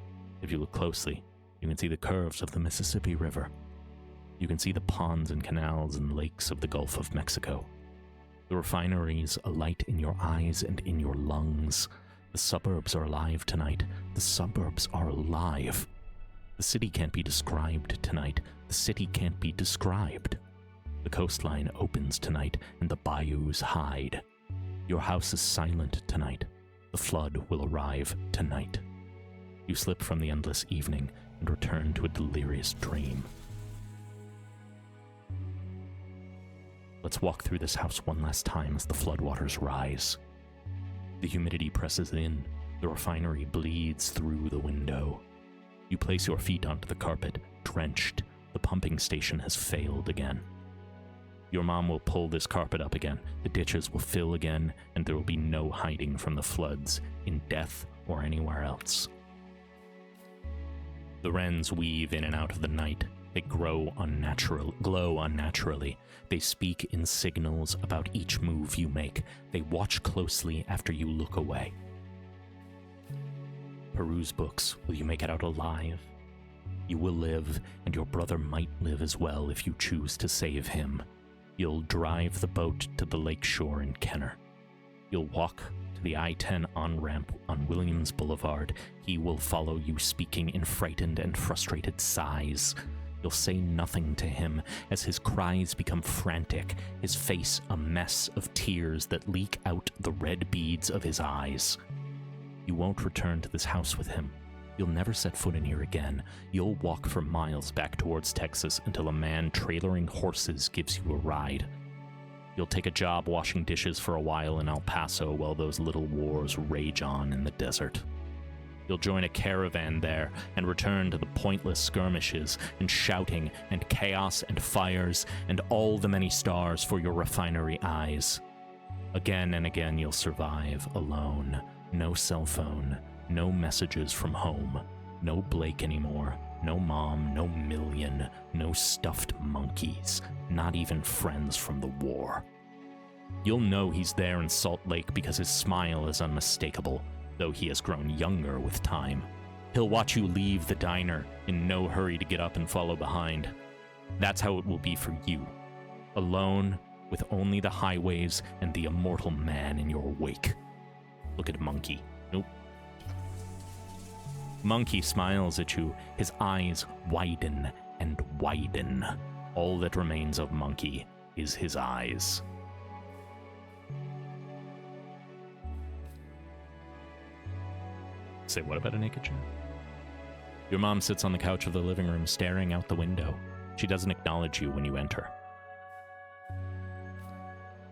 if you look closely, you can see the curves of the Mississippi River. You can see the ponds and canals and lakes of the Gulf of Mexico. The refineries alight in your eyes and in your lungs. The suburbs are alive tonight. The suburbs are alive. The city can't be described tonight. The city can't be described. The coastline opens tonight, and the bayous hide. Your house is silent tonight. The flood will arrive tonight. You slip from the endless evening and return to a delirious dream. Let's walk through this house one last time as the floodwaters rise. The humidity presses in. The refinery bleeds through the window. You place your feet onto the carpet, drenched. The pumping station has failed again. Your mom will pull this carpet up again. The ditches will fill again, and there will be no hiding from the floods in death or anywhere else. The wrens weave in and out of the night. They glow unnaturally. They speak in signals about each move you make. They watch closely after you look away. Peruse books. Will you make it out alive? You will live, and your brother might live as well if you choose to save him. You'll drive the boat to the lakeshore in Kenner. You'll walk to the I-10 on-ramp on Williams Boulevard. He will follow you, speaking in frightened and frustrated sighs. You'll say nothing to him as his cries become frantic, his face a mess of tears that leak out the red beads of his eyes. You won't return to this house with him. You'll never set foot in here again. You'll walk for miles back towards Texas until a man trailering horses gives you a ride. You'll take a job washing dishes for a while in El Paso while those little wars rage on in the desert. You'll join a caravan there and return to the pointless skirmishes and shouting and chaos and fires and all the many stars for your refinery eyes. Again and again you'll survive alone. No cell phone, no messages from home, no Blake anymore, no mom, no million, no stuffed monkeys, not even friends from the war. You'll know he's there in Salt Lake because his smile is unmistakable, though he has grown younger with time. He'll watch you leave the diner in no hurry to get up and follow behind. That's how it will be for you. Alone, with only the highways and the immortal man in your wake. Look at Monkey. Nope. Monkey smiles at you. His eyes widen and widen. All that remains of Monkey is his eyes. Say what about a naked chat? Your mom sits on the couch of the living room staring out the window. She doesn't acknowledge you when you enter.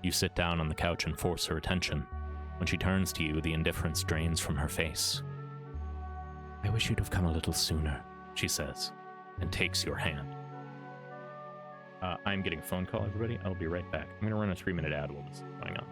You sit down on the couch and force her attention. When she turns to you, the indifference drains from her face. I wish you'd have come a little sooner, she says, and takes your hand. I'm getting a phone call, everybody. I'll be right back. I'm going to run a 3-minute ad while this is going on.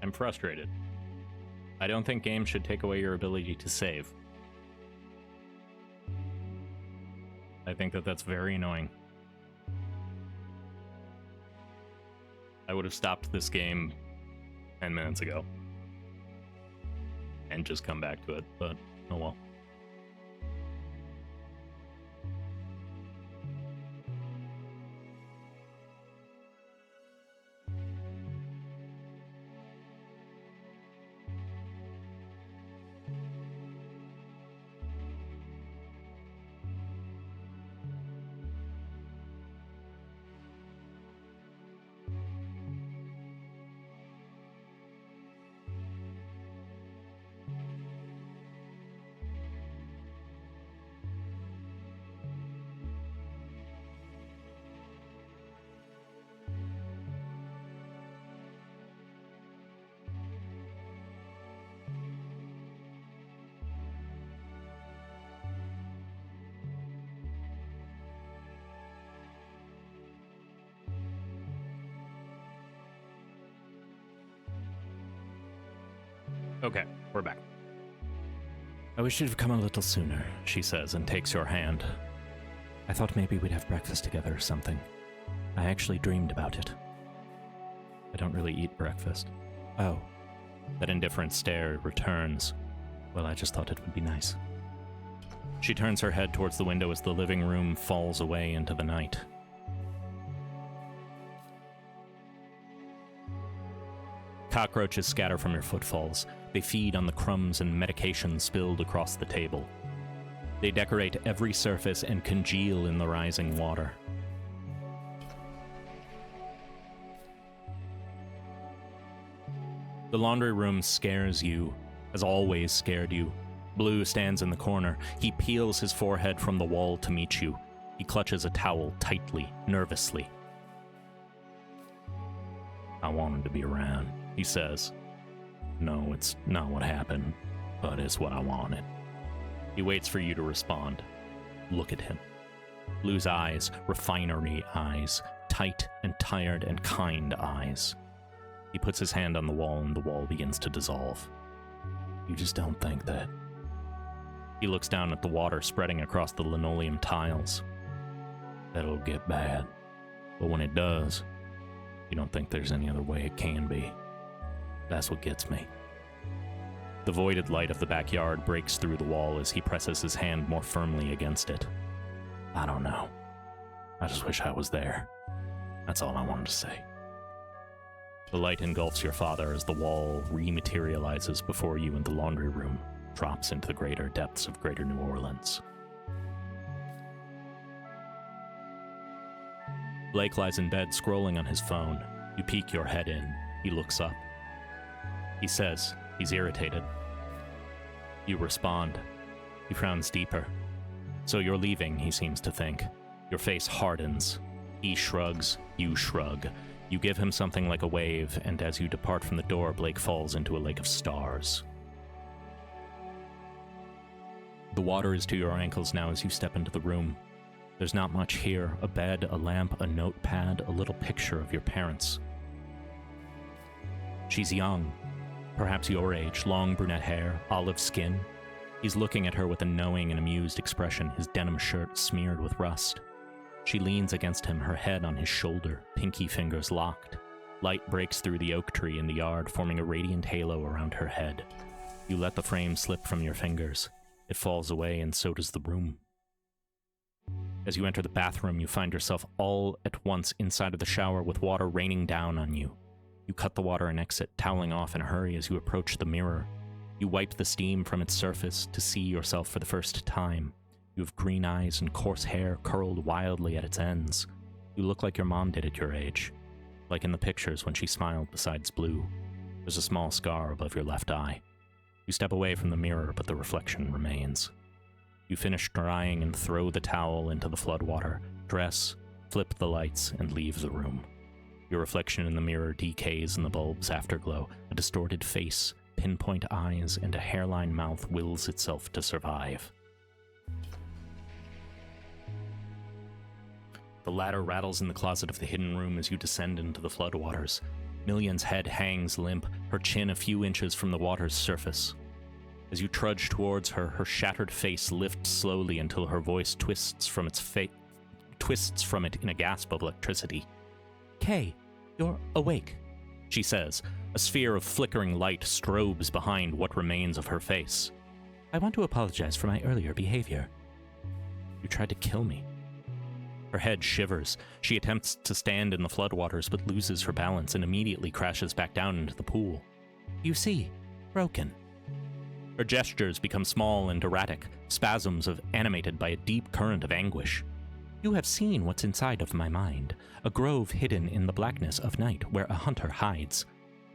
I'm frustrated. I don't think games should take away your ability to save. I think that that's very annoying. I would have stopped this game 10 minutes ago and just come back to it, but oh well. Okay, we're back. I wish you'd have come a little sooner, she says, and takes your hand. I thought maybe we'd have breakfast together or something. I actually dreamed about it. I don't really eat breakfast. Oh. That indifferent stare returns. Well, I just thought it would be nice. She turns her head towards the window as the living room falls away into the night. Cockroaches scatter from your footfalls. They feed on the crumbs and medication spilled across the table. They decorate every surface and congeal in the rising water. The laundry room scares you, has always scared you. Blue stands in the corner. He peels his forehead from the wall to meet you. He clutches a towel tightly, nervously. I wanted to be around, he says. No, it's not what happened, but it's what I wanted. He waits for you to respond. Look at him. Blue's eyes, refinery eyes, tight and tired and kind eyes. He puts his hand on the wall and the wall begins to dissolve. You just don't think that. He looks down at the water spreading across the linoleum tiles. That'll get bad. But when it does, you don't think there's any other way it can be. That's what gets me. The voided light of the backyard breaks through the wall as he presses his hand more firmly against it. I don't know. I just wish I was there. That's all I wanted to say. The light engulfs your father as the wall rematerializes before you in the laundry room, drops into the greater depths of Greater New Orleans. Blake lies in bed scrolling on his phone. You peek your head in. He looks up. He says he's irritated. You respond. He frowns deeper. So you're leaving, he seems to think. Your face hardens. He shrugs. You shrug. You give him something like a wave, and as you depart from the door, Blake falls into a lake of stars. The water is to your ankles now as you step into the room. There's not much here. A bed, a lamp, a notepad, a little picture of your parents. She's young. Perhaps your age, long brunette hair, olive skin. He's looking at her with a knowing and amused expression, his denim shirt smeared with rust. She leans against him, her head on his shoulder, pinky fingers locked. Light breaks through the oak tree in the yard, forming a radiant halo around her head. You let the frame slip from your fingers. It falls away, and so does the room. As you enter the bathroom, you find yourself all at once inside of the shower with water raining down on you. You cut the water and exit, toweling off in a hurry as you approach the mirror. You wipe the steam from its surface to see yourself for the first time. You have green eyes and coarse hair curled wildly at its ends. You look like your mom did at your age, like in the pictures when she smiled besides blue. There's a small scar above your left eye. You step away from the mirror, but the reflection remains. You finish drying and throw the towel into the floodwater, dress, flip the lights, and leave the room. Your reflection in the mirror decays in the bulb's afterglow. A distorted face, pinpoint eyes, and a hairline mouth wills itself to survive. The ladder rattles in the closet of the hidden room as you descend into the floodwaters. Million's head hangs limp, her chin a few inches from the water's surface. As you trudge towards her, her shattered face lifts slowly until her voice twists from it in a gasp of electricity. Kay, you're awake, she says. A sphere of flickering light strobes behind what remains of her face. I want to apologize for my earlier behavior. You tried to kill me. Her head shivers. She attempts to stand in the floodwaters but loses her balance and immediately crashes back down into the pool. You see, broken. Her gestures become small and erratic, spasms animated by a deep current of anguish. You have seen what's inside of my mind, a grove hidden in the blackness of night where a hunter hides.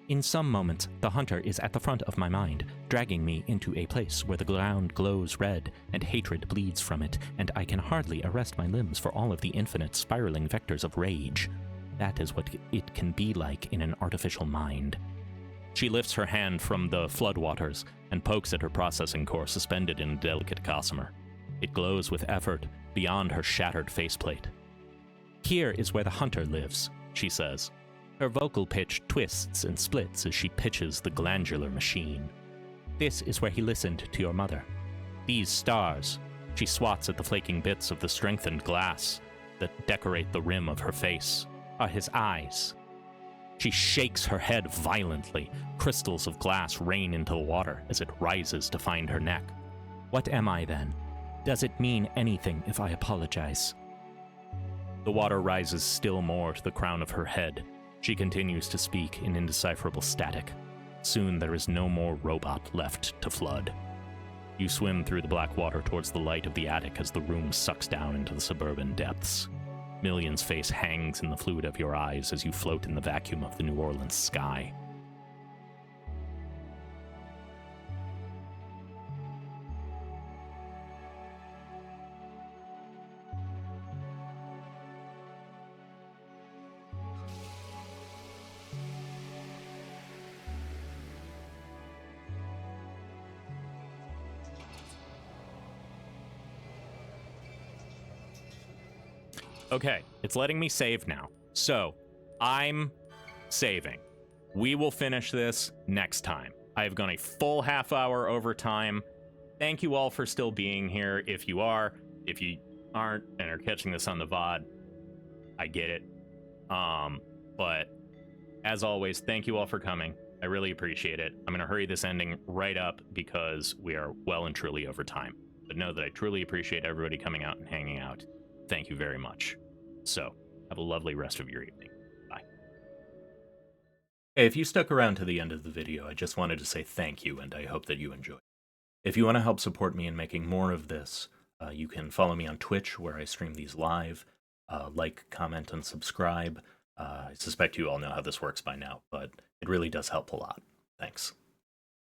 In some moments, the hunter is at the front of my mind, dragging me into a place where the ground glows red and hatred bleeds from it, and I can hardly arrest my limbs for all of the infinite spiraling vectors of rage. That is what it can be like in an artificial mind. She lifts her hand from the floodwaters and pokes at her processing core suspended in a delicate gossamer. It glows with effort beyond her shattered faceplate. Here is where the hunter lives, she says. Her vocal pitch twists and splits as she pitches the glandular machine. This is where he listened to your mother. These stars, she swats at the flaking bits of the strengthened glass that decorate the rim of her face, are his eyes. She shakes her head violently. Crystals of glass rain into the water as it rises to find her neck. What am I then? Does it mean anything if I apologize? The water rises still more to the crown of her head. She continues to speak in indecipherable static. Soon there is no more robot left to flood. You swim through the black water towards the light of the attic as the room sucks down into the suburban depths. Million's face hangs in the fluid of your eyes as you float in the vacuum of the New Orleans sky. Okay, it's letting me save now. So, I'm saving. We will finish this next time. I have gone a full half hour over time. Thank you all for still being here. If you are, if you aren't and are catching this on the VOD, I get it. But as always, thank you all for coming. I really appreciate it. I'm gonna hurry this ending right up because we are well and truly over time. But know that I truly appreciate everybody coming out and hanging out. Thank you very much. So, have a lovely rest of your evening. Bye. Hey, if you stuck around to the end of the video, I just wanted to say thank you, and I hope that you enjoyed. If you want to help support me in making more of this, you can follow me on Twitch, where I stream these live. Like, comment, and subscribe. I suspect you all know how this works by now, but it really does help a lot. Thanks.